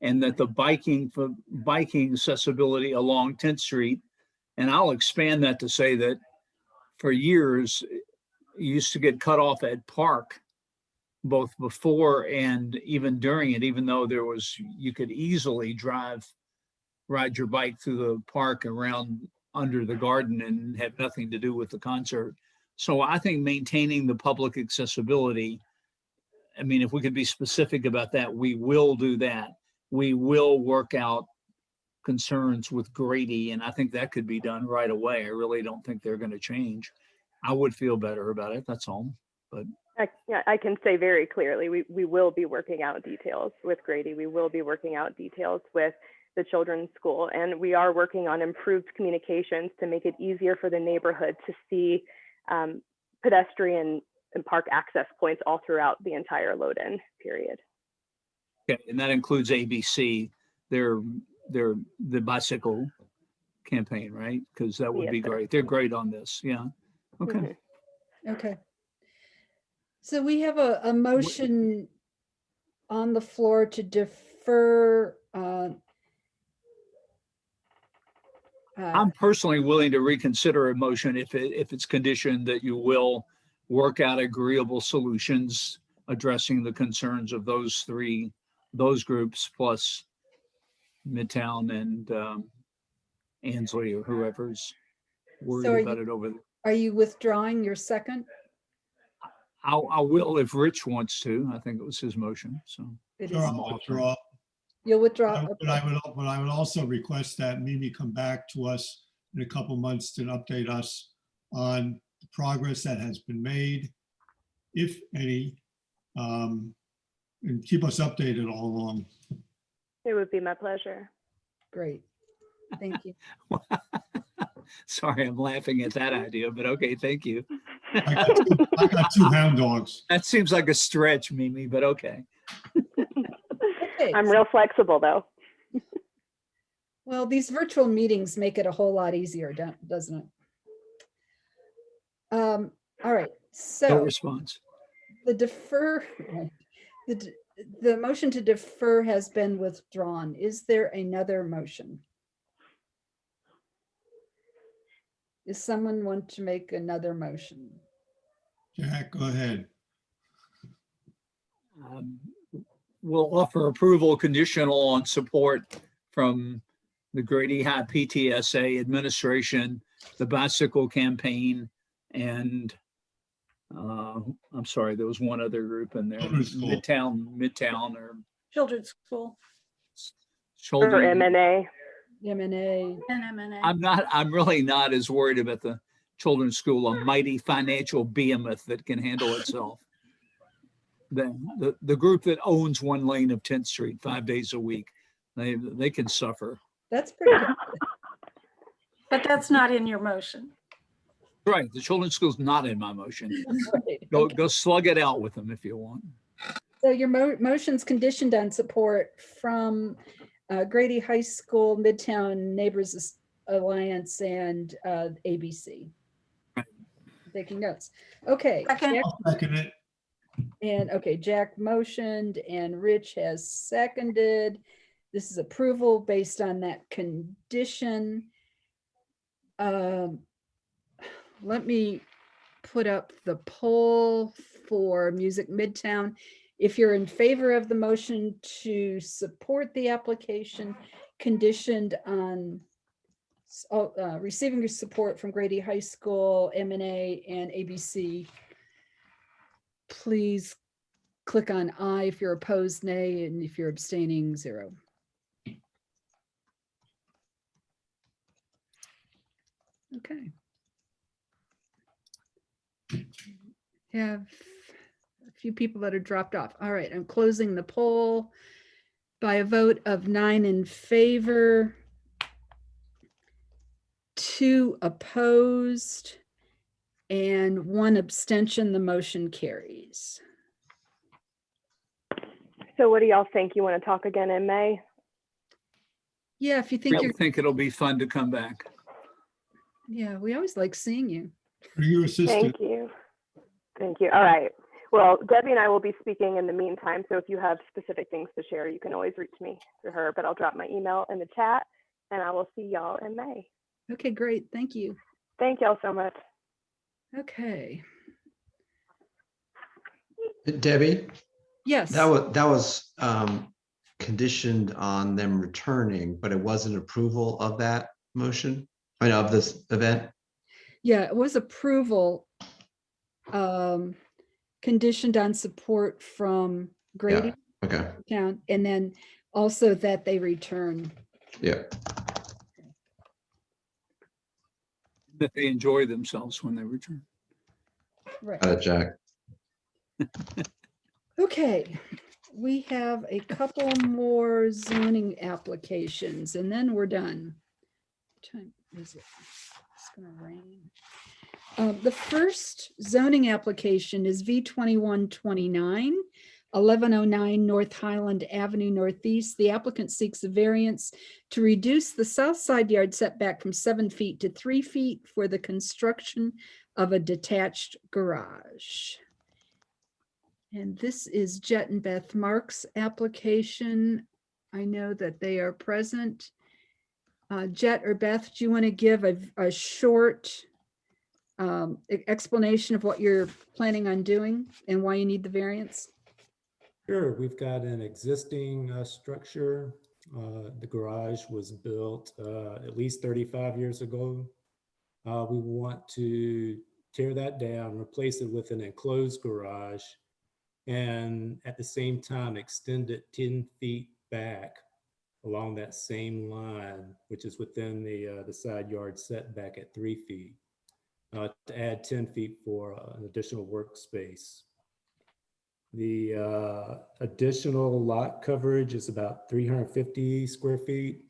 and that the biking accessibility along 10th Street. And I'll expand that to say that for years, you used to get cut off at Park, both before and even during it, even though you could easily ride your bike through the park around under the garden and have nothing to do with the concert. So I think maintaining the public accessibility, I mean, if we could be specific about that, we will do that. We will work out concerns with Grady, and I think that could be done right away. I really don't think they're going to change. I would feel better about it, that's all. But I can say very clearly, we will be working out details with Grady. We will be working out details with the children's school, and we are working on improved communications to make it easier for the neighborhood to see pedestrian and park access points all throughout the entire load-in period. Okay, and that includes ABC, the bicycle campaign, right? Because that would Yes, be sir. great. They're great on this. Yeah. Okay. Mhm. Okay. So we have a motion on the floor to defer. I'm personally willing to reconsider a motion if it's conditioned that you will work out agreeable solutions addressing the concerns of those groups plus Midtown and Ansley or whoever's worried are about you- it over there. Are you withdrawing your second? I will if Rich wants to. I think it was his motion, so. It Sure, is. I'll withdraw. You'll withdraw. But I would also request that Mimi come back to us in a couple months to update us on the progress that has been made, if any, and keep us updated all along. It would be my pleasure. Great. Thank you. Sorry, I'm laughing at that idea, but okay, thank you. I got two hound dogs. That seems like a stretch, Mimi, but okay. I'm real flexible though. Well, these virtual meetings make it a whole lot easier, doesn't it? All right, No so response. the motion to defer has been withdrawn. Is there another motion? Does someone want to make another motion? Jack, go ahead. We'll offer approval conditional on support from the Grady High PTSA administration, the bicycle campaign, and I'm sorry, there was one other group in there, Midtown or Children's School. Or children. M&A. M&A. And M&A. I'm really not as worried about the children's school, a mighty financial behemoth that can handle itself. The group that owns one lane of 10th Street 5 days a week, they can suffer. That's pretty good. But that's not in your motion. Right, the children's school's not in my motion. Right, Go slug it out with them if you want. So your motion's conditioned on support from Grady High School, Midtown Neighbors Alliance, and ABC. Taking notes. Okay. Second. I'll second it. And okay, Jack motioned and Rich has seconded. This is approval based on that condition. Let me put up the poll for Music Midtown. If you're in favor of the motion to support the application conditioned on receiving your support from Grady High School, M&A, and ABC, please click on aye. If you're opposed, nay, and if you're abstaining, 0. Okay. Have a few people that are dropped off. All right, I'm closing the poll by a vote of 9 in favor, 2 opposed, and 1 abstention. The motion carries. So what do y'all think? You want to talk again in May? Yeah, if you think I think it'll be fun to come back. Yeah, we always like seeing you. Bring your assistant. Thank you. Thank you. All right. Well, Debbie and I will be speaking in the meantime. So if you have specific things to share, you can always reach me through her, but I'll drop my email in the chat and I will see y'all in May. Okay, great. Thank you. Thank y'all so much. Okay. Debbie? Yes. That was conditioned on them returning, but it wasn't approval of that motion, I mean, of this event? Yeah, it was approval conditioned on support from Grady Okay. Town, and then also that they return. Yeah. That they enjoy themselves when they return. Right. Got it, Jack. Okay, we have a couple more zoning applications and then we're done. What time is it? It's gonna rain. The first zoning application is V2129, 1109 North Highland Avenue Northeast. The applicant seeks a variance to reduce the south side yard setback from 7 feet to 3 feet for the construction of a detached garage. And this is Jet and Beth Mark's application. I know that they are present. Jet or Beth, do you want to give a short explanation of what you're planning on doing and why you need the variance? Sure, we've got an existing structure. The garage was built at least 35 years ago. We want to tear that down, replace it with an enclosed garage, and at the same time extend it 10 feet back along that same line, which is within the side yard setback at 3 feet, to add 10 feet for an additional workspace. The additional lot coverage is about 350 square feet.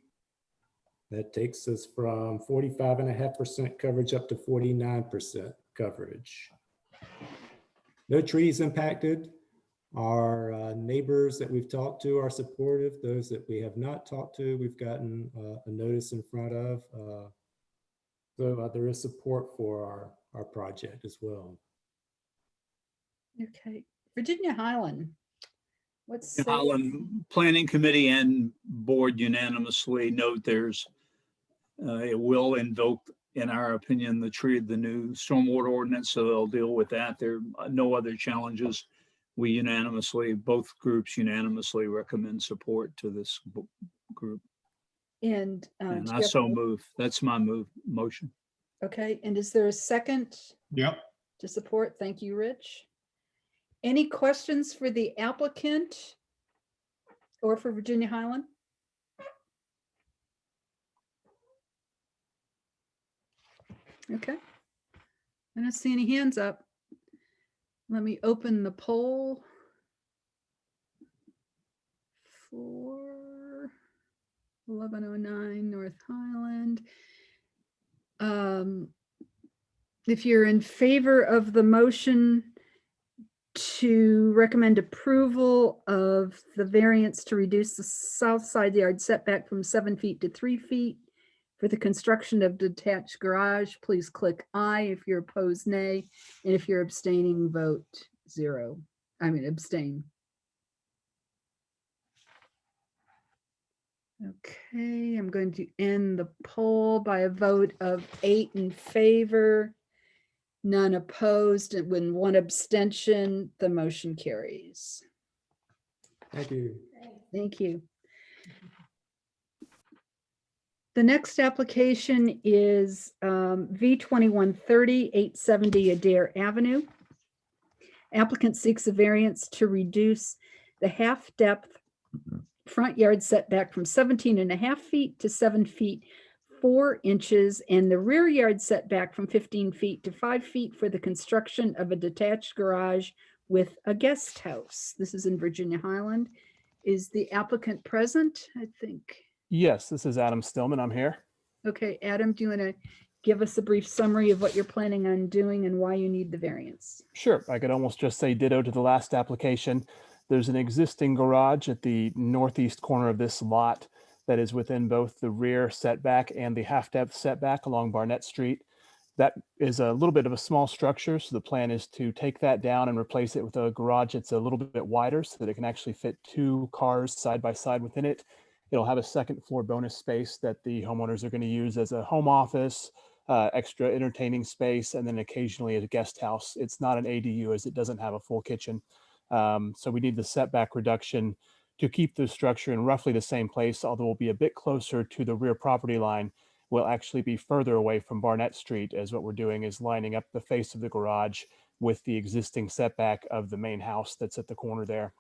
That takes us from 45.5% coverage up to 49% coverage. No trees impacted. Our neighbors that we've talked to are supportive. Those that we have not talked to, we've gotten a notice in front of. So there is support for our project as well. Okay, Virginia Highland. What's Highland Planning Committee and Board unanimously note there's, it will invoke, in our opinion, the new stormwater ordinance, so they'll deal with that. There are no other challenges. We unanimously, both groups unanimously recommend support to this group. And I so move. That's my motion. Okay, and is there a second? Yep. To support? Thank you, Rich. Any questions for the applicant or for Virginia Highland? Okay. I don't see any hands up. Let me open the poll for 1109 North Highland. If you're in favor of the motion to recommend approval of the variance to reduce the south side yard setback from 7 feet to 3 feet for the construction of detached garage, please click aye. If you're opposed, nay. And if you're abstaining, vote zero. I mean, abstain. Okay, I'm going to end the poll by a vote of 8 in favor, none opposed, and with 1 abstention, the motion carries. Thank you. Thank you. The next application is V2130, 870 Adair Avenue. Applicant seeks a variance to reduce the half-depth front yard setback from 17.5 feet to 7 feet 4 inches and the rear yard setback from 15 feet to 5 feet for the construction of a detached garage with a guest house. This is in Virginia Highland. Is the applicant present? I think. Yes, this is Adam Stillman. I'm here. Okay, Adam, do you want to give us a brief summary of what you're planning on doing and why you need the variance? Sure. I could almost just say ditto to the last application. There's an existing garage at the northeast corner of this lot that is within both the rear setback and the half-depth setback along Barnett Street. That is a little bit of a small structure, so the plan is to take that down and replace it with a garage that's a little bit wider so that it can actually fit 2 cars side by side within it. It'll have a second floor bonus space that the homeowners are going to use as a home office, extra entertaining space, and then occasionally as a guest house. It's not an ADU as it doesn't have a full kitchen. So we need the setback reduction to keep the structure in roughly the same place, although we'll be a bit closer to the rear property line. We'll actually be further away from Barnett Street, as what we're doing is lining up the face of the garage with the existing setback of the main house that's at the corner there.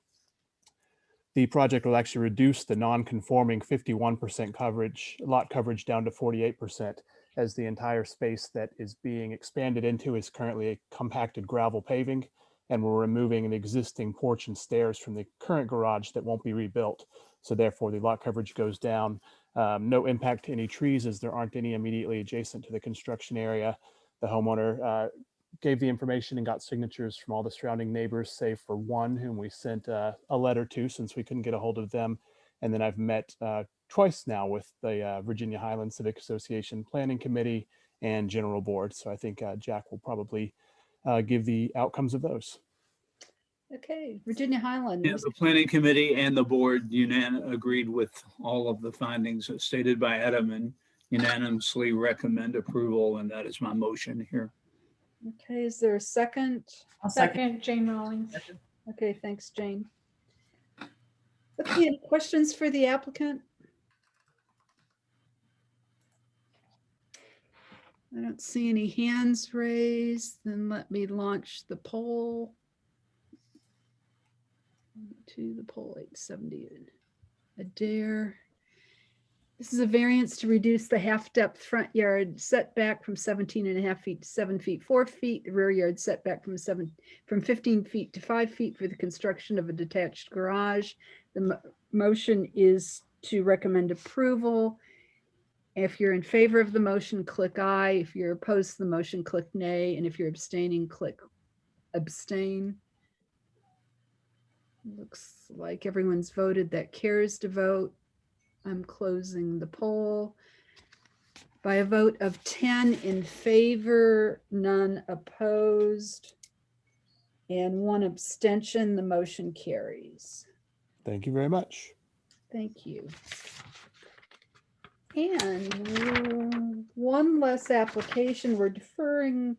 The project will actually reduce the non-conforming 51% coverage, lot coverage down to 48%, as the entire space that is being expanded into is currently a compacted gravel paving, and we're removing an existing porch and stairs from the current garage that won't be rebuilt. So therefore the lot coverage goes down. No impact to any trees as there aren't any immediately adjacent to the construction area. the homeowner gave the information and got signatures from all the surrounding neighbors, save for one whom we sent a letter to since we couldn't get a hold of them. And then I've met twice now with the Virginia Highlands Civic Association Planning Committee and General Board. So I think Jack will probably give the outcomes of those. Okay, Virginia Highlands. Yeah, the planning committee and the board agreed with all of the findings stated by Adam and unanimously recommend approval, and that is my motion here. Okay, is there a second? I'll Second, Jane Rawlings. Okay, thanks, Jane. Okay, any questions for the applicant? I don't see any hands raised. Then let me launch the poll. To the poll 870. Adair. This is a variance to reduce the half-depth front yard setback from 17.5 feet to 7 feet 4 feet. The rear yard setback from 15 feet to 5 feet for the construction of a detached garage. The motion is to recommend approval. If you're in favor of the motion, click aye. If you're opposed to the motion, click nay. And if you're abstaining, click abstain. Looks like everyone's voted that cares to vote. I'm closing the poll. By a vote of 10 in favor, none opposed, and 1 abstention, the motion carries. Thank you very much. Thank you. And one less application. We're deferring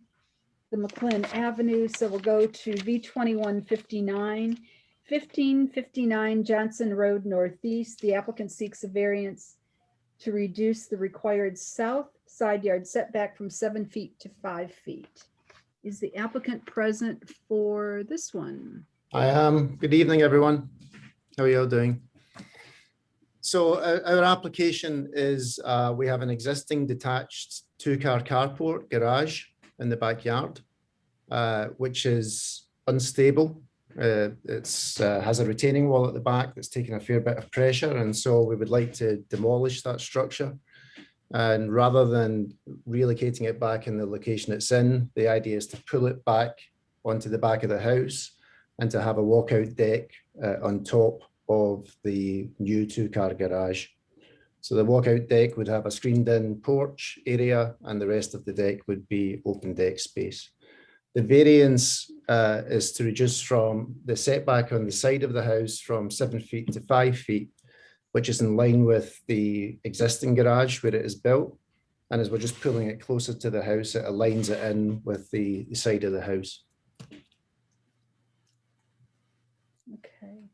the McLean Avenue, so we'll go to V2159. 1559 Johnson Road Northeast. The applicant seeks a variance to reduce the required south side yard setback from 7 feet to 5 feet. Is the applicant present for this one? I am. Good evening, everyone. How are you all doing? So our application is we have an existing detached 2-car carport garage in the backyard, which is unstable. It has a retaining wall at the back that's taking a fair bit of pressure, and so we would like to demolish that structure. And rather than relocating it back in the location it's in, the idea is to pull it back onto the back of the house and to have a walkout deck on top of the new 2-car garage. So the walkout deck would have a screened-in porch area, and the rest of the deck would be open deck space. The variance is to reduce from the setback on the side of the house from 7 feet to 5 feet, which is in line with the existing garage where it is built. And as we're just pulling it closer to the house, it aligns it in with the side of the house. Okay.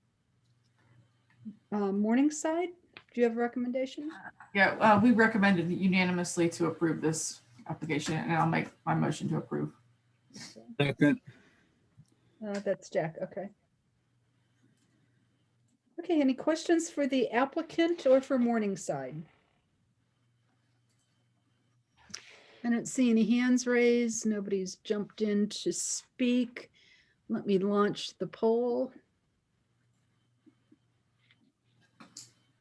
Morningside, do you have a recommendation? Yeah, we recommended unanimously to approve this application, and I'll make my motion to approve. Second. That's Jack. Okay. Okay, any questions for the applicant or for Morningside? I don't see any hands raised. Nobody's jumped in to speak. Let me launch the poll.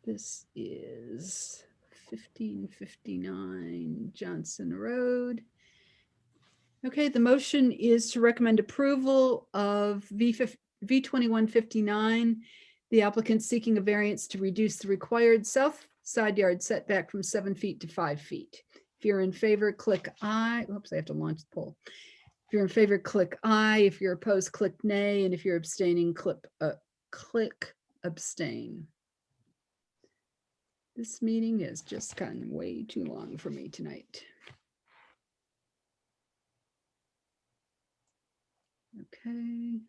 This is 1559 Johnson Road. Okay, the motion is to recommend approval of V2159. The applicant seeking a variance to reduce the required south side yard setback from 7 feet to 5 feet. If you're in favor, click aye. Oops, I have to launch the poll. If you're in favor, click aye. If you're opposed, click nay. And if you're abstaining, click abstain. This meeting has just gotten way too long for me tonight. Okay.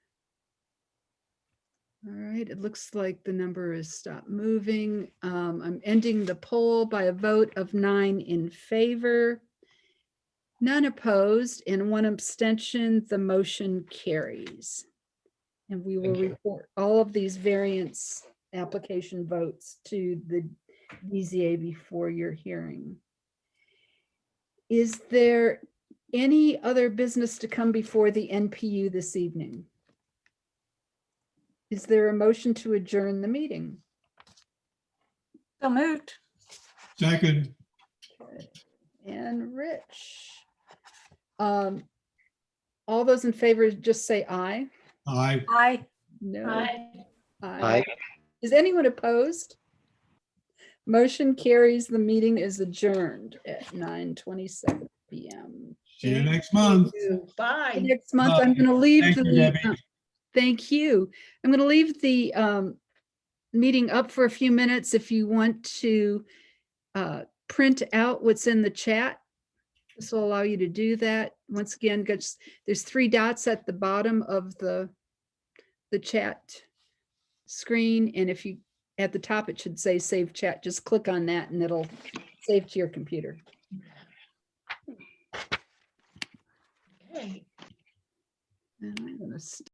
All right, it looks like the number has stopped moving. I'm ending the poll by a vote of 9 in favor, none opposed, and 1 abstention. The motion carries. And we will report all of these variance application votes to the BZA before your hearing. Is there any other business to come before the NPU this evening? Is there a motion to adjourn the meeting? So moved. Second. Okay. And Rich. All those in favor, just say aye. Aye. Aye. No. Aye. Aye. Is anyone opposed? Motion carries. The meeting is adjourned at 9:27 p.m. See you next month. Bye. Next month, I'm going to leave Thank you, the, Debbie. thank you. I'm going to leave the meeting up for a few minutes. If you want to print out what's in the chat, this will allow you to do that. Once again, there's 3 dots at the bottom of the chat screen. And if you, at the top, it should say save chat. Just click on that and it'll save to your computer. Okay. And I'm going to